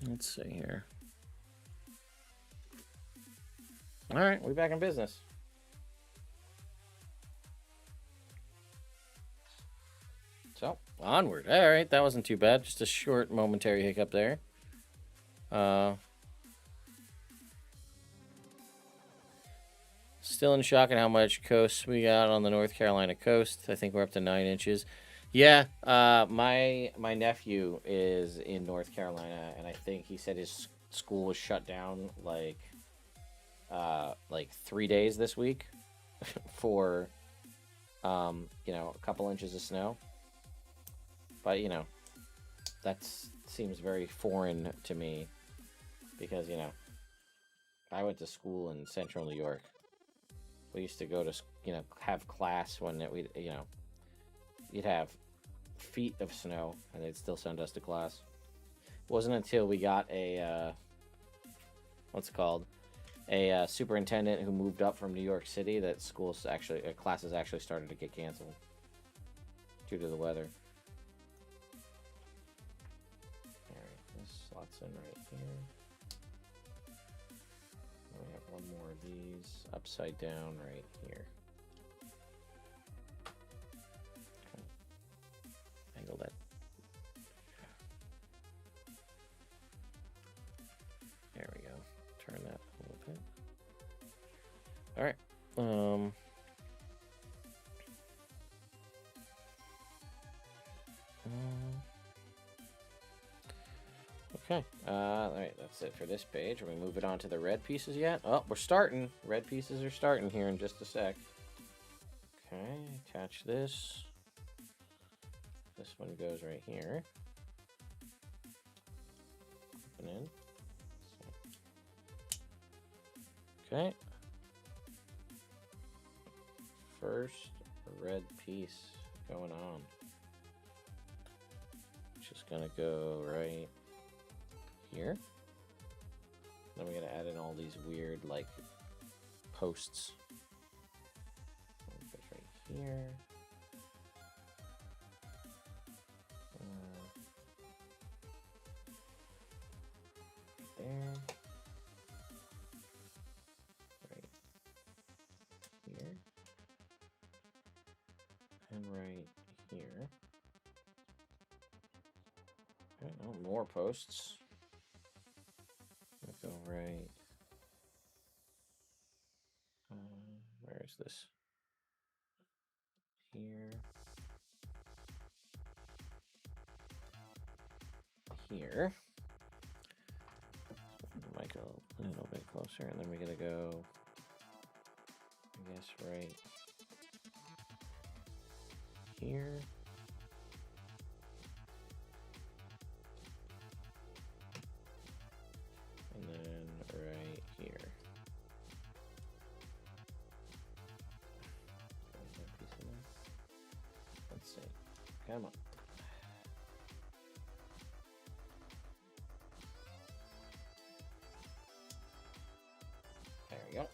Let's see here. All right, we're back in business. So, onward. All right, that wasn't too bad. Just a short momentary hiccup there. Still in shock at how much coast we got on the North Carolina coast. I think we're up to 9 inches. Yeah, my nephew is in North Carolina, and I think he said his school was shut down like 3 days this week for a couple inches of snow. But that seems very foreign to me because I went to school in central New York. We used to go to have class when you'd have feet of snow and they'd still send us to class. It wasn't until we got a superintendent who moved up from New York City that classes actually started to get canceled due to the weather. Alright, this slots in right here. We have one more of these upside down right here. Okay. Angle that. There we go. Turn that a little bit. All right. Okay. All right. That's it for this page. Are we moving on to the red pieces yet? Oh, we're starting. Red pieces are starting here in just a sec. Okay. Attach this. This one goes right here. Open in. Okay. First red piece going on. Just gonna go right here. Then we gotta add in all these weird posts. Goes right here. There. Right here. And right here. Okay, oh, more posts. Go right. Where is this? Here. Here. It might go a little bit closer, and then we're gonna go, I guess, right here. And then right here. That piece in there. Let's see. Come on. There we go.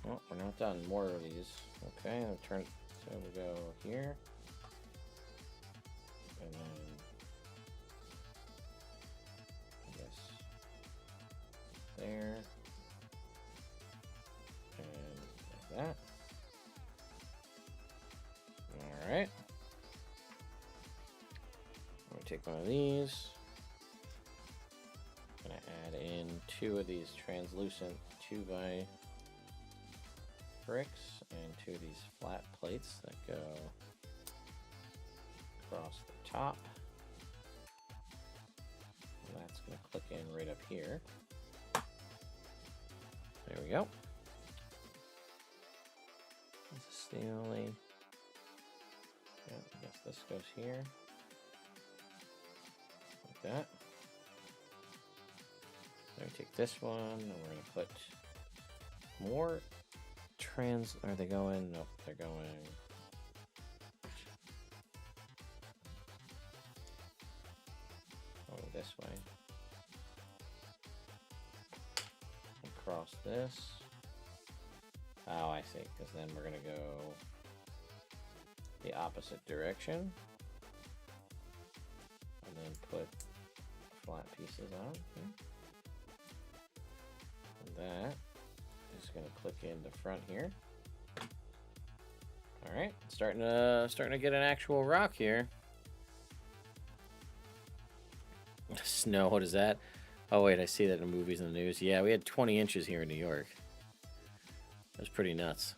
Well, we're not done. More of these. Okay, I'll turn. So we go here. And then I guess there. And like that. Alright. I'm going to take one of these. I'm going to add in 2 of these translucent 2x bricks and 2 of these flat plates that go across the top. And that's going to click in right up here. There we go. This is the only... Yeah, I guess this goes here. Like that. Then we take this one and we're going to put more Are they going? Nope, they're going this way. Across this. Oh, I see, because then we're going to go the opposite direction. And then put flat pieces on here. And that is going to click in the front here. All right, starting to get an actual rock here. Snow, what is that? Oh wait, I see that in the movies and the news. Yeah, we had 20 inches here in New York. That was pretty nuts.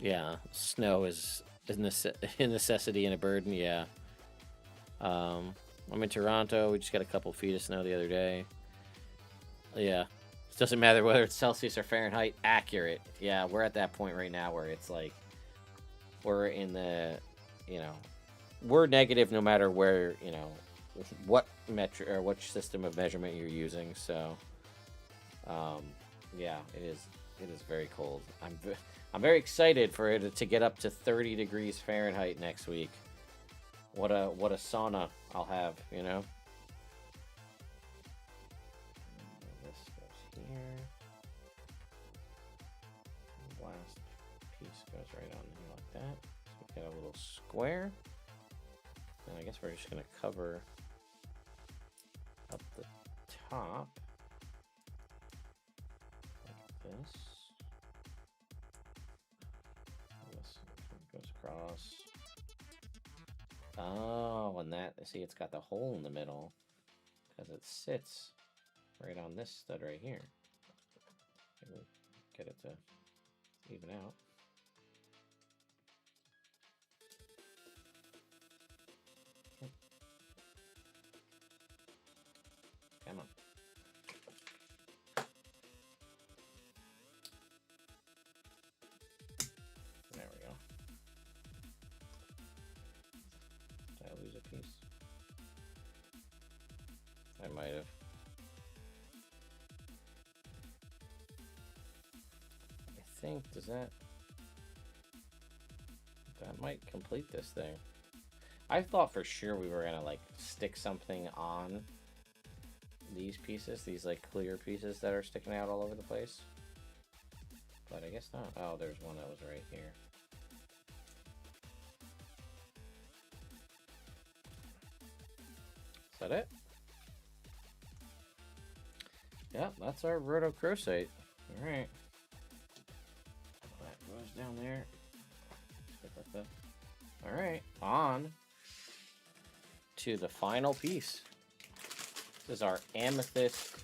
Yeah, snow is a necessity and a burden. Yeah. I'm in Toronto. We just got a couple feet of snow the other day. Yeah. It doesn't matter whether it's Celsius or Fahrenheit. Accurate. Yeah, we're at that point right now where it's like we're in the, we're negative no matter where, what metric or what system of measurement you're using. So, yeah, it is very cold. I'm very excited for it to get up to 30 degrees Fahrenheit next week. What a sauna I'll have, This goes here. The last piece goes right on here like that. So we got a little square. And I guess we're just going to cover up the top like this. This goes across. Oh, and that, see, it's got the hole in the middle because it sits right on this stud right here. Maybe get it to even out. Come on. There we go. Did I lose a piece? I might have. I think, that might complete this thing. I thought for sure we were gonna like stick something on these pieces, these like clear pieces that are sticking out all over the place. But I guess not. Oh, there's one that was right here. Is that it? Yeah, that's our rotocrocite. Alright. That goes down there. Alright, on to the final piece. This is our amethyst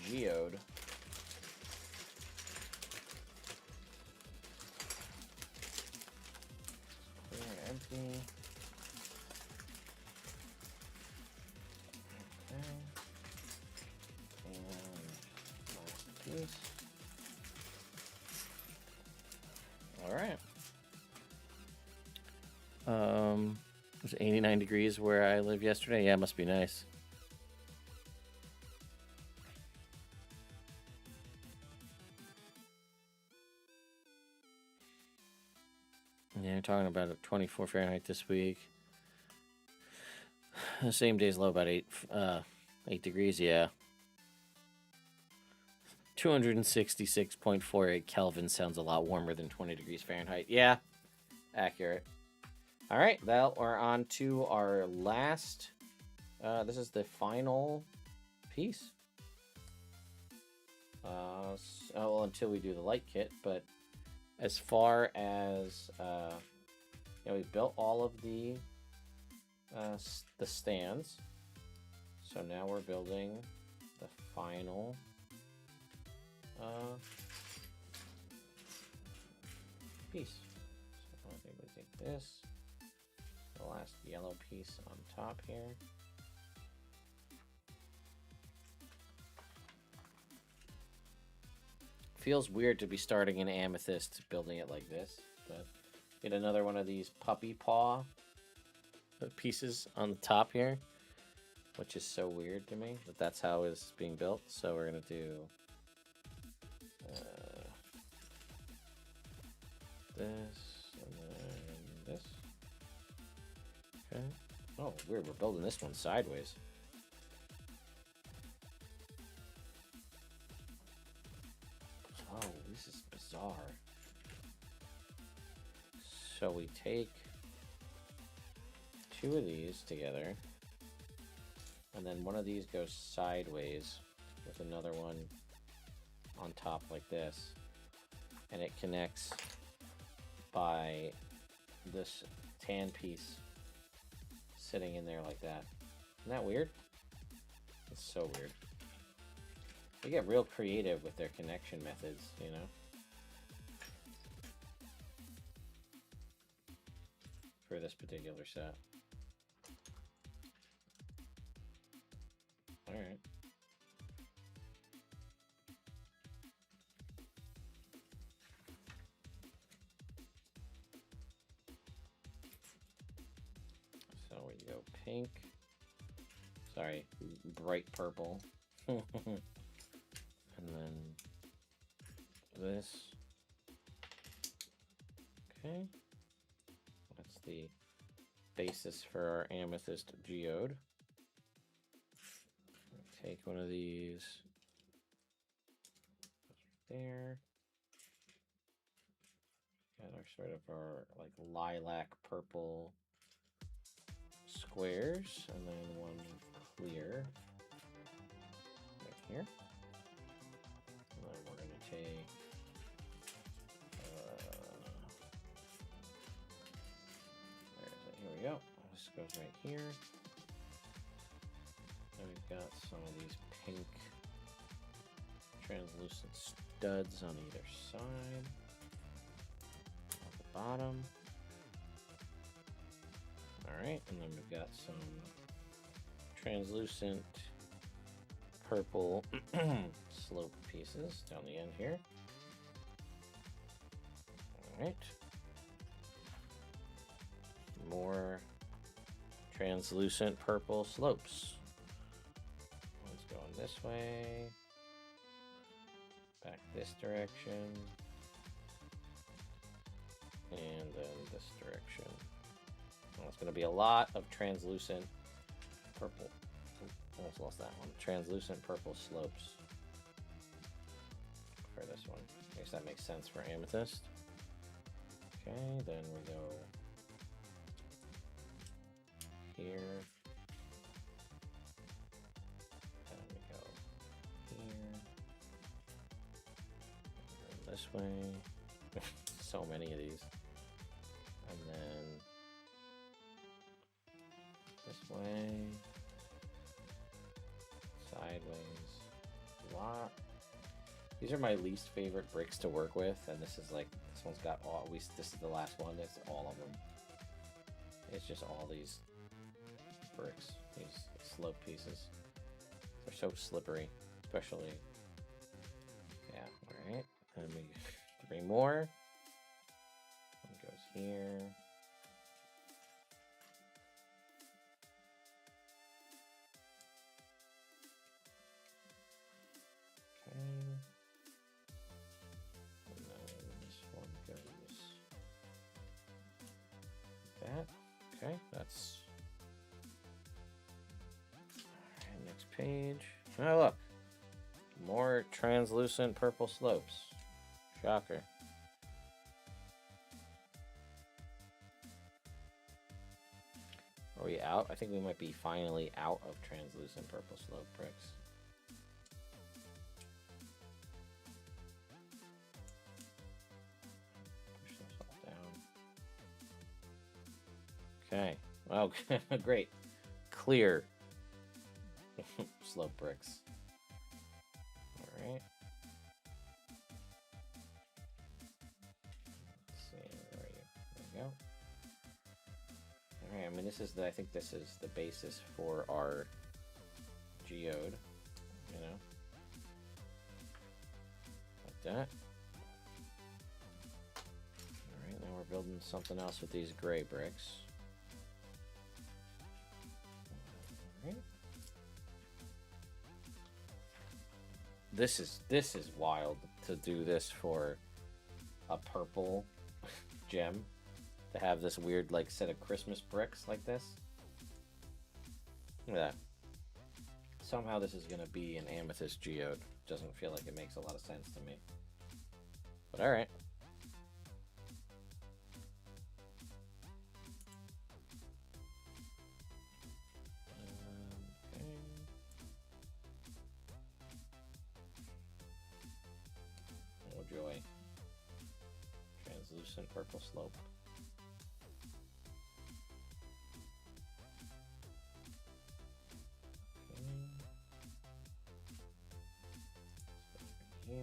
geode. Clear and empty. It was 89 degrees where I live yesterday. Yeah, it must be nice. Yeah, you're talking about a 24 Fahrenheit this week. The same day's low, about 8 degrees. Yeah, 266.48 Kelvin sounds a lot warmer than 20 degrees Fahrenheit. Yeah, accurate. All right, well, we're on to our last. This is the final piece. Well, until we do the light kit, but as far as we built all of the stands, so now we're building the final piece. So I think we take this, the last yellow piece on top here. Feels weird to be starting an amethyst, building it like this, but get another one of these puppy paw pieces on the top here, which is so weird to me that that's how it's being built. So we're gonna do this and then this. Okay. Oh, weird. We're building this one sideways. Oh, this is bizarre. So we take two of these together, and then one of these goes sideways with another one on top like this, and it connects by this tan piece sitting in there like that. Isn't that weird? It's so weird. They get real creative with their connection methods, you know? For this particular set. Alright. So we go pink. Sorry, bright purple. And then this. Okay. That's the basis for our amethyst geode. Take one of these. There. Got our sort of our like lilac purple squares, and then one clear right here. And then we're gonna take where is it? Here we go. This goes right here. And we've got some of these pink translucent studs on either side. At the bottom. Alright, and then we've got some translucent purple slope pieces down the end here. Alright. More translucent purple slopes. One's going this way. Back this direction. And then this direction. Well, it's going to be a lot of translucent purple. Almost lost that one. Translucent purple slopes for this one. I guess that makes sense for amethyst. Okay, then we go here. Then we go here. And this way. So many of these. And then this way. Sideways. Lot. These are my least favorite bricks to work with, and this is like, this one's got all, this is the last one, it's all of them. It's just all these bricks, these slope pieces. They're so slippery, especially, yeah, alright. And we, 3 more. One goes here. Okay, that's... Alright, next page. Oh, look. More translucent purple slopes. Shocker. Are we out? I think we might be finally out of translucent purple slope bricks. Push this all down. Okay. Oh, great. Clear slope bricks. All right. Let's see. Where are you? There we go. All right. I mean, I think this is the basis for our geode. You know, like that. All right. Now we're building something else with these gray bricks. All right. This is wild to do this for a purple gem, to have this weird like set of Christmas bricks like this. Look at that. Somehow this is gonna be an amethyst geode. Doesn't feel like it makes a lot of sense to me. But all right. Joy. Translucent purple slope. Okay. Here.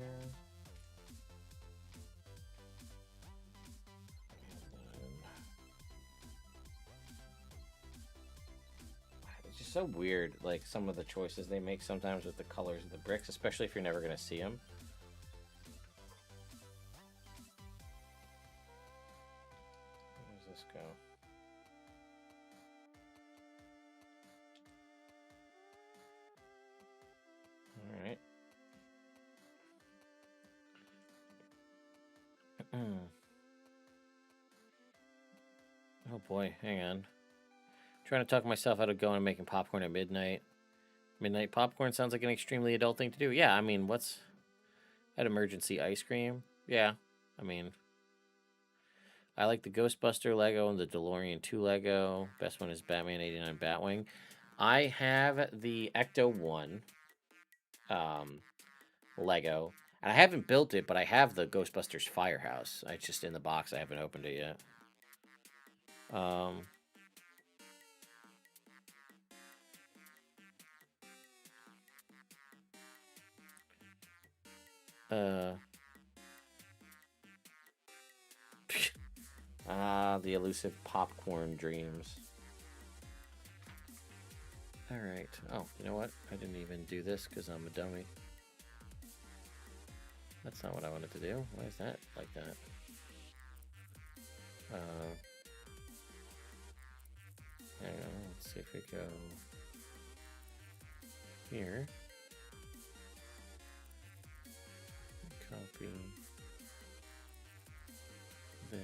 It's just so weird, like some of the choices they make sometimes with the colors of the bricks, especially if you're never going to see them. Go. All right. Oh boy, hang on. Trying to talk myself out of going and making popcorn at midnight. Midnight popcorn sounds like an extremely adult thing to do. Yeah, I mean, what's at emergency ice cream? Yeah, I mean, I like the Ghostbuster Lego and the DeLorean 2 Lego. Best one is Batman 89 Batwing. I have the Ecto 1 Lego. And I haven't built it, but I have the Ghostbusters Firehouse. It's just in the box. I haven't opened it yet. The elusive popcorn dreams. Alright. Oh, you know what? I didn't even do this because I'm a dummy. That's not what I wanted to do. Why is that like that? Hang on, let's see if we go here. Copy this.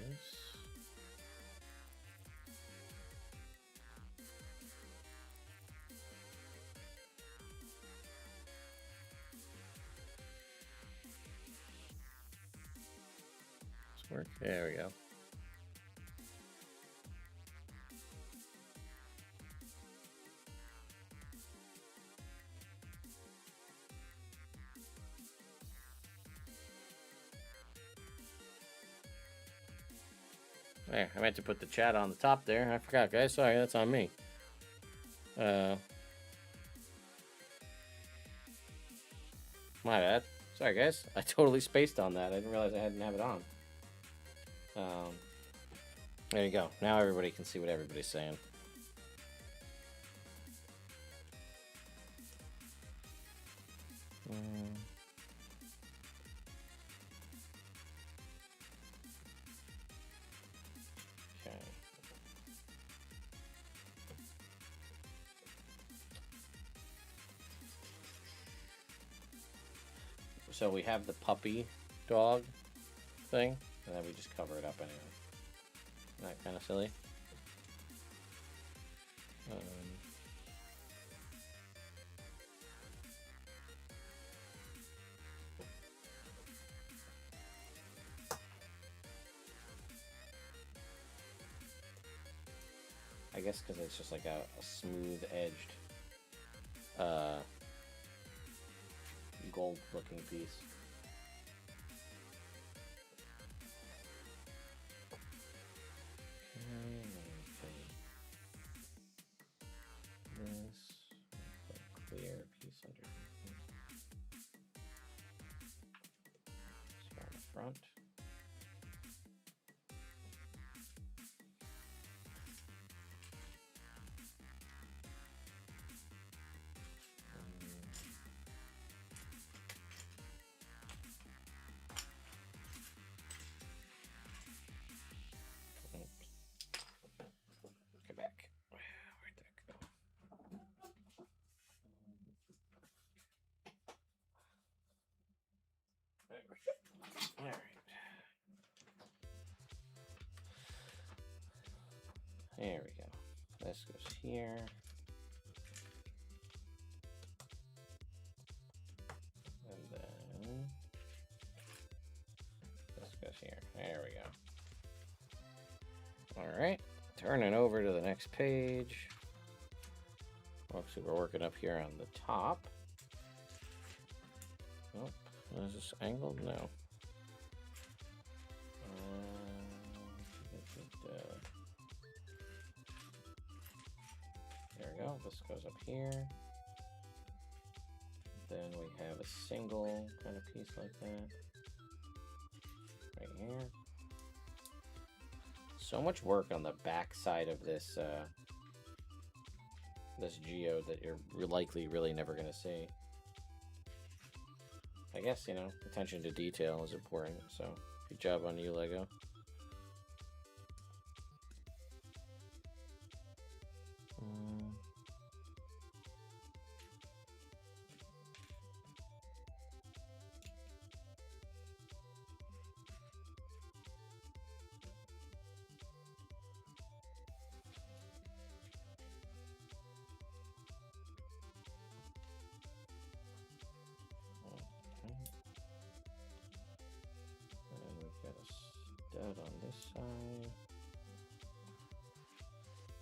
Work. There we go. There, I meant to put the chat on the top there. I forgot, guys. Sorry, that's on me. My bad. Sorry, guys. I totally spaced on that. I didn't realize I didn't have it on. There you go. Now everybody can see what everybody's saying. Okay. So we have the puppy dog thing, and then we just cover it up anyway. Isn't that kind of silly? I guess because it's just like a smooth edged uh, gold looking piece. This clear piece underneath. So on the front. Get back. Where'd that go? All right. There we go. This goes here. And then this goes here. There we go. All right. Turning over to the next page. Looks like we're working up here on the top. Nope. Is this angled? No. There we go. This goes up here. Then we have a single kind of piece like that. Right here. So much work on the back side of this this geode that you're likely really never going to see. I guess, you know, attention to detail is important, so good job on you, Lego. And we've got a stud on this side.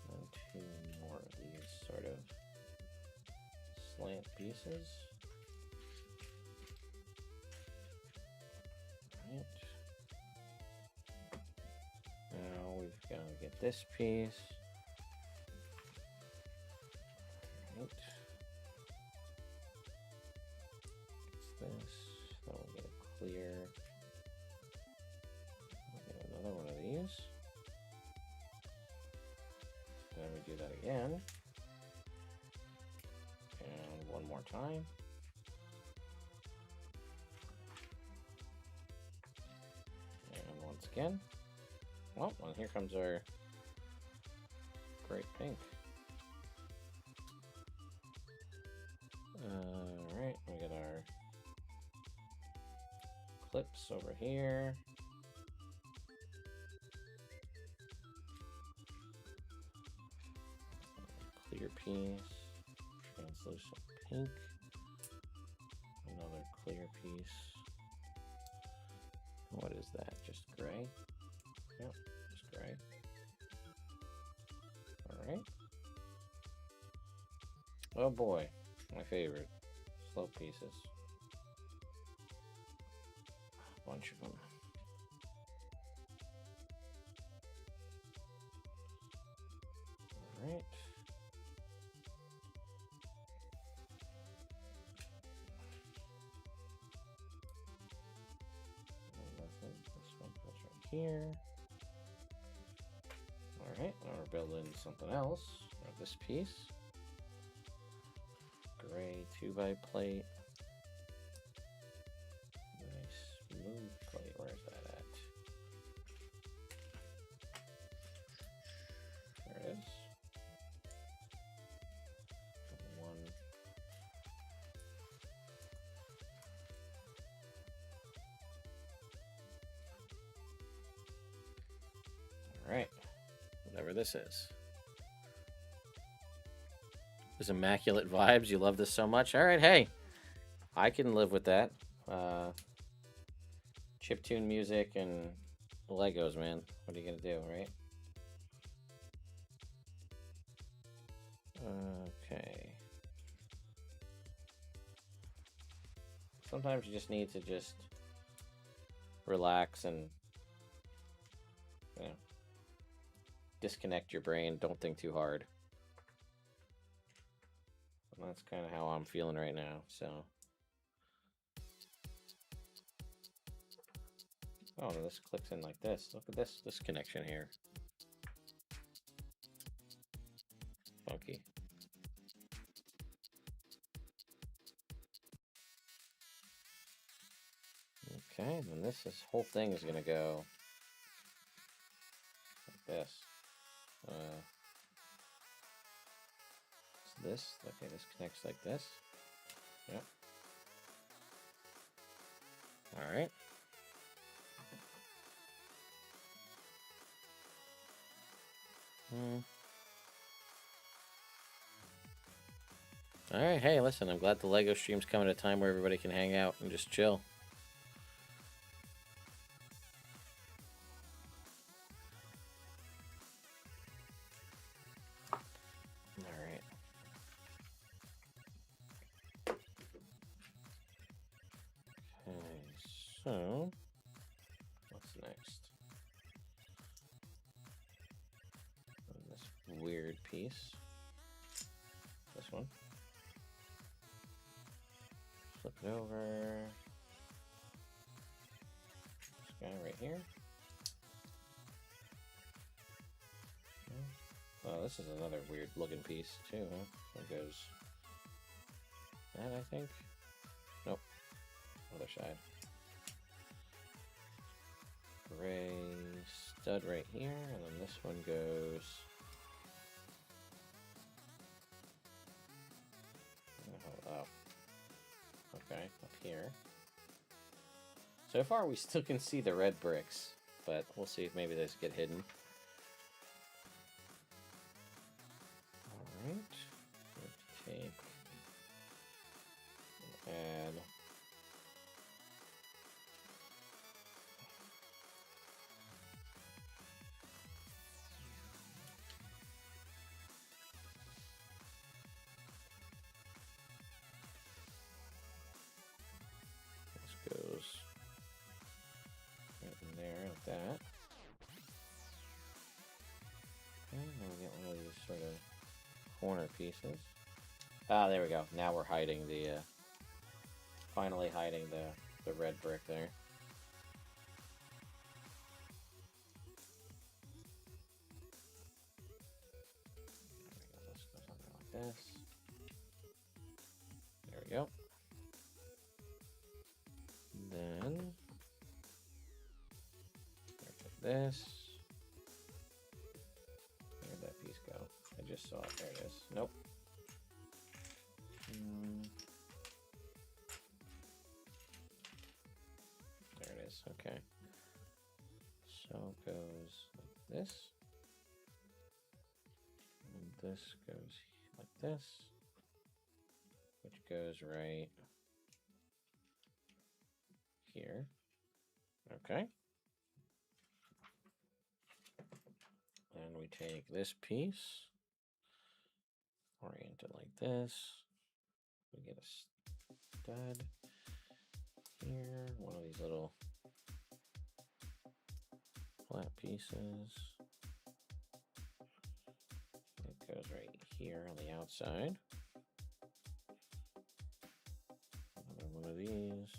And two more of these sort of slant pieces. Right. Now we've got to get this piece. Right. It's this. Then we'll get a clear. We'll get another one of these. Then we do that again. And one more time. And once again. Well, and here comes our great pink. Alright, we got our clips over here. Clear piece, translucent pink, another clear piece. What is that? Just gray? Yep, just gray. Alright. Oh boy, my favorite. Slope pieces. A bunch of them. Alright. This one goes right here. Alright, now we're building something else. This piece. Gray 2x plate. Nice smooth plate. Where's that at? There it is. One. Alright. Whatever this is. There's immaculate vibes. You love this so much. All right, hey, I can live with that. Chiptune music and Legos, man. What are you gonna do, right? Okay. Sometimes you just need to just relax and, you know, disconnect your brain. Don't think too hard. And that's kind of how I'm feeling right now. So, oh, no, this clicks in like this. Look at this connection here. Funky. Okay, then whole thing is gonna go like this. This. Okay, this connects like this. Yep. All right. All right. Hey, listen, I'm glad the Lego stream's coming at a time where everybody can hang out and just chill. All right. Okay, so what's next? This weird piece. This one. Flip it over. This guy right here. Oh, this is another weird looking piece too, huh? It goes that, I think. Nope. Other side. Gray stud right here, and then this one goes. Oh. Okay, up here. So far, we still can see the red bricks, but we'll see if maybe those get hidden. Alright. Take and add. This goes right in there like that. And then we get one of these sort of corner pieces. Ah, there we go. Now we're hiding the, finally hiding the red brick there. This goes on there like this. There we go. Then this. Where'd that piece go? I just saw it. There it is. Nope. There it is. Okay. So it goes like this. And this goes like this. Which goes right here. Okay. And we take this piece, orient it like this. We get a stud here, one of these little flat pieces. It goes right here on the outside. Another one of these.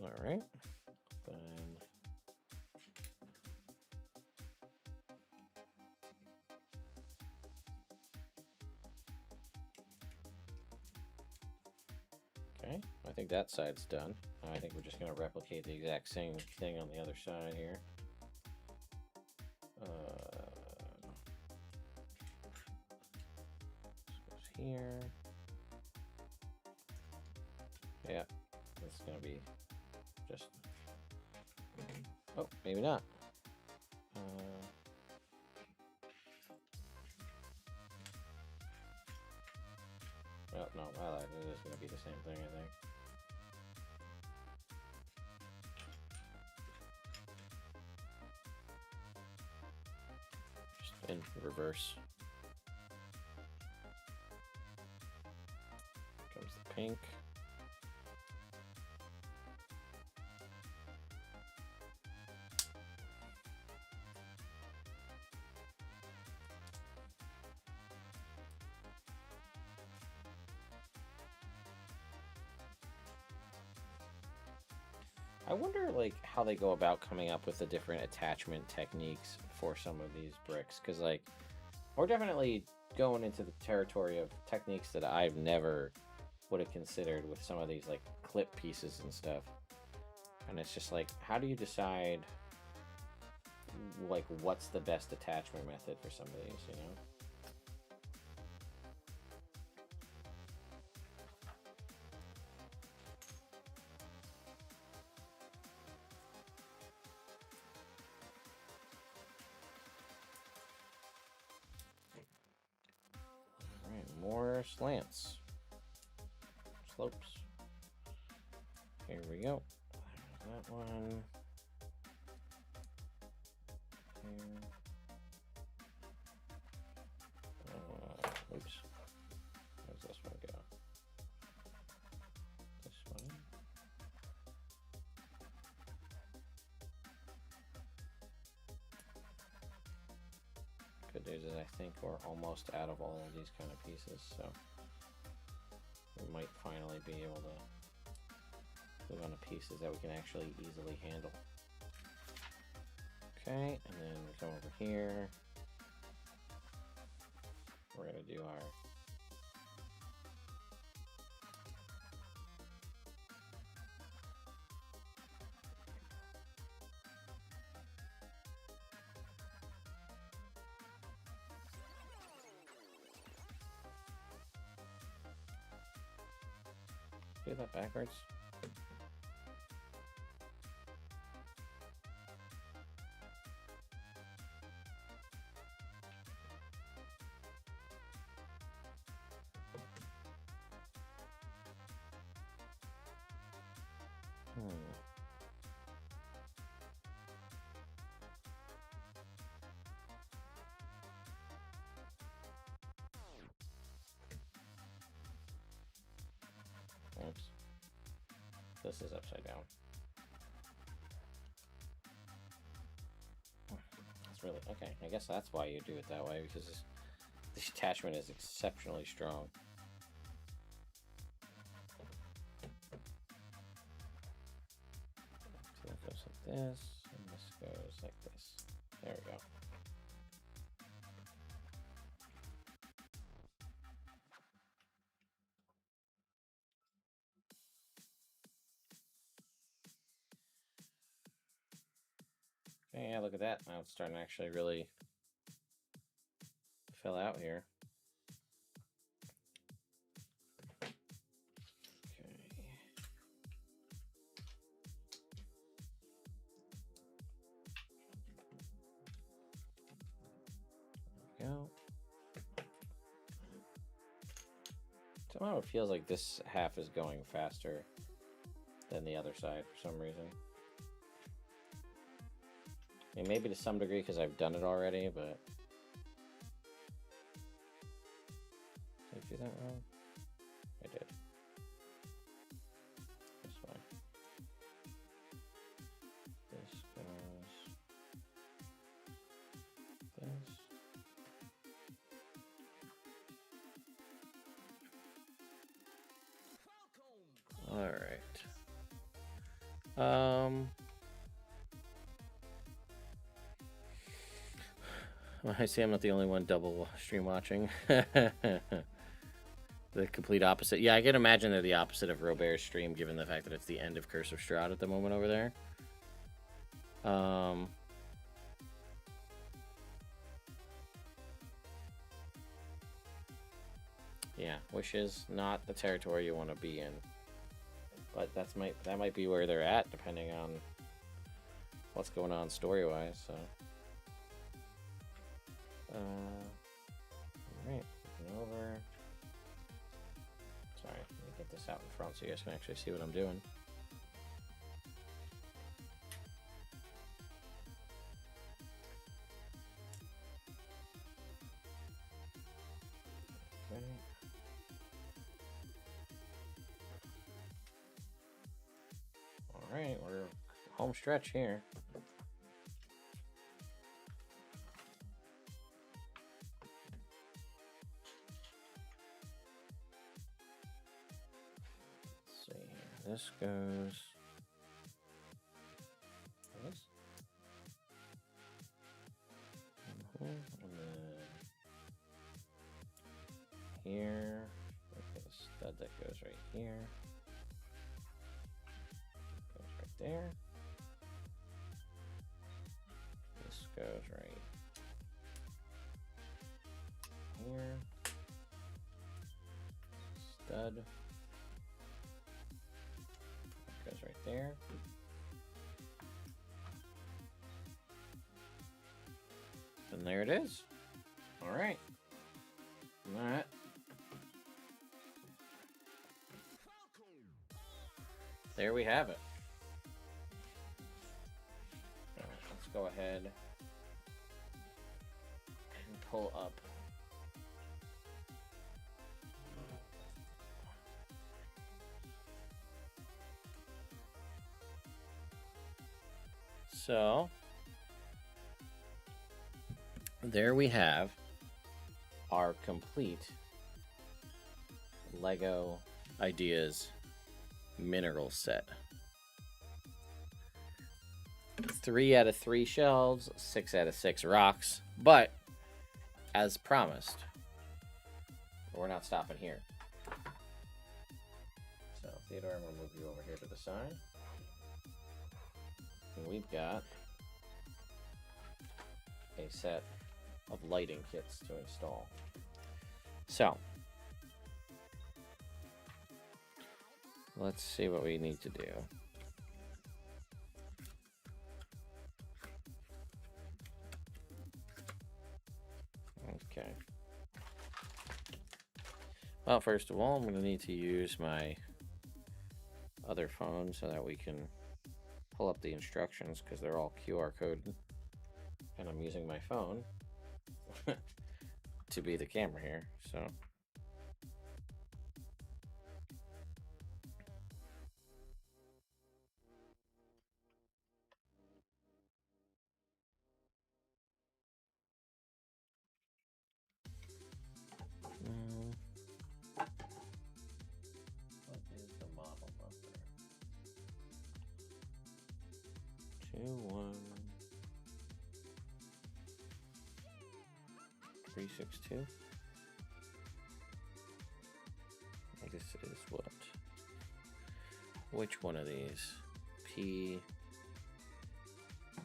All right. Then okay, I think that side's done. I think we're just going to replicate the exact same thing on the other side here. This goes here. Yeah, it's going to be just. Oh, maybe not. Oh, no, well, that is going to be the same thing, I think. Just in reverse. Comes the pink. I wonder, like, how they go about coming up with the different attachment techniques for some of these bricks, because, like, we're definitely going into the territory of techniques that I've never would have considered with some of these, like, clip pieces and stuff. And it's just like, how do you decide, like, what's the best attachment method for some of these, you know? More slants. Slopes. Here we go. There's that one. Here. Oops. Where's this one go? This one. Good news is I think we're almost out of all of these kind of pieces, so we might finally be able to move on to pieces that we can actually easily handle. Okay, and then we come over here. We're gonna do our do that backwards. Oops. This is upside down. That's really okay. I guess that's why you do it that way, because this attachment is exceptionally strong. So that goes like this, and this goes like this. There we go. Okay, yeah, look at that. Now it's starting to actually really fill out here. Okay. There we go. Somehow it feels like this half is going faster than the other side for some reason. I mean, maybe to some degree because I've done it already, but... Did I do that wrong? I did. This way. This goes... This. Alright. I see I'm not the only one double stream watching. The complete opposite. Yeah, I can imagine they're the opposite of Robert's stream, given the fact that it's the end of Curse of Strahd at the moment over there. Yeah, wishes not the territory you want to be in, but that might be where they're at, depending on what's going on story-wise. So, all right, over. this out in front so you guys can actually see what I'm doing. Okay. All right, we're home stretch here. This goes this. And then here, okay, the stud that goes right here. Goes right there. This goes right here. Stud. Goes right there. And there it is. All right. That. There we have it. All right, let's go ahead and pull up. So, there we have our complete Lego Ideas mineral set. 3 out of 3 shells, 6 out of 6 rocks, but as promised, we're not stopping here. So, Theodore, I'm going to move you over here to the side. We've got a set of lighting kits to install. So, let's see what we need to do. Okay. Well, first of all, I'm going to need to use my other phone so that we can pull up the instructions because they're all QR coded, and I'm using my phone to be the camera here, so what is the model number? 21362. This is what? Which one of these? P.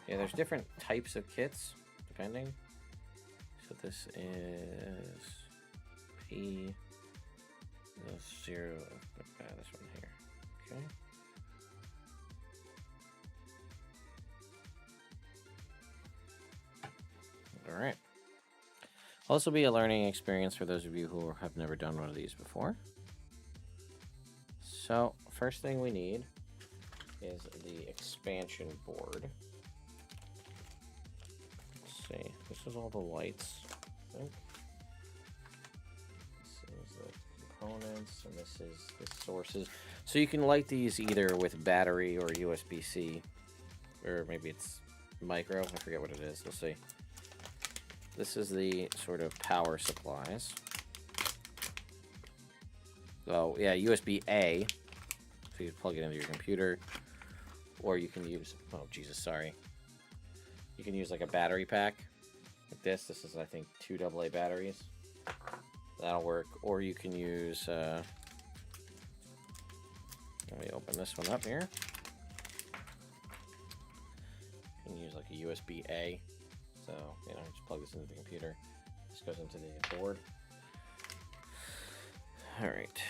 Yeah, there's different types of kits depending. So this is P. Zero. This one here. Okay. All right. Also be a learning experience for those of you who have never done one of these before. So, first thing we need is the expansion board. Let's see. This is all the lights, I think. This is the components, and this is the sources. So you can light these either with battery or USB-C, or maybe it's micro. I forget what it is. We'll see. This is the sort of power supplies. Oh, yeah, USB-A. So you plug it into your computer. Or you can use... Oh, Jesus, sorry. You can use like a battery pack. Like this. This is, I think, 2 AA batteries. That'll work. Or you can use... let me open this one up here. You can use like a USB-A. So, you know, just plug this into the computer. This goes into the board. Alright,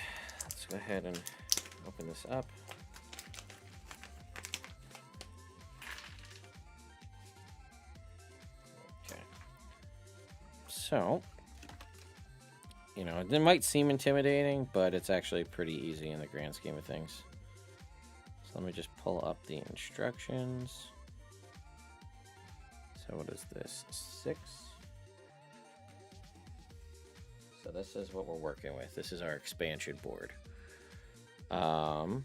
let's go ahead and open this up. Okay. So, you know, it might seem intimidating, but it's actually pretty easy in the grand scheme of things. So let me just pull up the instructions. So what is this? 6. So this is what we're working with. This is our expansion board. And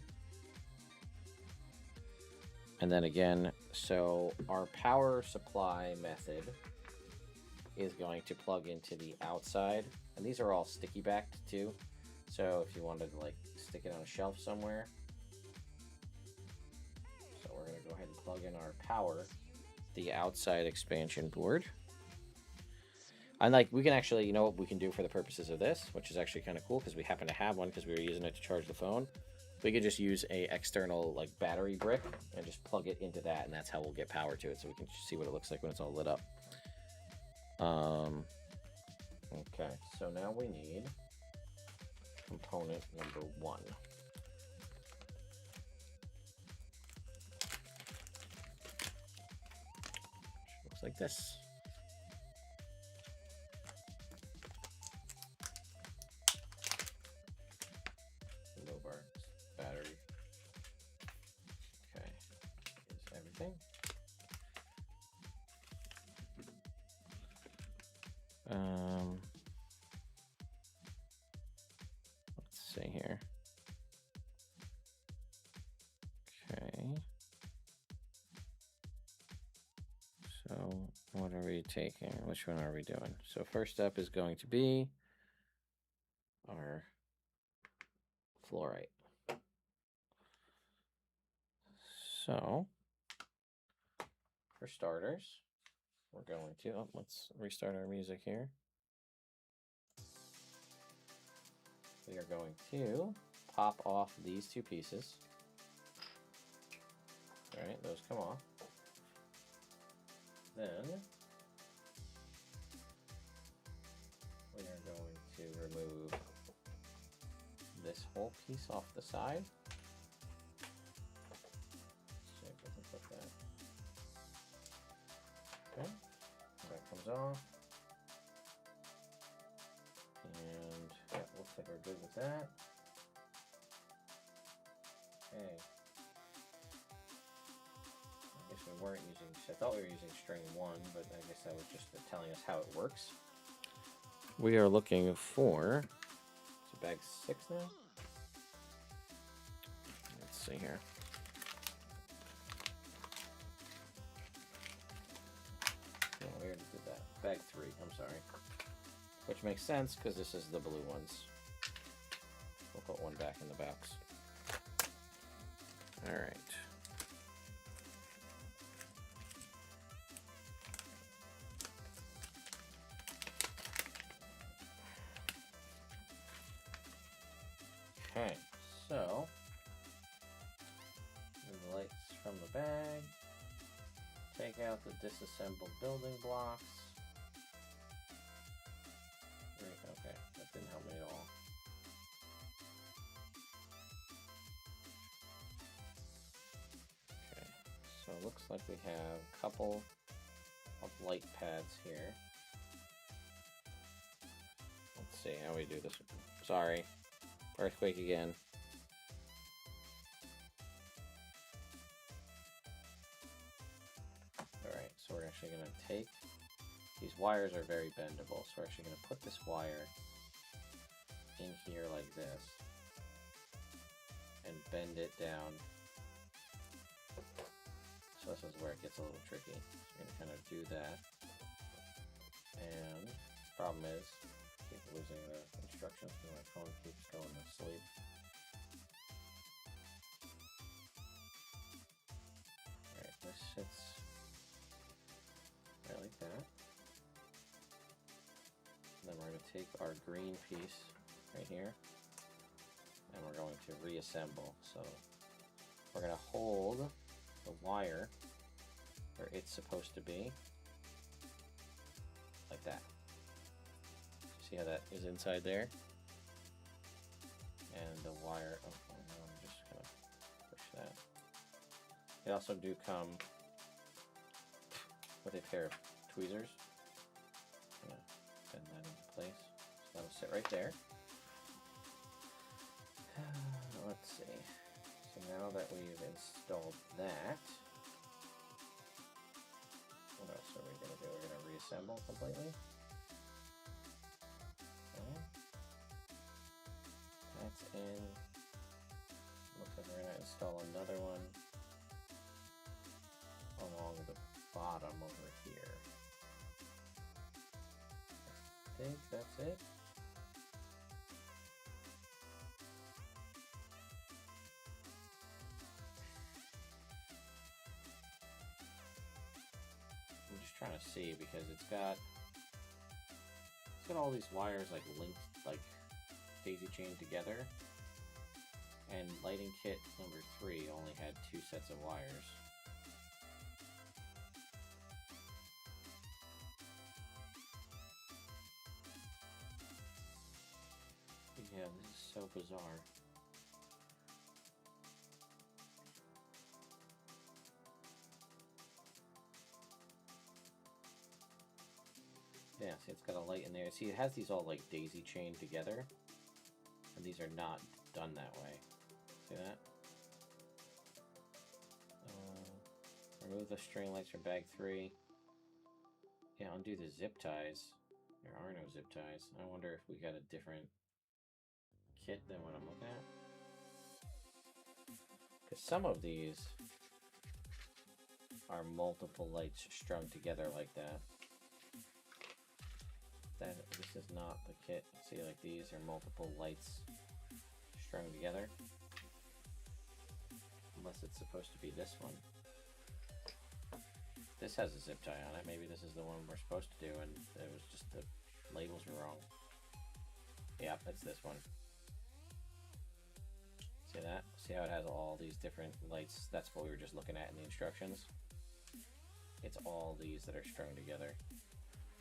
then again, so our power supply method is going to plug into the outside. And these are all sticky backed too. So if you wanted to like stick it on a shelf somewhere. So we're going to go ahead and plug in our power, the outside expansion board. And like we can actually, you know what we can do for the purposes of this, which is actually kind of cool because we happen to have one because we were using it to charge the phone. We could just use a external like battery brick and just plug it into that, and that's how we'll get power to it, so we can see what it looks like when it's all lit up. Okay, so now we need component number 1. Which looks like this. Battery. Okay, is everything. Let's see here. Okay. So what are we taking? Which one are we doing? So first up is going to be our fluorite. So, for starters, we're going to, let's restart our music here. We are going to pop off these 2 pieces. All right, those come off. Then, we are going to remove this whole piece off the side. Okay, that comes off, and yeah, looks like we're good with that. Okay, I guess we weren't using, I thought we were using string 1, but I guess that was just telling us how it works. We are looking for, is it bag 6 now? Let's see here. No, we already did that. Bag 3, I'm sorry. Which makes sense because this is the blue ones. We'll put one back in the box. All right. Okay, so remove the lights from the bag. Take out the disassembled building blocks. Okay, that didn't help me at all. Okay, so it looks like we have a couple of light pads here. Let's see how we do this. Sorry, earthquake again. Alright, so we're actually going to take, these wires are very bendable, so we're actually going to put this wire in here like this and bend it down. So this is where it gets a little tricky. So we're going to kind of do that. And the problem is, I keep losing the instructions because my phone keeps going to sleep. Alright, this sits right like that. And then we're going to take our green piece right here and we're going to reassemble. So we're going to hold the wire where it's supposed to be, like that. See how that is inside there? And the wire, oh no, I'm just going to push that. They also do come with a pair of tweezers. I'm going to bend that into place That'll sit right there. Let's see. So now that we've installed that, what else are we going to do? We're going to reassemble completely. Okay. That's in. Looks like we're going to install another one along the bottom over here. I think that's it. I'm just trying to see because it's got all these wires like linked, like daisy chained together, and lighting kit number 3 only had 2 sets of wires. Yeah, this is so bizarre. Yeah, see, it's got a light in there. See, it has these all like daisy chained together, and these are not done that way. See that? Remove the string lights from bag 3. Yeah, undo the zip ties. There are no zip ties. I wonder if we got a different kit than what I'm looking at. Because some of these are multiple lights strung together like that. This is not the kit. See, like these are multiple lights strung together. Unless it's supposed to be this one. This has a zip tie on it. Maybe this is the one we're supposed to do, and it was just the labels were wrong. Yep, it's this one. See that? See how it has all these different lights? That's what we were just looking at in the instructions. It's all these that are strung together.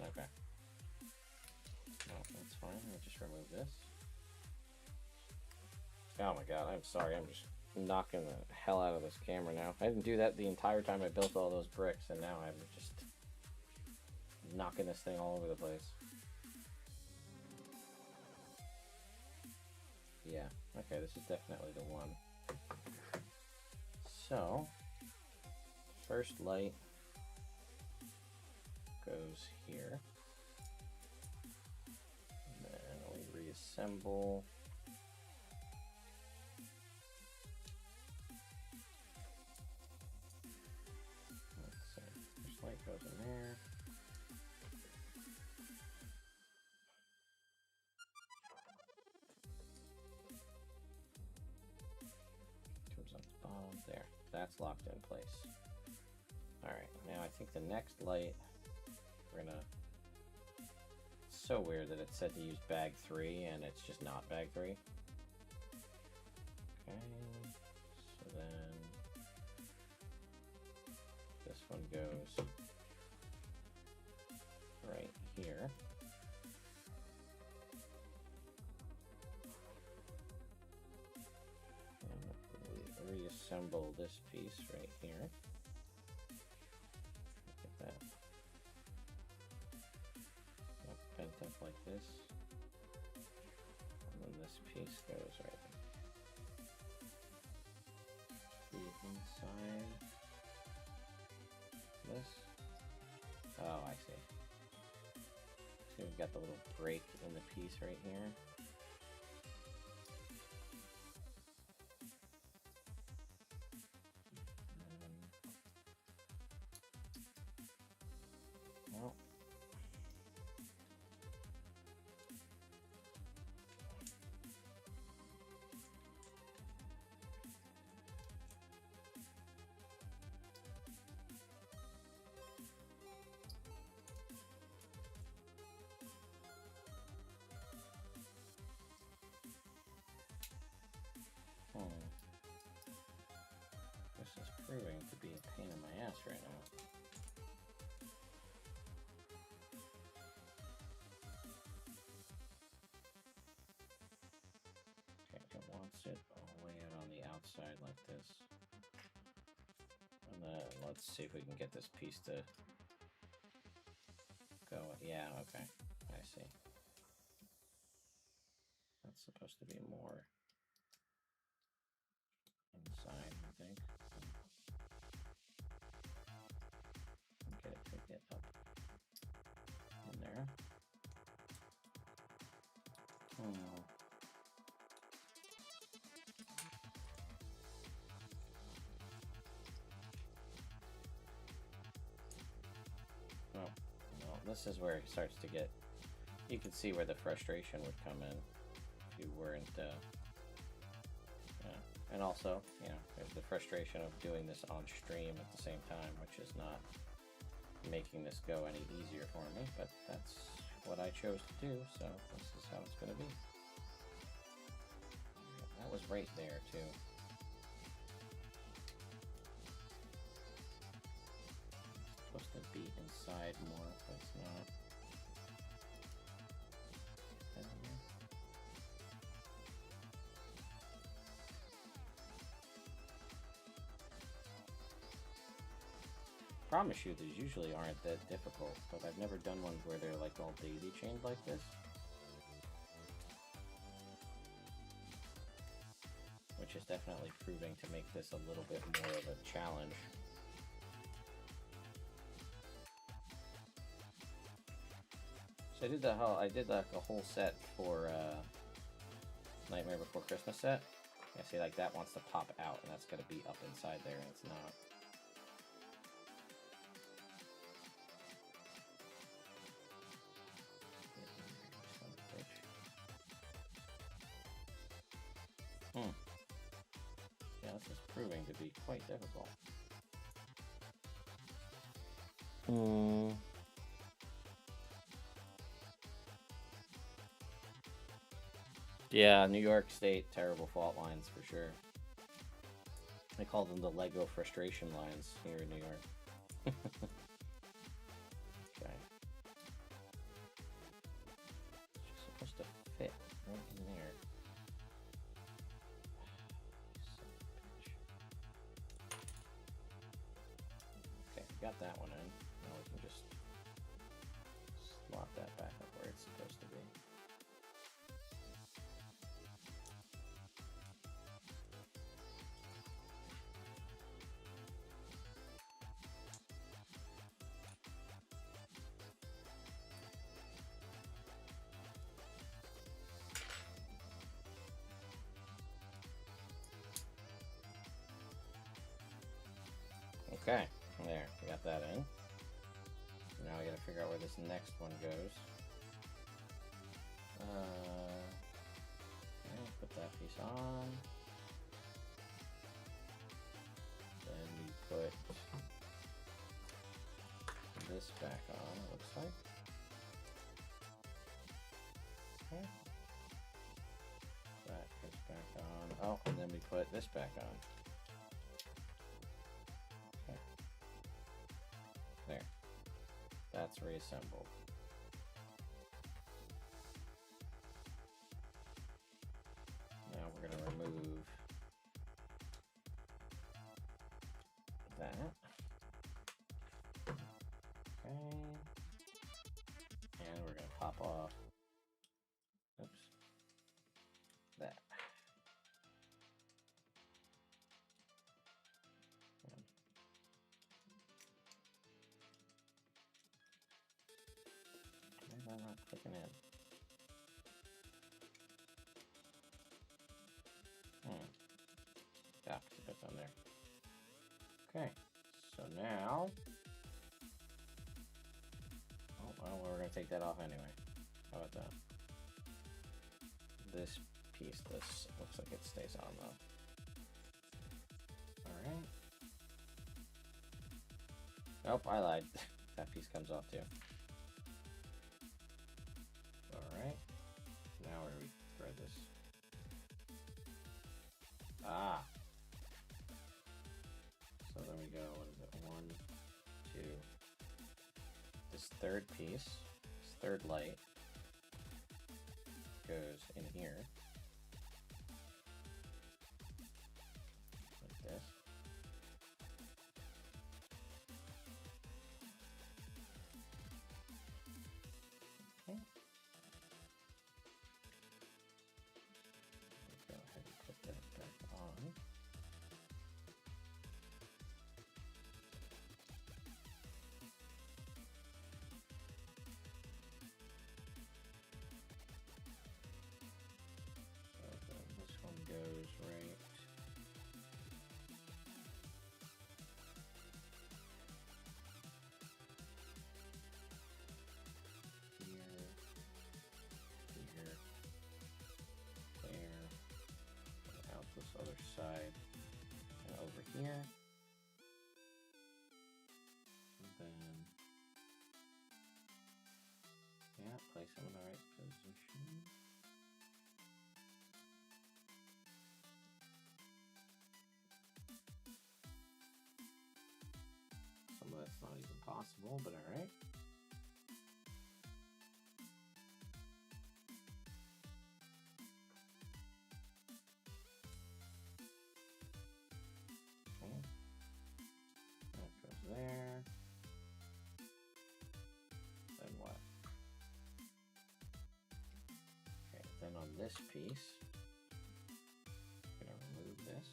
Okay. No, that's fine. I'll just remove this. Oh my god, I'm sorry. I'm just knocking the hell out of this camera now. I didn't do that the entire time I built all those bricks, and now I'm just knocking this thing all over the place. Yeah, okay, this is definitely the one. So, first light goes here. And then we reassemble. Let's see, first light goes in there. Comes on the bottom there. That's locked in place. Alright, now I think the next light, we're gonna... It's so weird that it said to use bag 3 and it's just not bag 3. Okay, so then this one goes right here. And we reassemble this piece right here. Look at that. Bent up like this, and then this piece goes right the inside this. Oh, I see. So we've got the little break in the piece right here. Well. This is proving to be a pain in my ass right now. Okay, it wants it all the way out on the outside like this. And then let's see if we can get this piece to go. Yeah, okay. I see. It's supposed to be more inside, I think. Get it to get up in there. Oh, well, this is where it starts to get. You can see where the frustration would come in if you weren't. And also, you know, there's the frustration of doing this on stream at the same time, which is not making this go any easier for me, but that's what I chose to do, so this is how it's going to be. That was right there, too. It's supposed to be inside more, but it's not. Promise you, these usually aren't that difficult, but I've never done ones where they're like all daisy chained like this. Which is definitely proving to make this a little bit more of a challenge. So I did like a whole set for Nightmare Before Christmas set. I see like that wants to pop out, and that's gonna be up inside there, and it's not. Yeah, this is proving to be quite difficult. Yeah, New York State, terrible fault lines for sure. They call them the Lego frustration lines here in New York. Okay. It's supposed to fit right in there. Okay, got that one in. Now we can just slot that back up where it's supposed to be. Okay, there, we got that in. Now I gotta figure out where this next one goes. Okay, put that piece on. Then we put this back on, it looks like. Okay. That goes back on. Oh, and then we put this back on. There. That's reassembled. Now we're going to remove that. Okay. And we're going to pop off. Oops. That. Why am I not clicking in? Yeah, it's on there. Okay, so now, oh, well, we're gonna take that off anyway. How about that? This piece, this looks like it stays on though. All right. Nope, I lied. That piece comes off too. Alright, now where do we thread this? Ah! So then we go, what is it? 1, 2. This third piece, this third light, goes in here. Like this. Okay. then, yeah, place them in the right position. Some of that's not even possible, but all right. Okay. That goes there. Then what? Okay, then on this piece, I'm gonna remove this.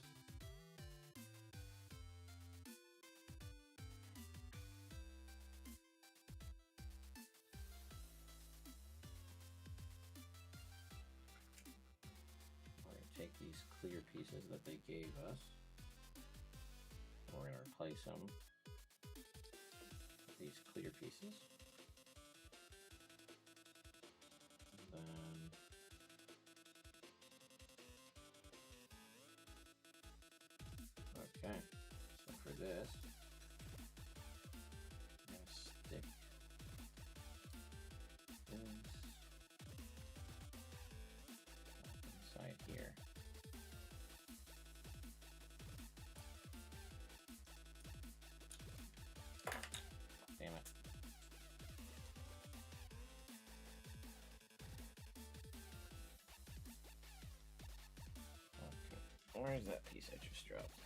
We're gonna take these clear pieces that they gave us. We're gonna replace them with these clear pieces. Then okay, so for this, I'm gonna stick this inside here. Damn it. Okay, where is that piece I just dropped?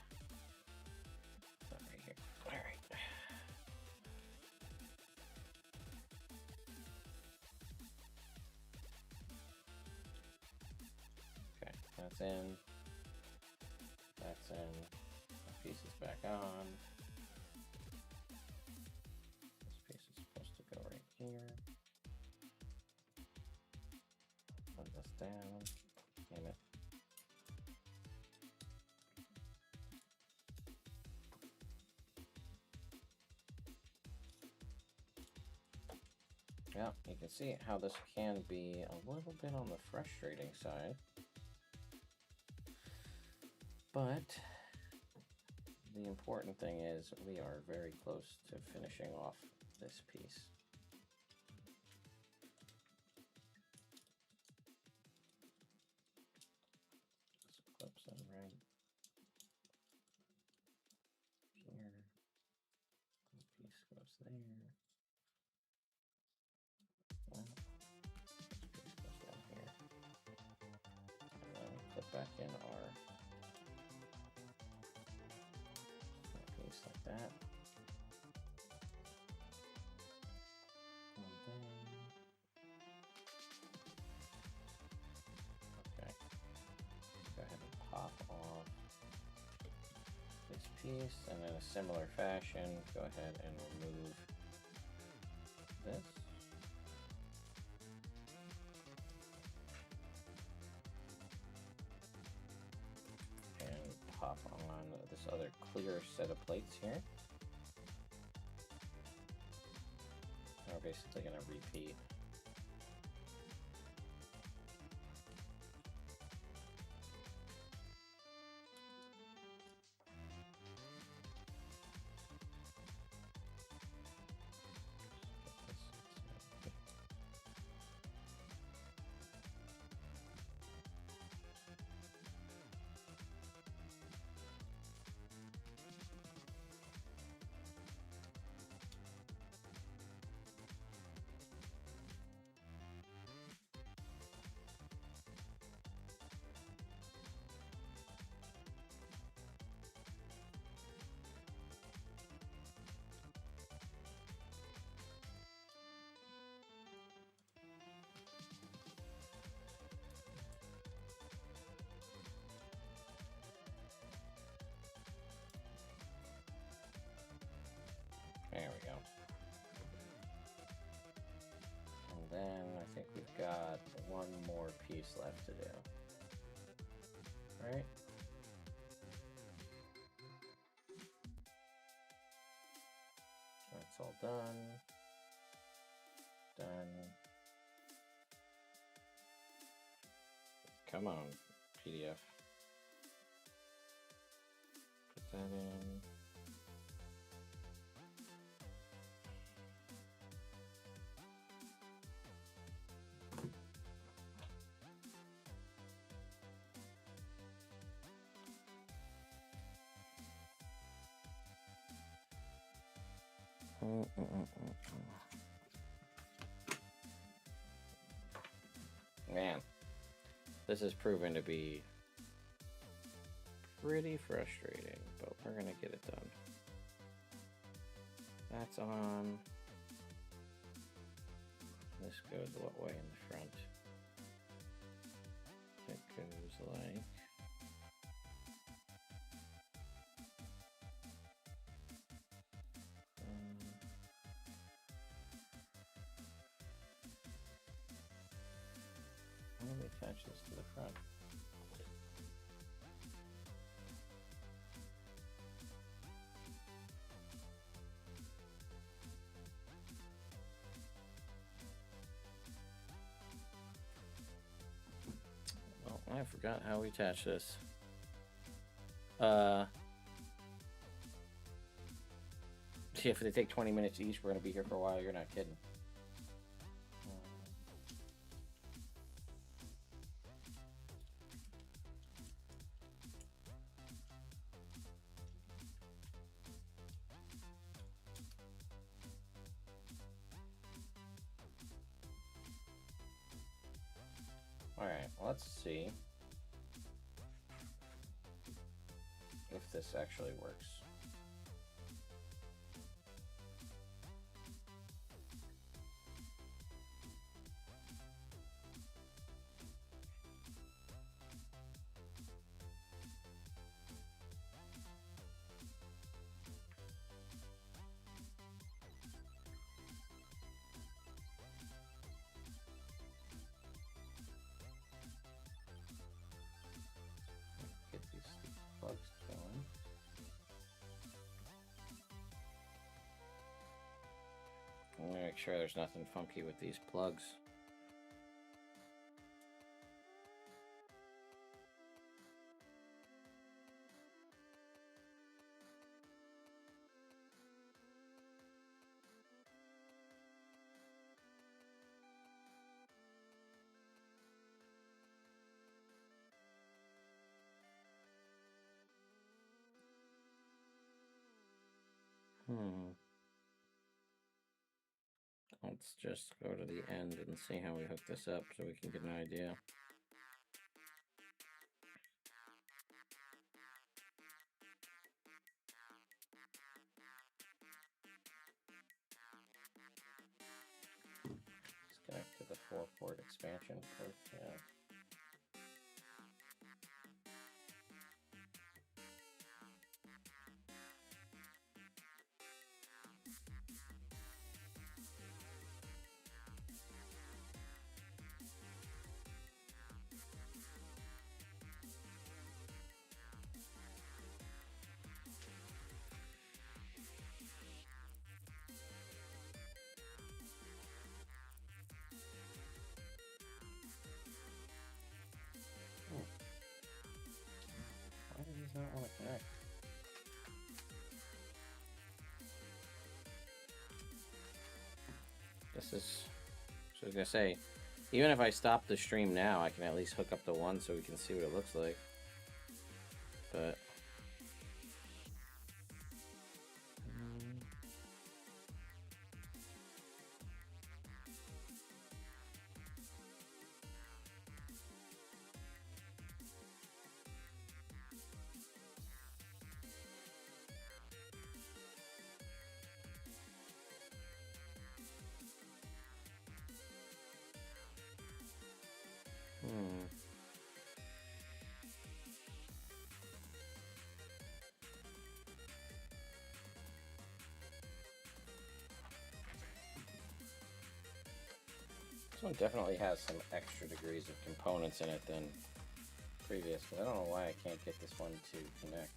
Not right here. All right. Okay, that's in. That's in. That piece is back on. This piece is supposed to go right here. Put this down. Damn it. Yeah, you can see how this can be a little bit on the frustrating side. But the important thing is we are very close to finishing off this piece. Just clips them right here. The piece goes there. Well, this piece goes down here. And then clip back in our piece like that. And then, okay, go ahead and pop off this piece, and in a similar fashion, go ahead and remove this. And pop on this other clear set of plates here. And we're basically going to repeat. There we go. And then I think we've got one more piece left to do. Right? That's all done. Done. Come on, PDF. Put that in. Man, this has proven to be pretty frustrating, but we're gonna get it done. That's on. This goes what way in the front? It goes like. How do we attach this to the front? Well, I forgot how we attach this. Yeah, if they take 20 minutes each, we're gonna be here for a while. You're not kidding. Alright, let's see if this actually works. Get these plugs going. I'm gonna make sure there's nothing funky with these plugs. Let's just go to the end and see how we hook this up so we can get an idea. Let's connect to the 4-port expansion port. Yeah. Why do these not want to connect? This is, so I was gonna say, even if I stop the stream now, I can at least hook up the one so we can see what it looks like. But this one definitely has some extra degrees of components in it than previous, because I don't know why I can't get this one to connect.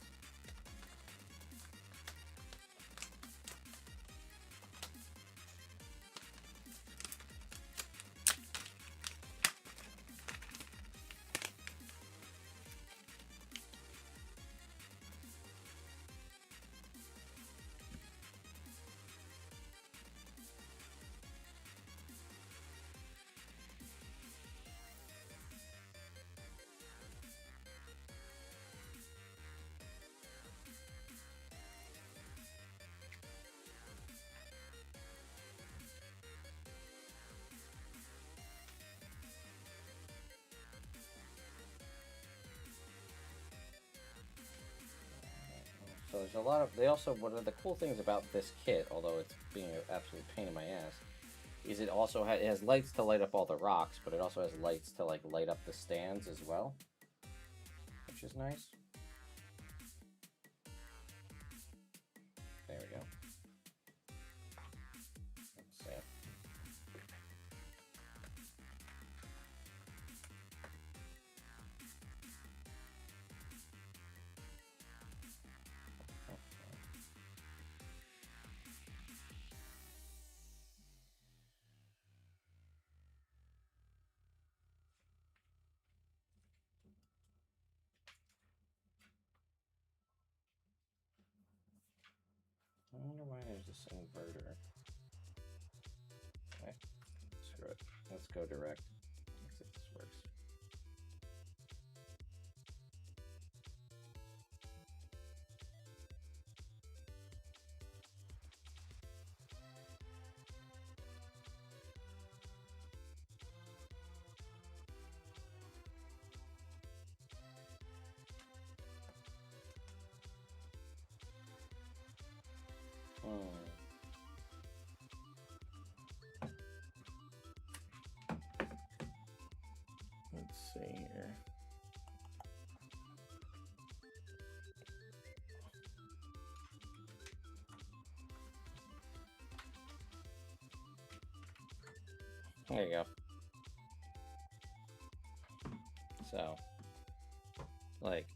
there's a lot of, they also, one of the cool things about this kit, although it's being an absolute pain in my ass, is it also it has lights to light up all the rocks, but it also has lights to like light up the stands as well, which is nice. There we go. Let's see. I wonder why there's this inverter. Okay, screw it. Let's go direct. Let's see if this works. Let's see here. There you go. So, like,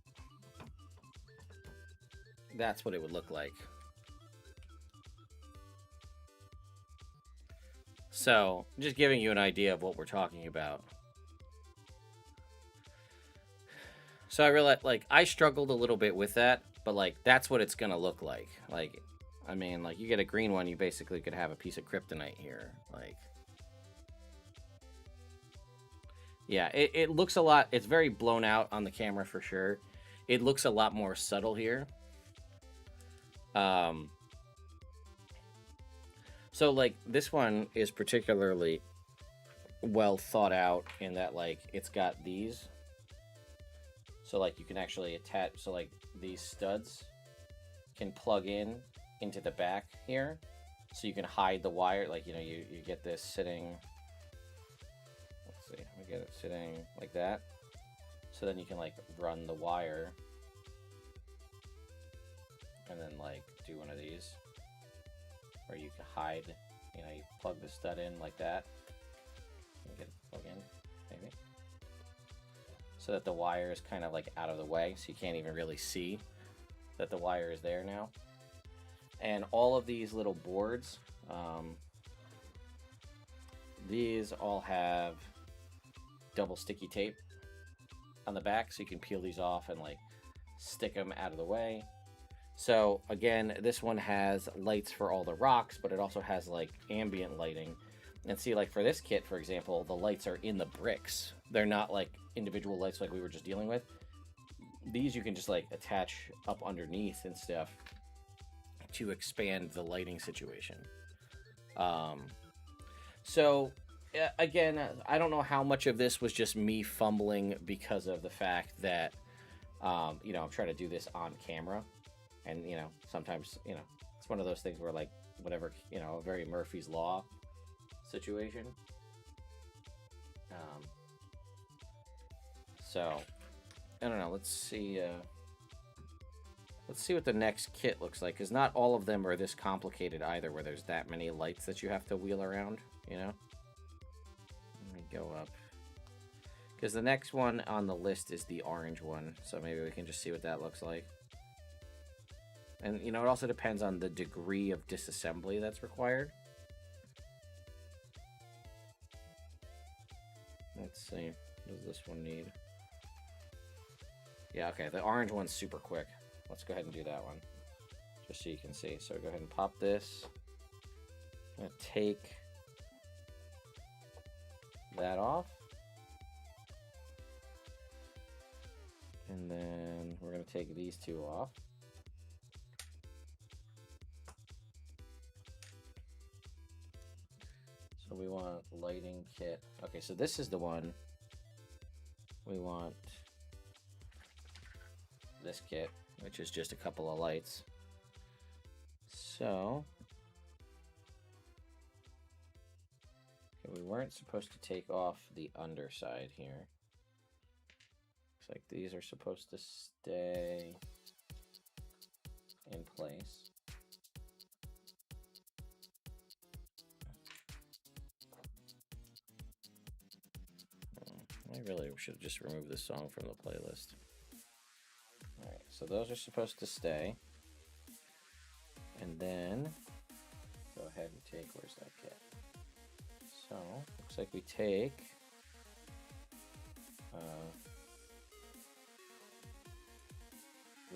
that's what it would look like. So, just giving you an idea of what we're talking about. So I realized, like, I struggled a little bit with that, but, like, that's what it's going to look like. Like, I mean, like, you get a green one, you basically could have a piece of kryptonite here. Like, yeah, it looks a lot, it's very blown out on the camera for sure. It looks a lot more subtle here. So, like, this one is particularly well thought out in that, like, it's got these. So, like, you can actually attach, so, like, these studs can plug in into the back here. So you can hide the wire, like, you know, you get this sitting, let's see, we get it sitting like that. So then you can, like, run the wire and then, like, do one of these. Or you can hide, you know, you plug the stud in like that. You get it plug in, maybe. So that the wire is kind of like out of the way, so you can't even really see that the wire is there now. And all of these little boards, these all have double sticky tape on the back, so you can peel these off and like stick them out of the way. So again, this one has lights for all the rocks, but it also has like ambient lighting. And see, like for this kit, for example, the lights are in the bricks. They're not like individual lights like we were just dealing with. These you can just like attach up underneath and stuff to expand the lighting situation. So again, I don't know how much of this was just me fumbling because of the fact that, you know, I'm trying to do this on camera. And, you know, sometimes, you know, it's one of those things where, like, whatever, you know, a very Murphy's Law situation. So, I don't know. Let's see what the next kit looks like. Because not all of them are this complicated either, where there's that many lights that you have to wheel around, you know? Let me go up. Because the next one on the list is the orange one. So maybe we can just see what that looks like. And, you know, it also depends on the degree of disassembly that's required. Let's see. What does this one need? Yeah, okay. The orange one's super quick. Let's go ahead and do that one. Just so you can see. So go ahead and pop this. I'm going to take that off. And then we're going to take these two off. So we want lighting kit. Okay, so this is the one. We want this kit, which is just a couple of lights. So, okay, we weren't supposed to take off the underside here. Looks like these are supposed to stay in place. I really should just remove this song from the playlist. Alright, so those are supposed to stay. And then, go ahead and take, where's that kit? So, looks like we take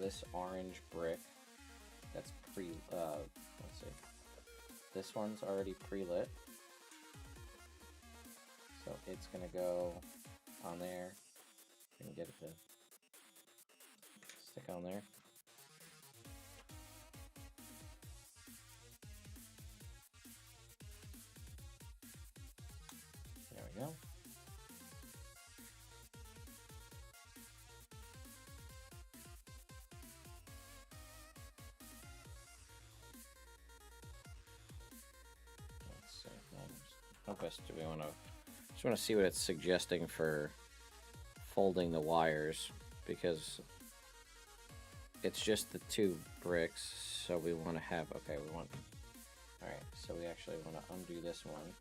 this orange brick that's let's see. This one's already pre-lit. So it's gonna go on there. You can get it to stick on there. There we go. Let's see. How best do we want to? Just want to see what it's suggesting for folding the wires, because it's just the two bricks. So we want to have. Okay, we want. All right. So we actually want to undo this one.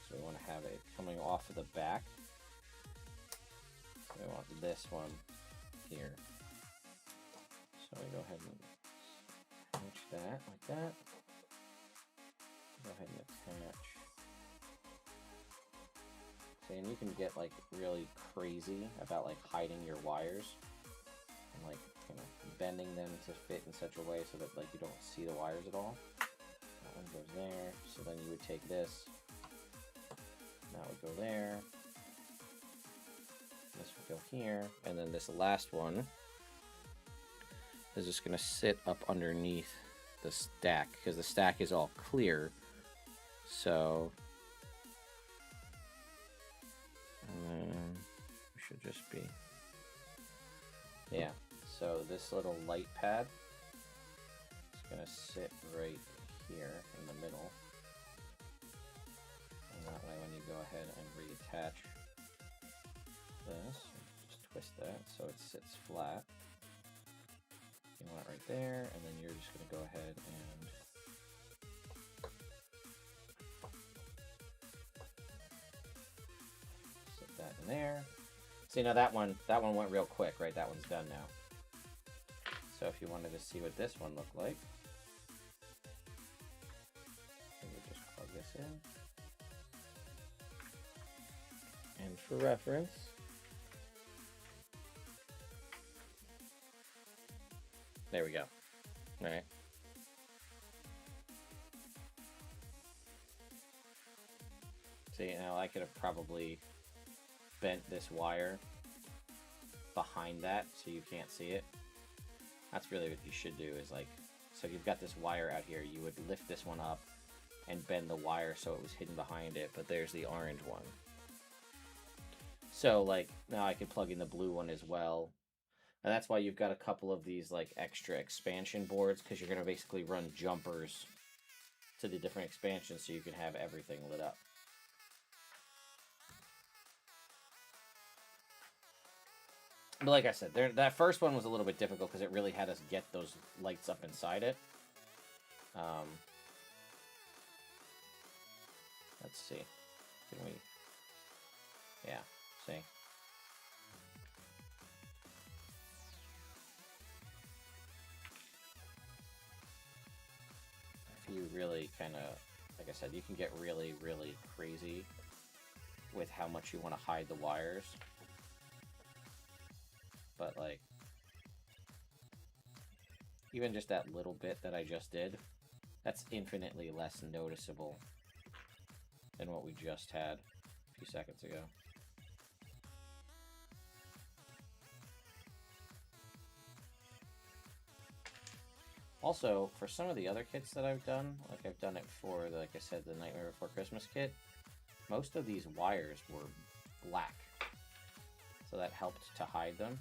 So we want to have it coming off of the back. So we want this one here. So we go ahead and attach that like that. Go ahead and attach. See, and you can get like really crazy about like hiding your wires and like, you know, bending them to fit in such a way so that like you don't see the wires at all. That one goes there. So then you would take this. That would go there. This would go here, and then this last one is just going to sit up underneath the stack, because the stack is all clear. So we should just be, yeah. So this little light pad is going to sit right here in the middle. And that way when you go ahead and reattach this, just twist that so it sits flat. You want it right there, and then you're just going to go ahead and sit that in there. See, now that one went real quick, right? That one's done now. So if you wanted to see what this one looked like, you would just plug this in. And for reference, there we go. All right. See, now I could have probably bent this wire behind that so you can't see it. That's really what you should do, is like, so you've got this wire out here, you would lift this one up and bend the wire so it was hidden behind it, but there's the orange one. So like now I can plug in the blue one as well. And that's why you've got a couple of these like extra expansion boards, because you're going to basically run jumpers to the different expansions so you can have everything lit up. But like I said, that first one was a little bit difficult because it really had us get those lights up inside it. Let's see. Can we... Yeah, see. If you really kind of, like I said, you can get really, really crazy with how much you want to hide the wires. But like, even just that little bit that I just did, that's infinitely less noticeable than what we just had a few seconds ago. Also, for some of the other kits that I've done, like I've done it for, like I said, the Nightmare Before Christmas kit, most of these wires were black. So that helped to hide them.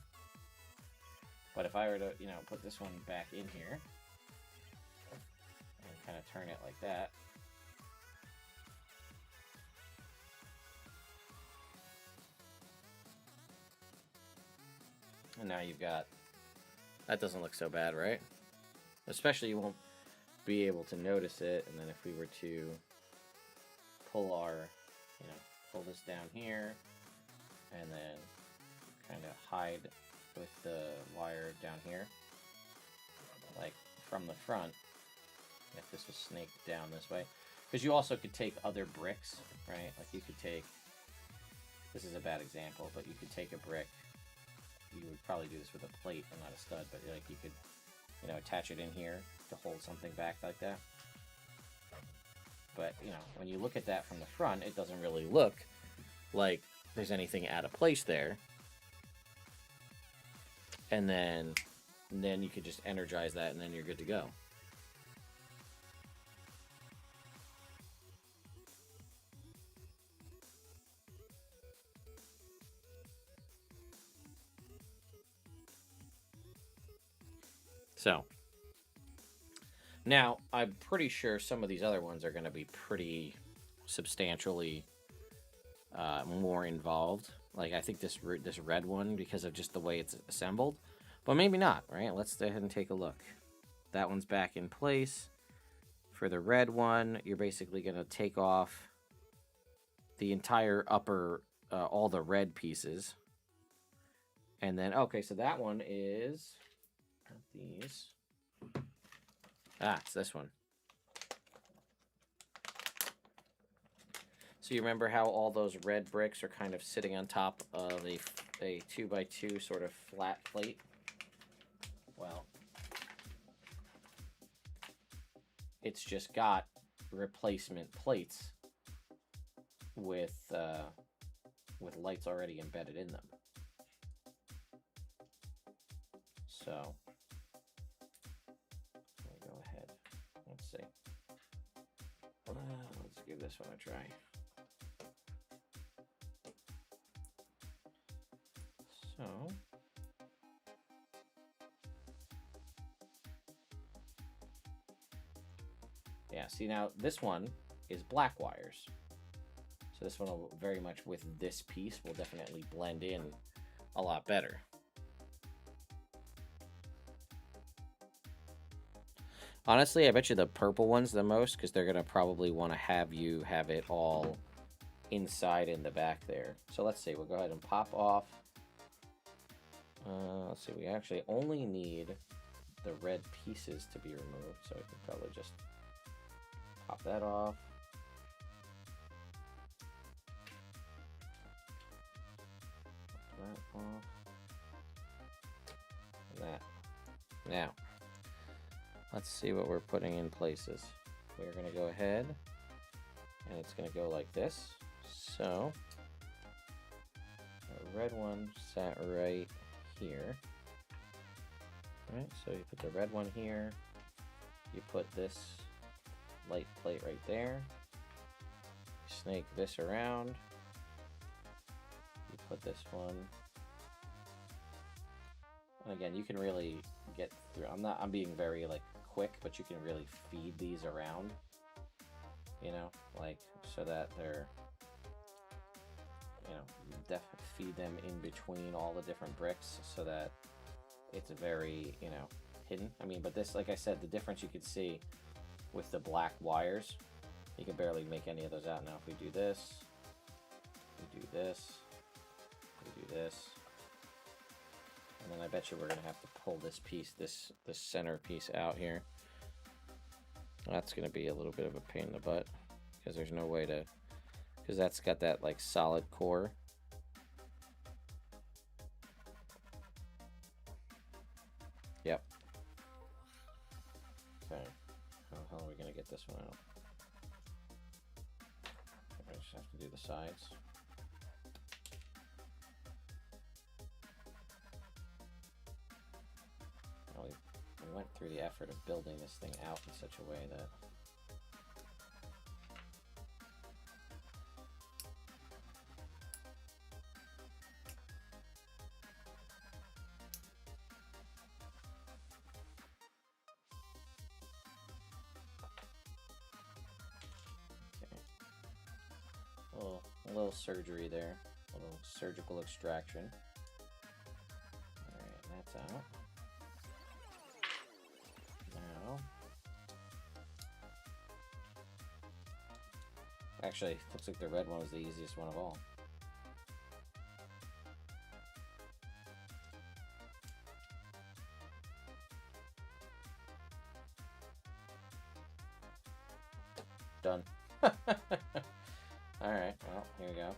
But if I were to, you know, put this one back in here, turn it like that. And now you've got, that doesn't look so bad, right? Especially you won't be able to notice it. And then if we were to pull our, pull this down here and then kind of hide with the wire down here, like from the front, if this was snaked down this way. Because you also could take other bricks, right? Like you could take, this is a bad example, but you could take a brick. You would probably do this with a plate and not a stud, but like you could, attach it in here to hold something back like that. But, when you look at that from the front, it doesn't really look like there's anything out of place there. And then you could just energize that and then you're good to go. So, now, I'm pretty sure some of these other ones are going to be pretty substantially more involved. Like, I think this red one, because of just the way it's assembled. But maybe not, right? Let's go ahead and take a look. That one's back in place. For the red one, you're basically going to take off the entire upper, all the red pieces. And then, okay, so that one is... these. It's this one. So you remember how all those red bricks are kind of sitting on top of a 2x2 sort of flat plate? Well, it's just got replacement plates with lights already embedded in them. So go ahead. Let's see. Let's give this one a try. So yeah, see now this one is black wires. So this one will very much with this piece will definitely blend in a lot better. Honestly, I bet you the purple one's the most, because they're going to probably want to have you have it all inside in the back there. So let's see, we'll go ahead and pop off. Let's see, we actually only need the red pieces to be removed, so I can probably just pop that off. Pop that off. And that. Now, let's see what we're putting in places. We're going to go ahead, and it's going to go like this. So, the red one sat right here. Right, so you put the red one here. You put this light plate right there. You snake this around. You put this one. And again, you can really get through. I'm being very like quick, but you can really feed these around, like so that they're, feed them in between all the different bricks so that it's very, hidden. I mean, but this, like I said, the difference you could see with the black wires, you can barely make any of those out. Now, if we do this, we do this, we do this, and then I bet you we're gonna have to pull this piece, this center piece out here. That's gonna be a little bit of a pain in the butt because there's no way to, because that's got that like solid core. Yep. Okay. How the hell are we gonna get this one out? I just have to do the sides. Well, we went through the effort of building this thing out in such a way that A little surgery there. A little surgical extraction. Alright, that's out. Now... Actually, looks like the red one is the easiest one of all. Done. Alright, well, here we go.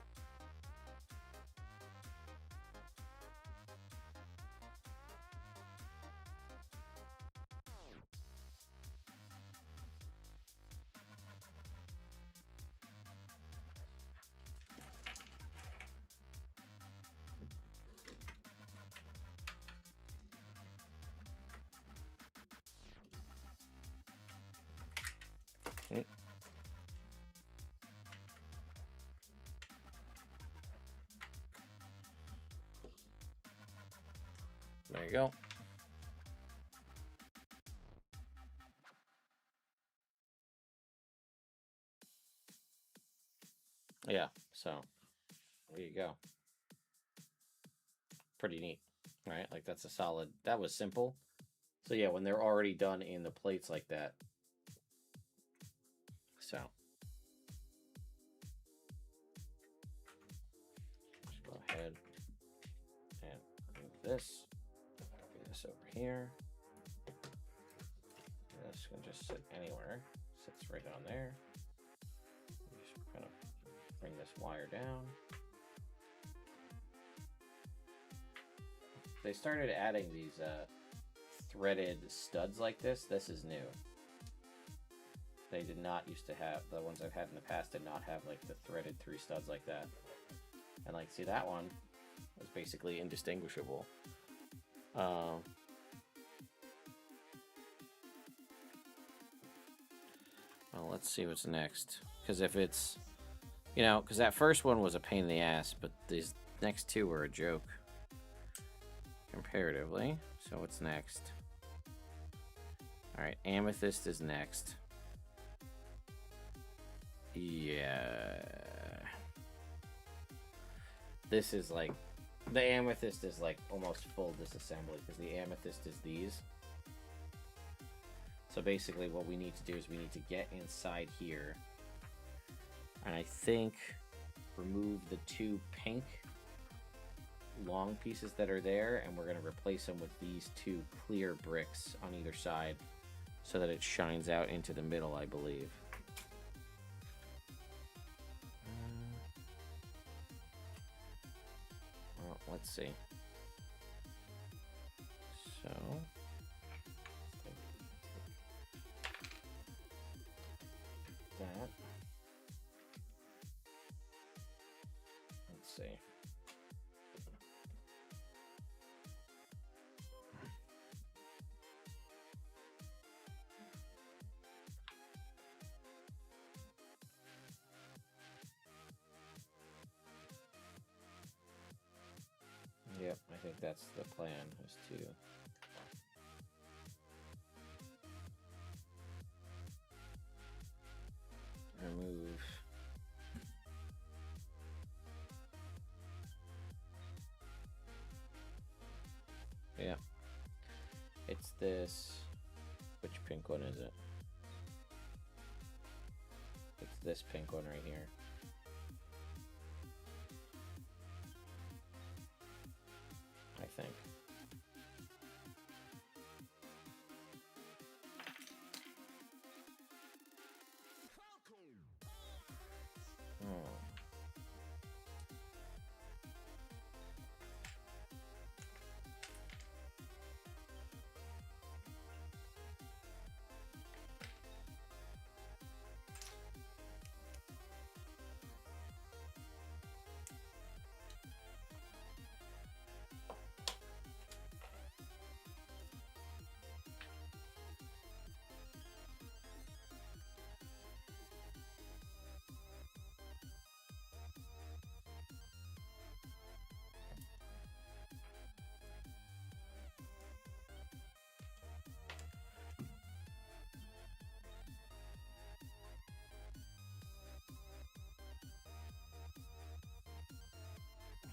There you go. Yeah, so there you go. Pretty neat, right? Like that's a solid, that was simple. So yeah, when they're already done in the plates like that. So just go ahead and move this. Move this over here. This can just sit anywhere. Sits right on there. Just kind of bring this wire down. They started adding these threaded studs like this. This is new. They did not used to have, the ones I've had in the past did not have like the threaded 3 studs like that. And like, see, that one was basically indistinguishable. Well, let's see what's next. Because if it's, you know, because that first one was a pain in the ass, but these next 2 were a joke. Comparatively. So what's next? Alright, amethyst is next. Yeah. This is like, the amethyst is like almost full disassembly because the amethyst is these. So basically what we need to do is we need to get inside here. And I think remove the 2 pink long pieces that are there, and we're going to replace them with these 2 clear bricks on either side so that it shines out into the middle, I believe. Well, let's see. So that. Let's see. Yep, I think that's the plan, is to remove yeah. It's this, which pink one is it? It's this pink one right here. I think. Oh.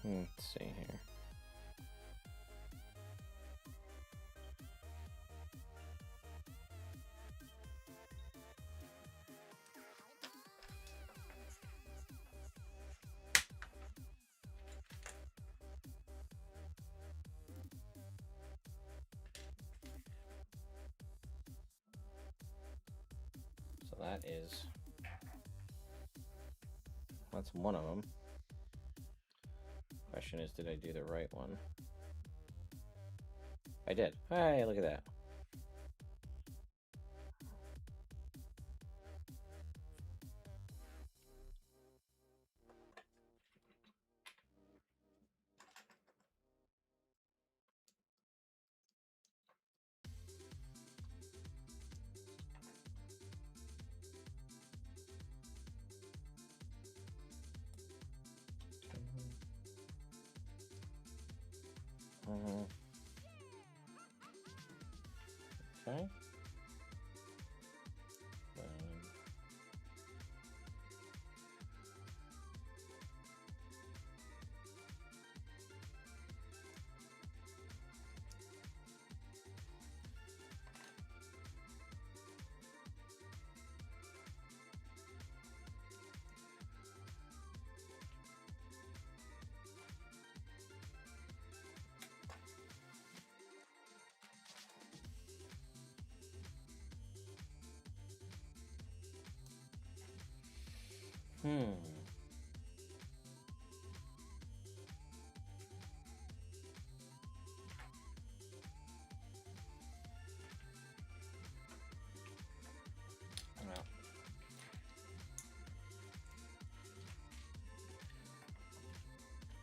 Let's see here. So that's one of them. Question is, did I do the right one? I did. Hey, look at that. Okay.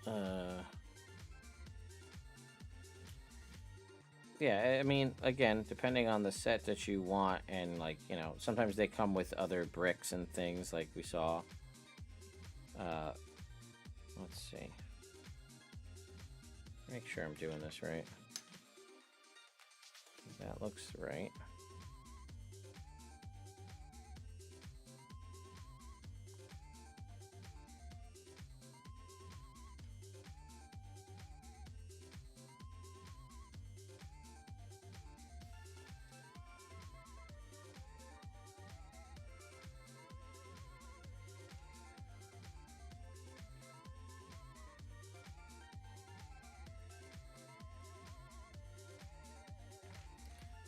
Well, yeah, I mean, again, depending on the set that you want, and like, sometimes they come with other bricks and things like we saw. Let's see. Make sure I'm doing this right. That looks right.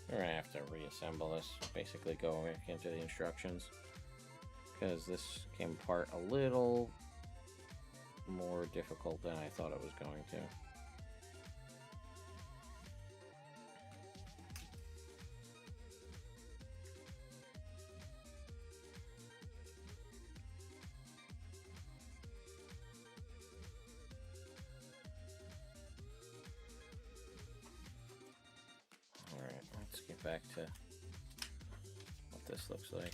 We're gonna have to reassemble this, basically go back into the instructions, because this came apart a little more difficult than I thought it was going to. Alright, let's get back to what this looks like.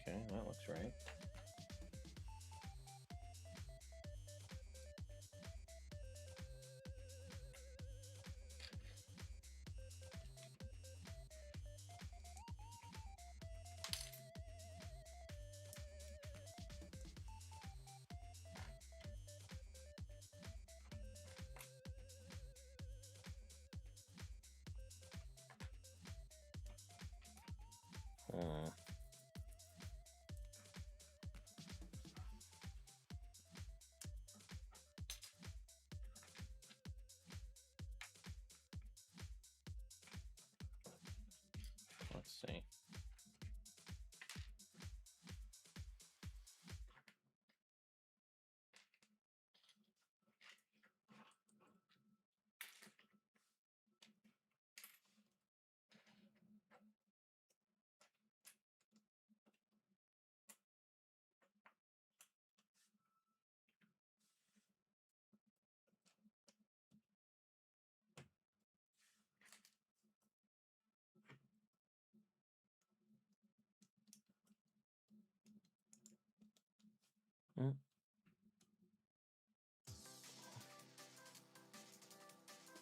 Okay, that looks right. Let's see.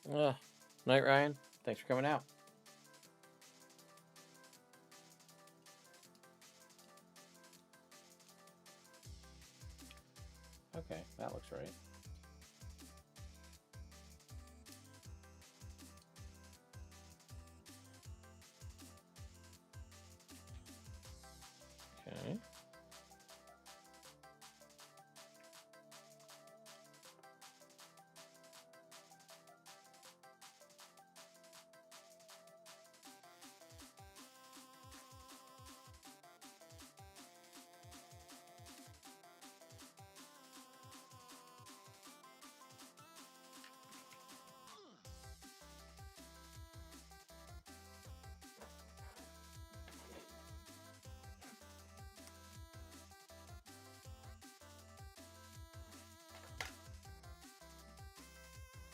Night, Ryan. Thanks for coming out. Okay, that looks right. Okay.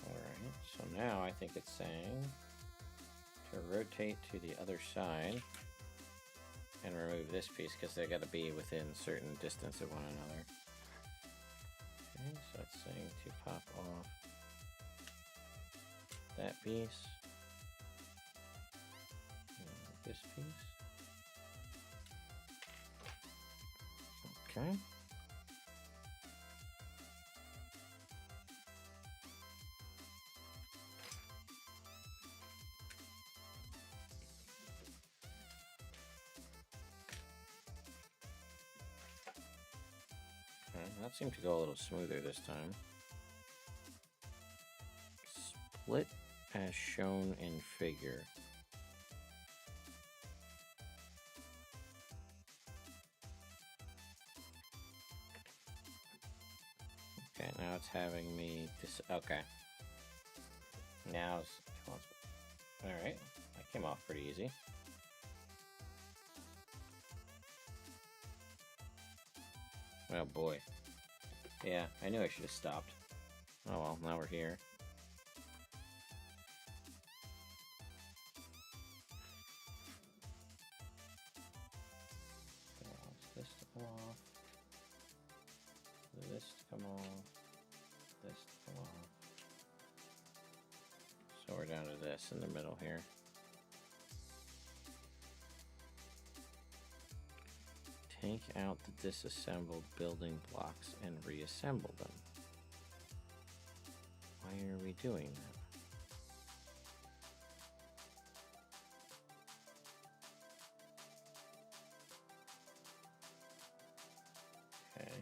Alright, so now I think it's saying to rotate to the other side and remove this piece because they got to be within certain distance of one another. Okay, so it's saying to pop off that piece and this piece. Okay. That seemed to go a little smoother this time. Split as shown in figure. Okay, now it's having me okay. Now it's... Alright, that came off pretty easy. Oh boy. Yeah, I knew I should have stopped. Oh well, now we're here. This to come off. This to come off. This to come off. So we're down to this in the middle here. Take out the disassembled building blocks and reassemble them. Why are we doing that? Okay.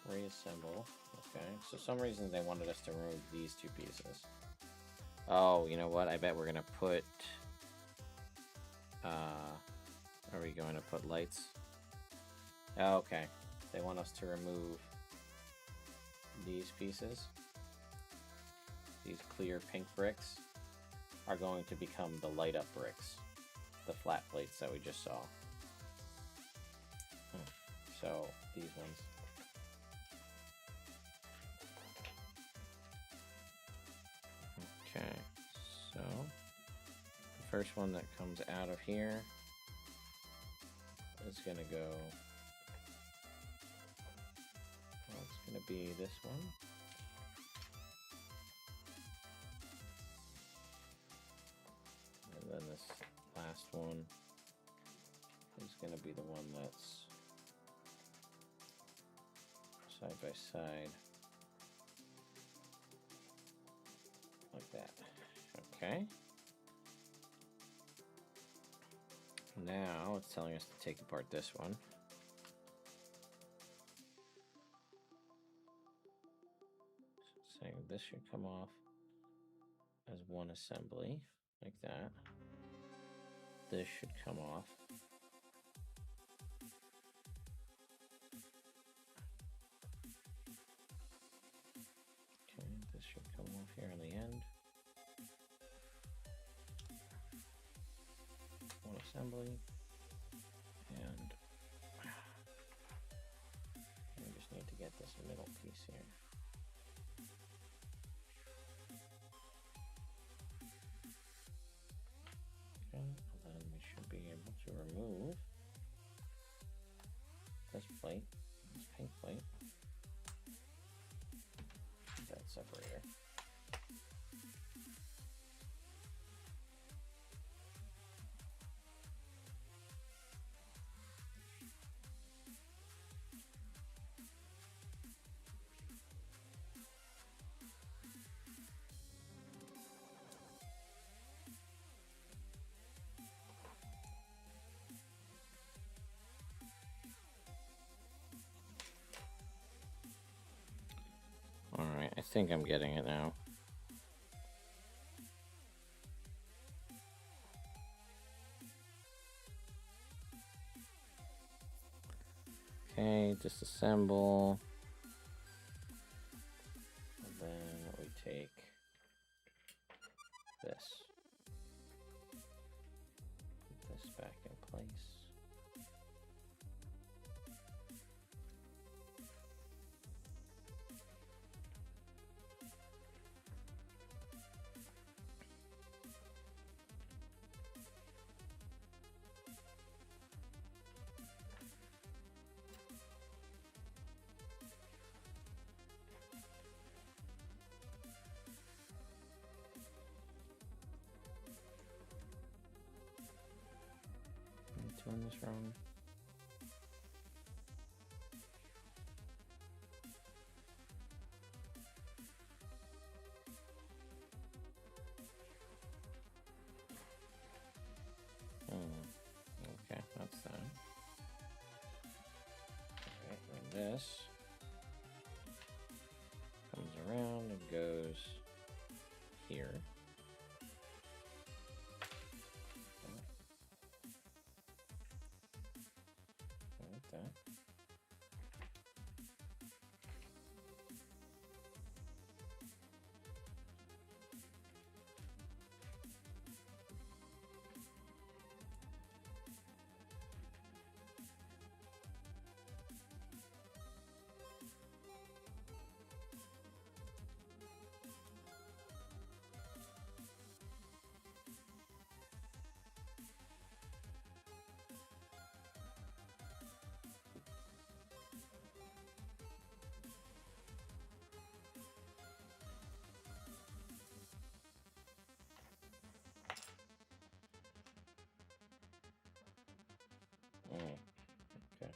Reassemble. Okay, so some reason they wanted us to remove these two pieces. Oh, you know what? I bet we're gonna put... are we going to put lights? Oh, okay. They want us to remove these pieces. These clear pink bricks are going to become the light up bricks. The flat plates that we just saw. So, these ones. Okay, so the first one that comes out of here is gonna go, well, it's gonna be this one. And then this last one is gonna be the one that's side by side. Like that. Okay. Now it's telling us to take apart this one. So saying this should come off as one assembly, like that. This should come off. Okay, this should come off here on the end. One assembly, and we just need to get this middle piece here. think I'm getting it now. Okay, disassemble. And then we take this. Put this back in place. Doing this wrong. Okay, that's that. Okay, and this comes around and goes here. Like that. Okay.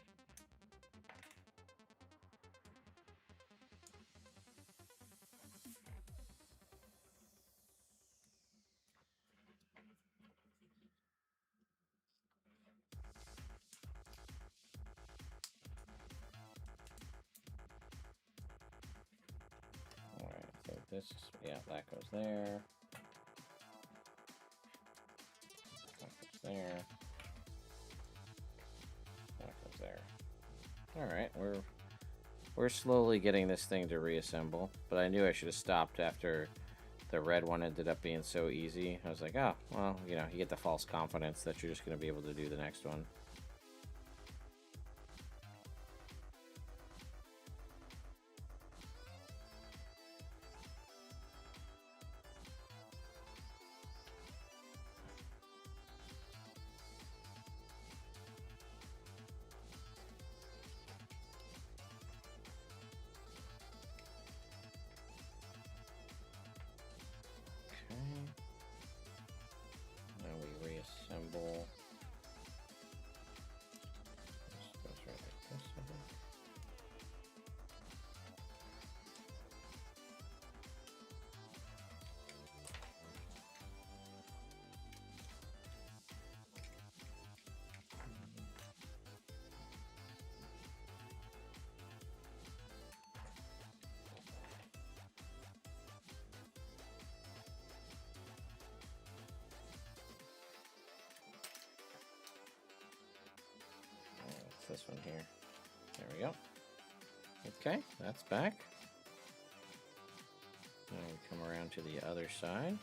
All right, so this, yeah, that goes there. That goes there. That goes there. All right, we're slowly getting this thing to reassemble, but I knew I should have stopped after the red one ended up being so easy. I was like, oh, well, you know, you get the false confidence that you're just going to be able to do the next one. Now we reassemble. This goes right like this, I think. This one here. There we go. Okay, that's back. Now we come around to the other side.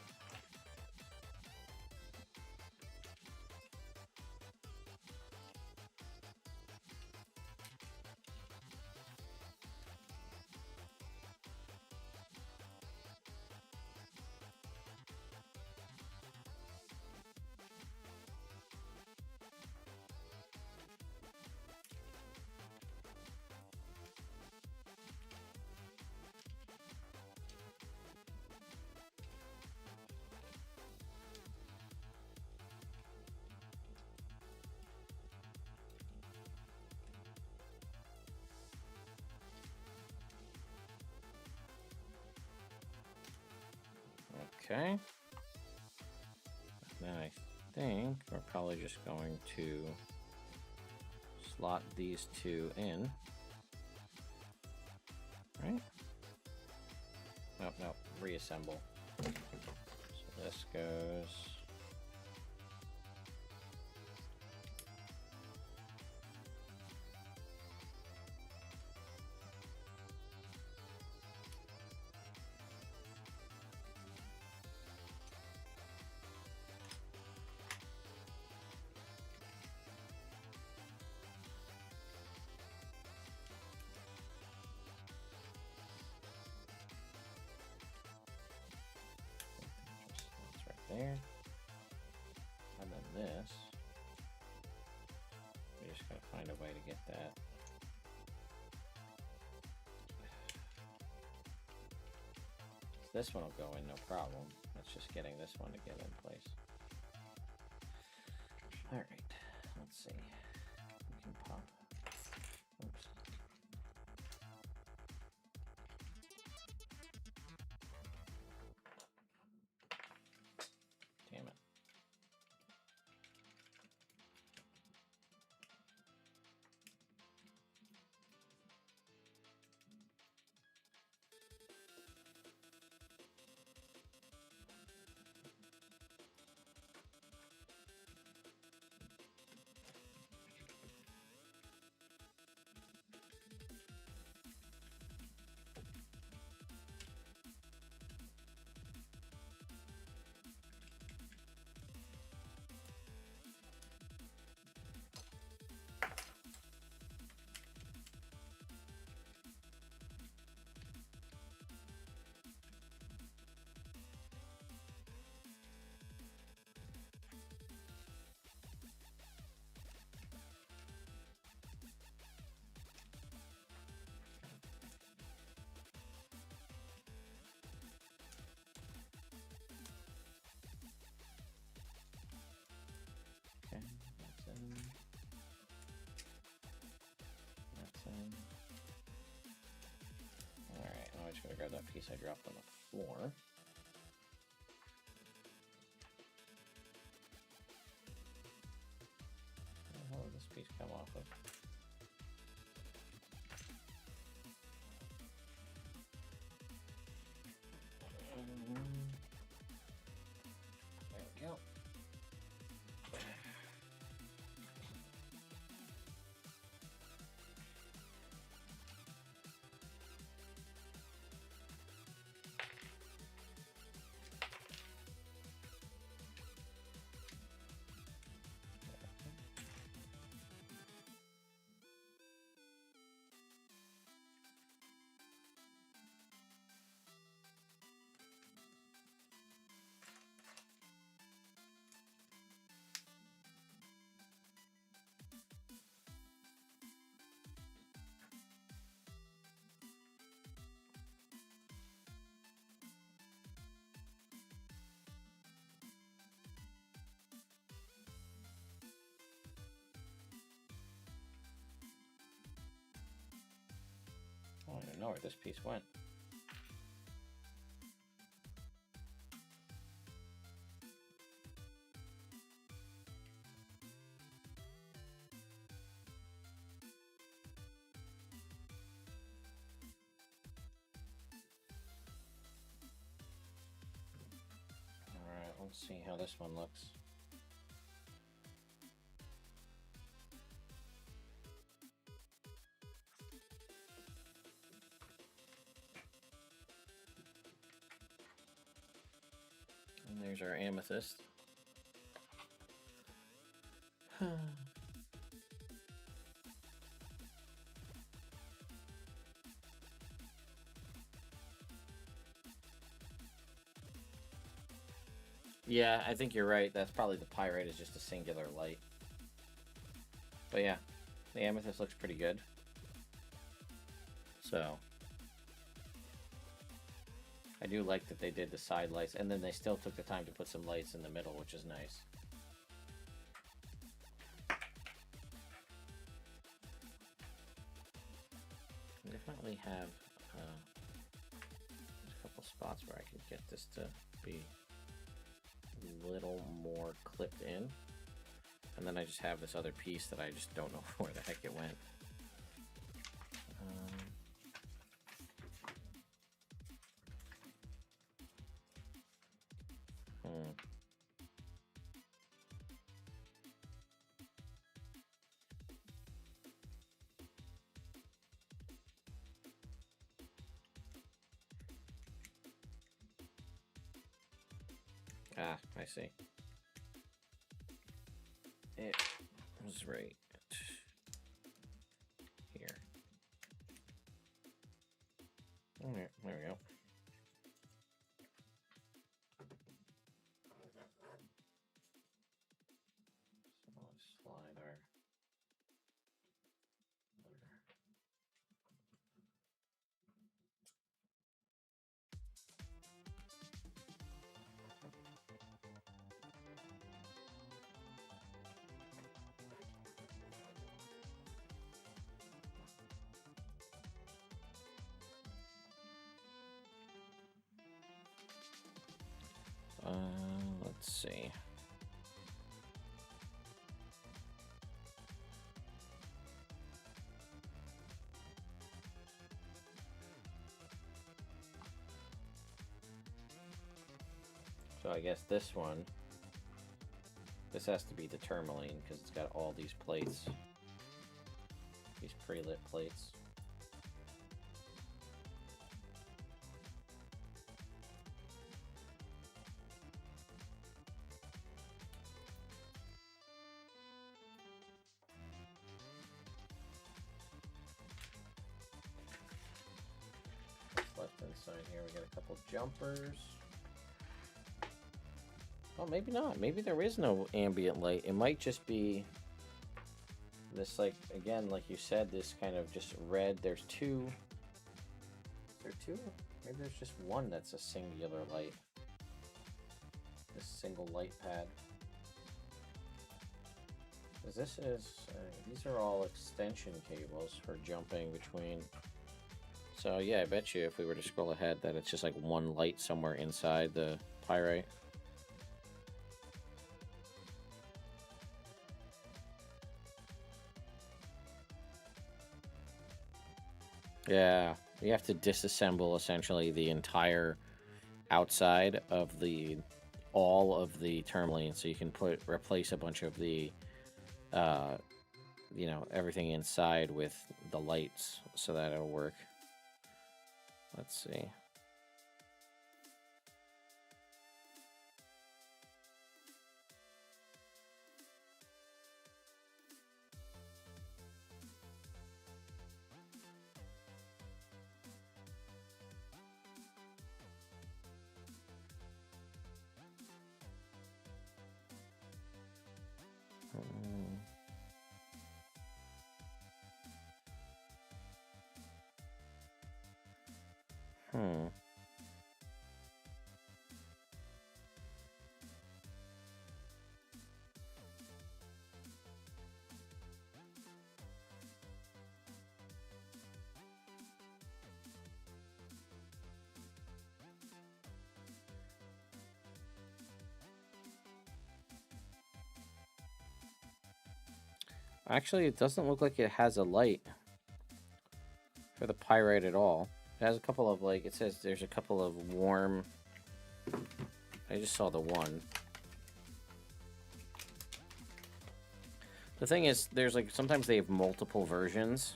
Okay. Then I think we're probably just going to slot these two in. Right? no, reassemble. So this goes. There, and then this, we just gotta find a way to get that. This one will go in, no problem. It's just getting this one to get in place. All right, let's see. We can pop. Oops. Damn it. Okay, that's in. That's in. Alright, now I'm just gonna grab that piece I dropped on the floor. Where the hell did this piece come off of? There we go. I don't even know where this piece went. Alright, let's see how this one looks. And there's our amethyst. Yeah, I think you're right. That's probably the pyrite is just a singular light. But yeah, the amethyst looks pretty good. So I do like that they did the side lights, and then they still took the time to put some lights in the middle, which is nice. I definitely have a couple spots where I can get this to be a little more clipped in. And then I just have this other piece that I just don't know where the heck it went. Ah, I see. It was right here. All right, there we go. So let's slide our. Let's see. So I guess this one, this has to be the tourmaline because it's got all these plates, these pre-lit plates. Left inside here, we got a couple jumpers. Oh, maybe not. Maybe there is no ambient light. It might just be this, like, again, like you said, this kind of just red. There's two. Is there two? Maybe there's just one that's a singular light. This single light pad. Because this is, these are all extension cables for jumping between. So yeah, I bet you if we were to scroll ahead that it's just like one light somewhere inside the pyrite. Yeah, you have to disassemble essentially the entire outside of all of the tourmaline, so you can replace a bunch of the you know, everything inside with the lights so that it'll work. Let's see. Hmm. Actually, it doesn't look like it has a light for the pyrite at all. It has a couple of, like, it says there's a couple of warm. I just saw the one. The thing is, there's like, sometimes they have multiple versions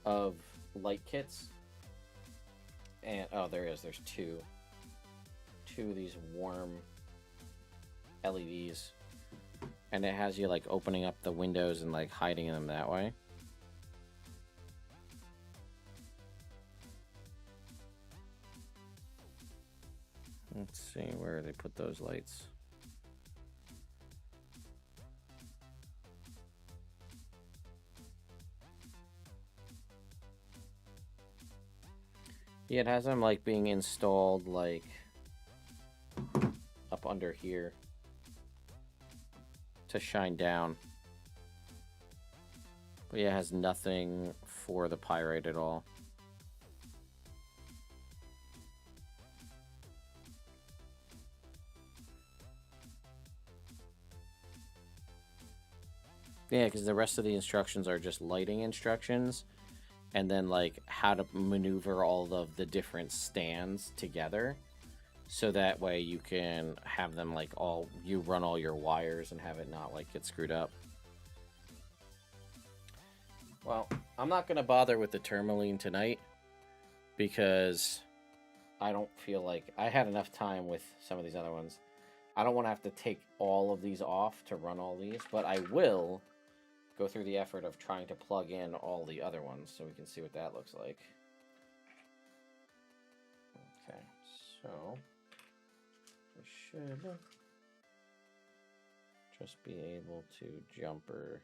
of light kits. And, oh, there is. There's two. Two of these warm LEDs. And it has you, like, opening up the windows and, like, hiding them that way. Let's see, where they put those lights. Yeah, it has them, like, being installed, like, up under here to shine down. But yeah, it has nothing for the pyrite at all. Yeah, because the rest of the instructions are just lighting instructions, and then, like, how to maneuver all of the different stands together, so that way you can have them, like, you run all your wires and have it not, like, get screwed up. Well, I'm not going to bother with the tourmaline tonight, because I don't feel like I had enough time with some of these other ones. I don't want to have to take all of these off to run all these, but I will go through the effort of trying to plug in all the other ones so we can see what that looks like. Okay, so we should just be able to jumper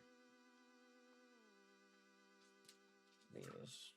these.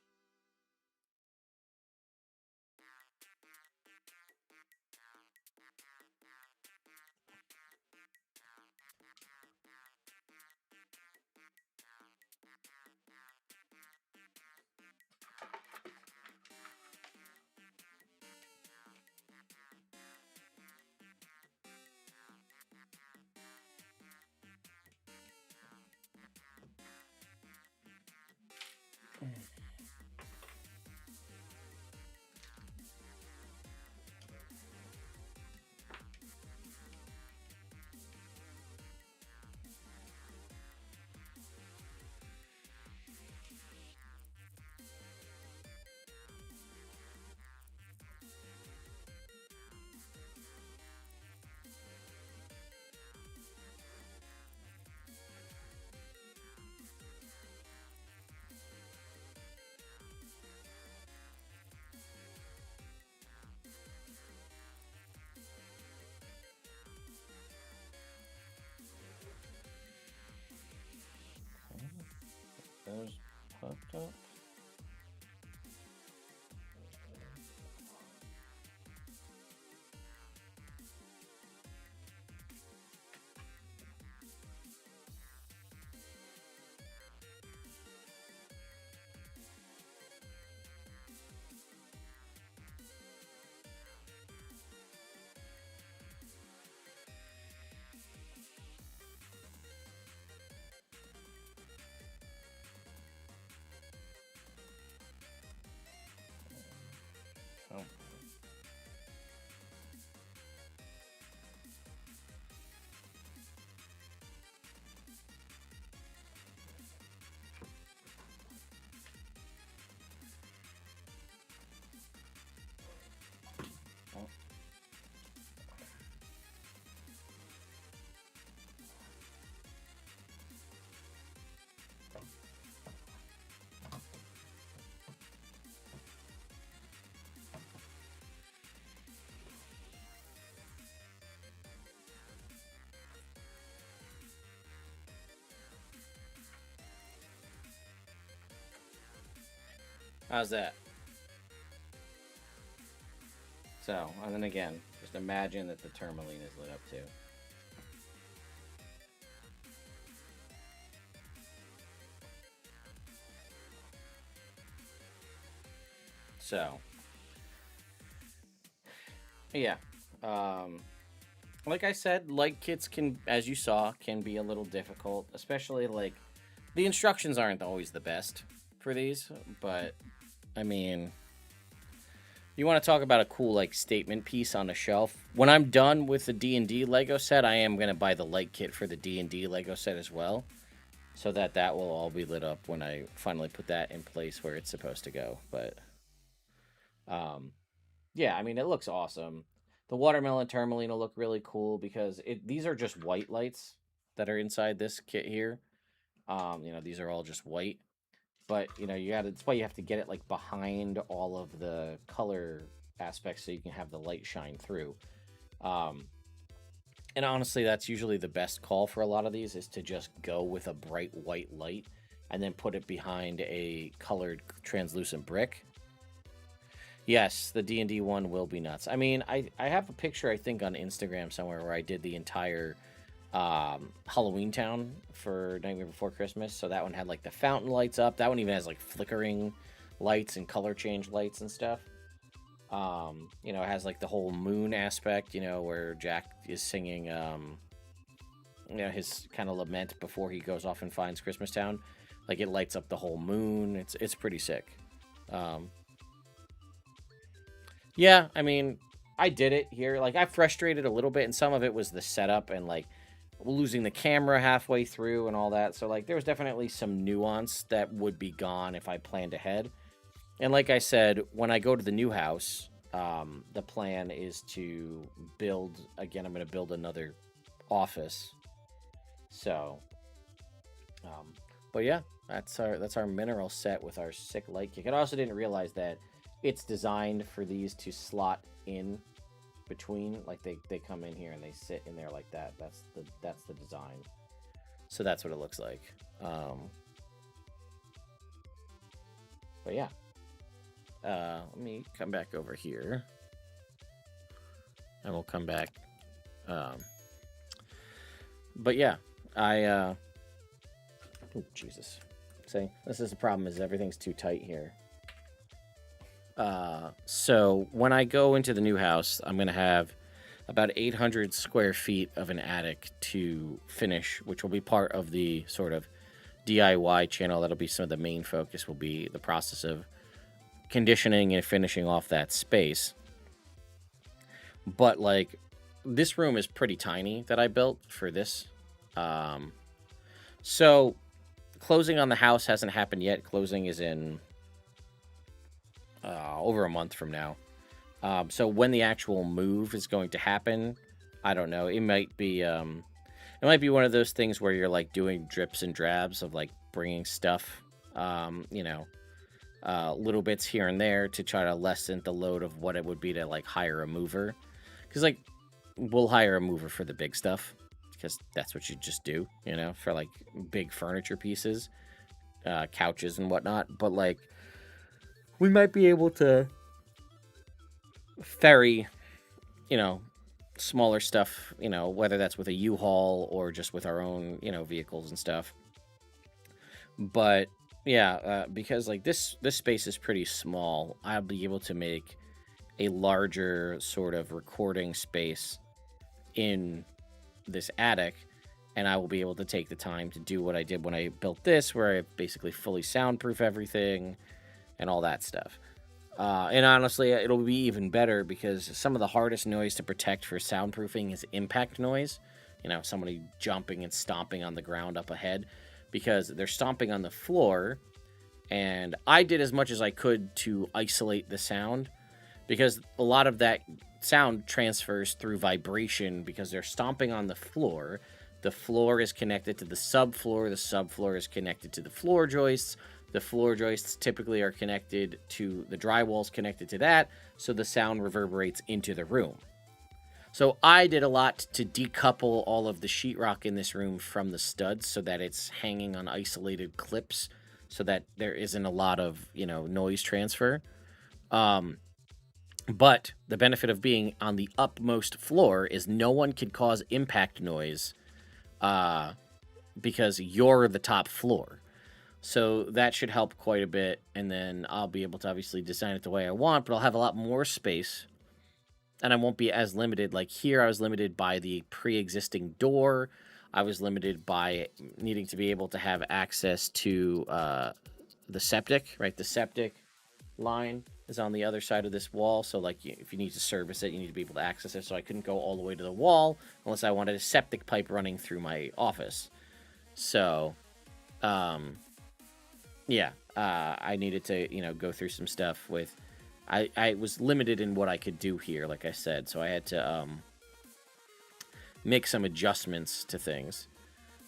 Those hooked up. Oh. How's that? So, and then again, just imagine that the tourmaline is lit up too. So, yeah. Like I said, light kits can, as you saw, can be a little difficult, especially like the instructions aren't always the best for these, but I mean, you want to talk about a cool like statement piece on a shelf. When I'm done with the D&D Lego set, I am going to buy the light kit for the D&D Lego set as well, so that that will all be lit up when I finally put that in place where it's supposed to go. But yeah, I mean, it looks awesome. The watermelon tourmaline will look really cool because these are just white lights that are inside this kit here. These are all just white. But that's why you have to get it like behind all of the color aspects so you can have the light shine through. Um, and honestly, that's usually the best call for a lot of these is to just go with a bright white light and then put it behind a colored translucent brick. Yes, the D&D one will be nuts. I mean, I have a picture I think on Instagram somewhere where I did the entire Halloween Town for Nightmare Before Christmas. So that one had like the fountain lights up. That one even has like flickering lights and color change lights and stuff. It has like the whole moon aspect, where Jack is singing his kind of lament before he goes off and finds Christmas Town. Like it lights up the whole moon. It's pretty sick. Yeah, I mean, I did it here. Like I frustrated a little bit, and some of it was the setup and like losing the camera halfway through and all that. So like there was definitely some nuance that would be gone if I planned ahead. And like I said, when I go to the new house, The plan is to build again. I'm going to build another office. So, um, but yeah, that's our mineral set with our sick light kick. I also didn't realize that it's designed for these to slot in between. Like they come in here and they sit in there like that. That's the design. So that's what it looks like. But yeah, let me come back over here, and we'll come back. Um, but yeah, oh Jesus, see, this is the problem: is everything's too tight here. So when I go into the new house, I'm gonna have about 800 square feet of an attic to finish, which will be part of the sort of DIY channel. That'll be some of the main focus. Will be the process of conditioning and finishing off that space. But like, this room is pretty tiny that I built for this. So closing on the house hasn't happened yet. Closing is in over a month from now. So when the actual move is going to happen, I don't know. It might be one of those things where you're like doing drips and drabs of like bringing stuff, little bits here and there to try to lessen the load of what it would be to like hire a mover. Because like we'll hire a mover for the big stuff because that's what you just do, for like big furniture pieces, couches and whatnot. But like we might be able to ferry, smaller stuff, whether that's with a U-Haul or just with our own, vehicles and stuff. But yeah, because like this space is pretty small, I'll be able to make a larger sort of recording space in this attic, and I will be able to take the time to do what I did when I built this, where I basically fully soundproof everything and all that stuff. And honestly, it'll be even better because some of the hardest noise to protect for soundproofing is impact noise. Somebody jumping and stomping on the ground up ahead, because they're stomping on the floor. And I did as much as I could to isolate the sound, because a lot of that sound transfers through vibration because they're stomping on the floor. The floor is connected to the subfloor. The subfloor is connected to the floor joists. The floor joists typically are connected to the drywalls connected to that, so the sound reverberates into the room. So I did a lot to decouple all of the sheetrock in this room from the studs so that it's hanging on isolated clips so that there isn't a lot of, noise transfer. But the benefit of being on the upmost floor is no one can cause impact noise because you're the top floor. So that should help quite a bit, and then I'll be able to obviously design it the way I want, but I'll have a lot more space, and I won't be as limited. Like here, I was limited by the pre-existing door. I was limited by needing to be able to have access to the septic, right? The septic line is on the other side of this wall, so like if you need to service it, you need to be able to access it, so I couldn't go all the way to the wall unless I wanted a septic pipe running through my office. So, yeah, I needed to, go through some stuff with... I was limited in what I could do here, like I said, so I had to make some adjustments to things.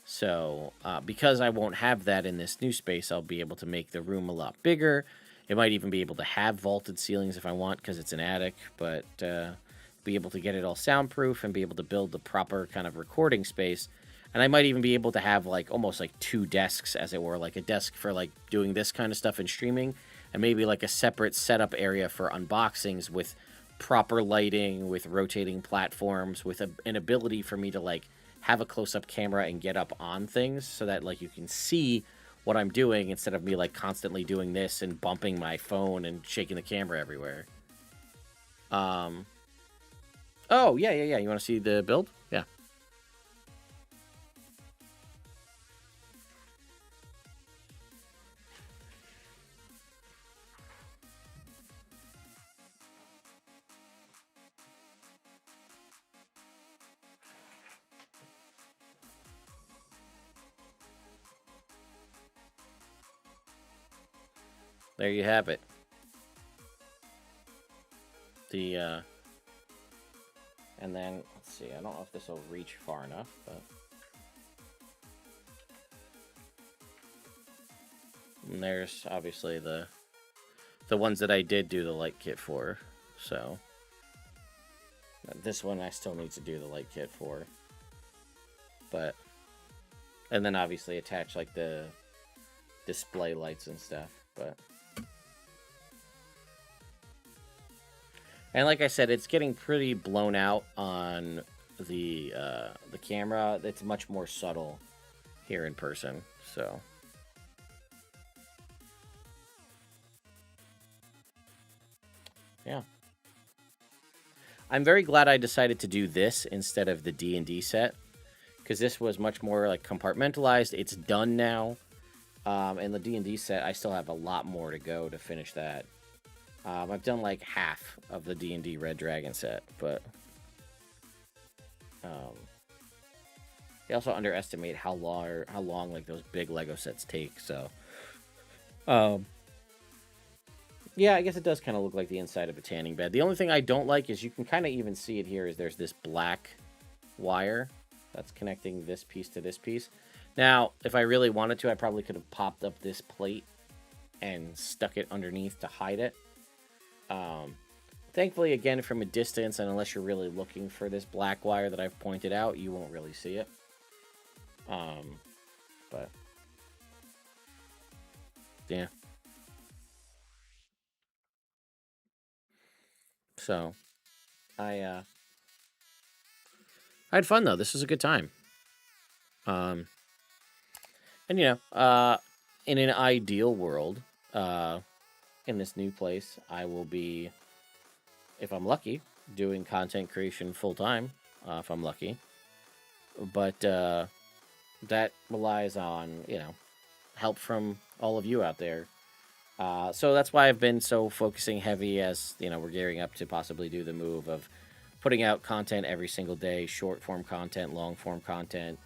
So, because I won't have that in this new space, I'll be able to make the room a lot bigger. It might even be able to have vaulted ceilings if I want, because it's an attic, but be able to get it all soundproof and be able to build the proper kind of recording space. And I might even be able to have like almost like two desks, as it were, like a desk for like doing this kind of stuff and streaming, and maybe like a separate setup area for unboxings with proper lighting, with rotating platforms, with an ability for me to like have a close-up camera and get up on things so that like you can see what I'm doing instead of me like constantly doing this and bumping my phone and shaking the camera everywhere. Oh, yeah. You want to see the build? Yeah. There you have it. The and then let's see. I don't know if this will reach far enough, but and there's obviously the ones that I did do the light kit for. So this one I still need to do the light kit for, but and then obviously attach like the display lights and stuff, but. And like I said, it's getting pretty blown out on the camera. It's much more subtle here in person. So yeah, I'm very glad I decided to do this instead of the D&D set, because this was much more like compartmentalized. It's done now, and the D&D set I still have a lot more to go to finish that. I've done like half of the D&D Red Dragon set, but they also underestimate how long like those big Lego sets take. So, yeah, I guess it does kind of look like the inside of a tanning bed. The only thing I don't like is you can kind of even see it here is there's this black wire that's connecting this piece to this piece. Now, if I really wanted to, I probably could have popped up this plate and stuck it underneath to hide it. Thankfully, again, from a distance, and unless you're really looking for this black wire that I've pointed out, you won't really see it. But yeah. So, I had fun though. This was a good time. And you know, in an ideal world, in this new place, I will be, if I'm lucky, doing content creation full time. If I'm lucky, but that relies on help from all of you out there. So that's why I've been so focusing heavy as we're gearing up to possibly do the move of putting out content every single day, short form content, long form content,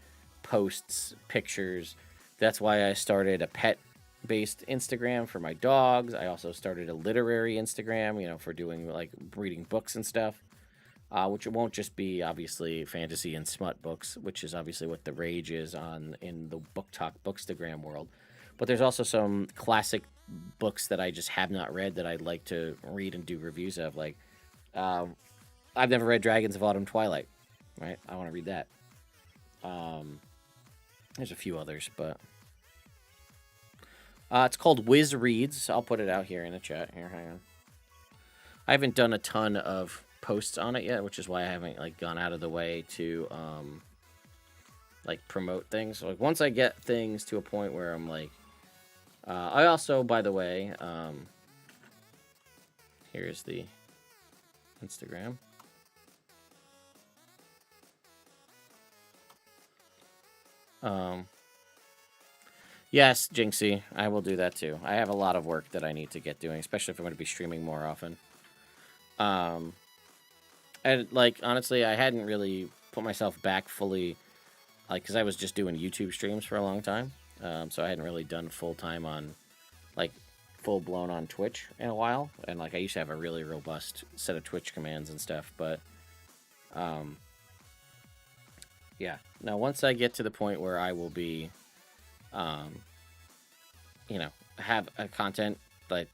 posts, pictures. That's why I started a pet based Instagram for my dogs. I also started a literary Instagram, for doing like reading books and stuff. Which it won't just be obviously fantasy and smut books, which is obviously what the rage is in the book talk bookstagram world. But there's also some classic books that I just have not read that I'd like to read and do reviews of. Like, I've never read Dragons of Autumn Twilight, right? I want to read that. There's a few others, but it's called Wiz Reads. I'll put it out here in the chat. Here, hang on. I haven't done a ton of posts on it yet, which is why I haven't like gone out of the way to like promote things. So, like once I get things to a point where I'm like, I also, by the way, here's the Instagram. Yes, Jinxie, I will do that too. I have a lot of work that I need to get doing, especially if I'm going to be streaming more often. And like honestly, I hadn't really put myself back fully, like because I was just doing YouTube streams for a long time. So I hadn't really done full time on, like, full blown on Twitch in a while. And like I used to have a really robust set of Twitch commands and stuff. But, yeah. Now once I get to the point where I will be, have a content, like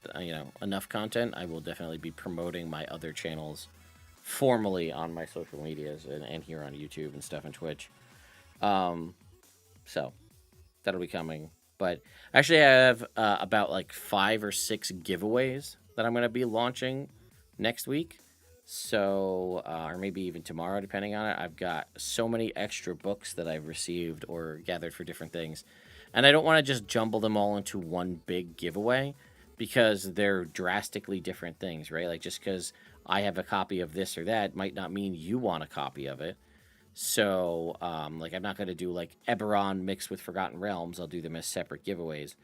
enough content, I will definitely be promoting my other channels formally on my social medias and here on YouTube and stuff and Twitch. So that'll be coming. But actually, I have about like 5 or 6 giveaways that I'm going to be launching next week. So, or maybe even tomorrow, depending on it. I've got so many extra books that I've received or gathered for different things. And I don't want to just jumble them all into one big giveaway because they're drastically different things, right? Like just because I have a copy of this or that might not mean you want a copy of it. So, like, I'm not going to do, like, Eberron mixed with Forgotten Realms. I'll do them as separate giveaways.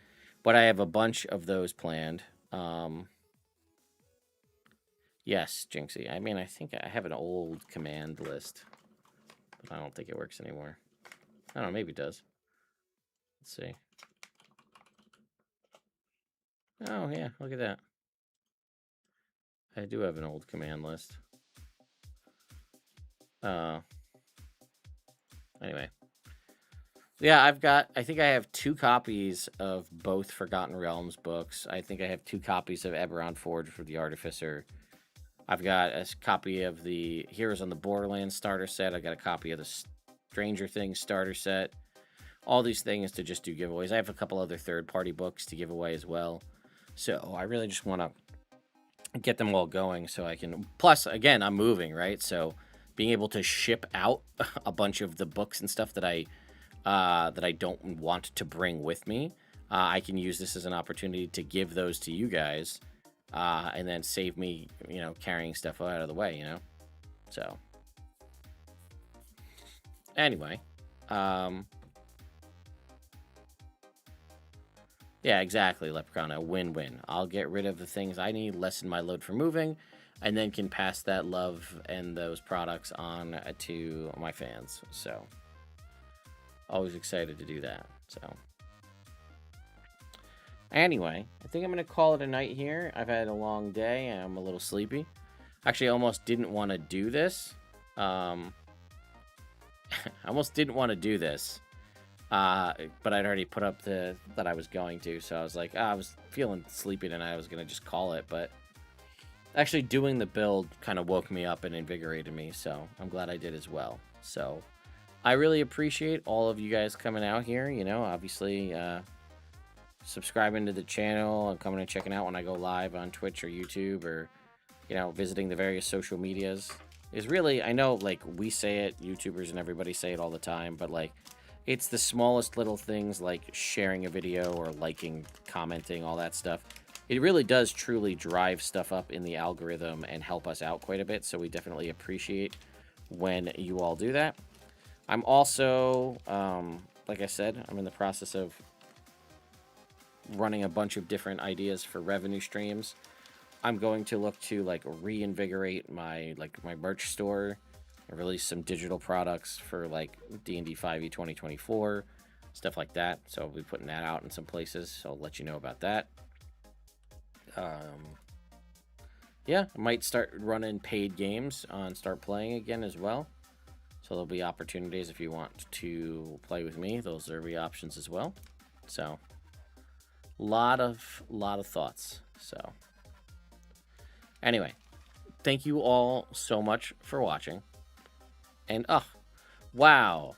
But I have a bunch of those planned. Yes, Jinxie. I mean, I think I have an old command list. But I don't think it works anymore. I don't know. Maybe it does. Let's see. Oh, yeah. Look at that. I do have an old command list. Anyway. Yeah, I think I have 2 copies of both Forgotten Realms books. I think I have 2 copies of Eberron Forge for the Artificer. I've got a copy of the Heroes on the Borderlands starter set. I got a copy of the Stranger Things starter set. All these things to just do giveaways. I have a couple other third-party books to give away as well. So I really just want to get them all going so I can... Plus, again, I'm moving, right? So being able to ship out a bunch of the books and stuff that I don't want to bring with me, I can use this as an opportunity to give those to you guys, and then save me, carrying stuff out of the way, So, anyway, yeah, exactly, Leprechaun, a win-win. I'll get rid of the things I need, lessen my load for moving, and then can pass that love and those products on to my fans, so... Always excited to do that. So, anyway, I think I'm going to call it a night here. I've had a long day and I'm a little sleepy. Actually, I almost didn't want to do this. I almost didn't want to do this. But I'd already put up that I was going to. So I was like, I was feeling sleepy tonight. I was going to just call it. But actually doing the build kind of woke me up and invigorated me. So I'm glad I did as well. So... I really appreciate all of you guys coming out here, obviously subscribing to the channel and coming and checking out when I go live on Twitch or YouTube or, visiting the various social medias. Is really, I know, like, we say it, YouTubers and everybody say it all the time, but, like, it's the smallest little things like sharing a video or liking, commenting, all that stuff. It really does truly drive stuff up in the algorithm and help us out quite a bit, so we definitely appreciate when you all do that. I'm also, like I said, I'm in the process of running a bunch of different ideas for revenue streams. I'm going to look to, like, reinvigorate my merch store and release some digital products for, like, D&D 5e 2024, stuff like that. So I'll be putting that out in some places, so I'll let you know about that. Yeah, I might start running paid games on Start Playing again as well. So there'll be opportunities if you want to play with me. Those will be options as well. So, lot of thoughts. So, anyway, thank you all so much for watching. And wow,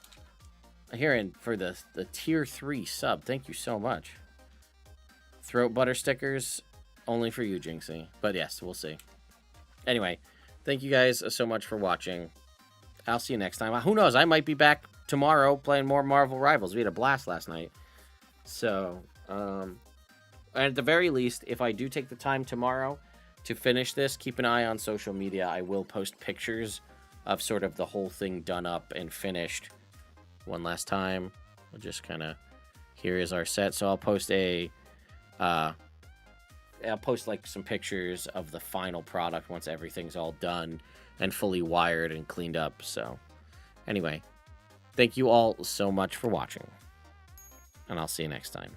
hearing for the tier 3 sub. Thank you so much. Throat butter stickers only for you, Jinxie. But yes, we'll see. Anyway, thank you guys so much for watching. I'll see you next time. Who knows? I might be back tomorrow playing more Marvel Rivals. We had a blast last night. So, and at the very least, if I do take the time tomorrow to finish this, keep an eye on social media. I will post pictures of sort of the whole thing done up and finished one last time. We'll just kind of, here is our set. So I'll post like some pictures of the final product once everything's all done and fully wired and cleaned up. So anyway, thank you all so much for watching, and I'll see you next time.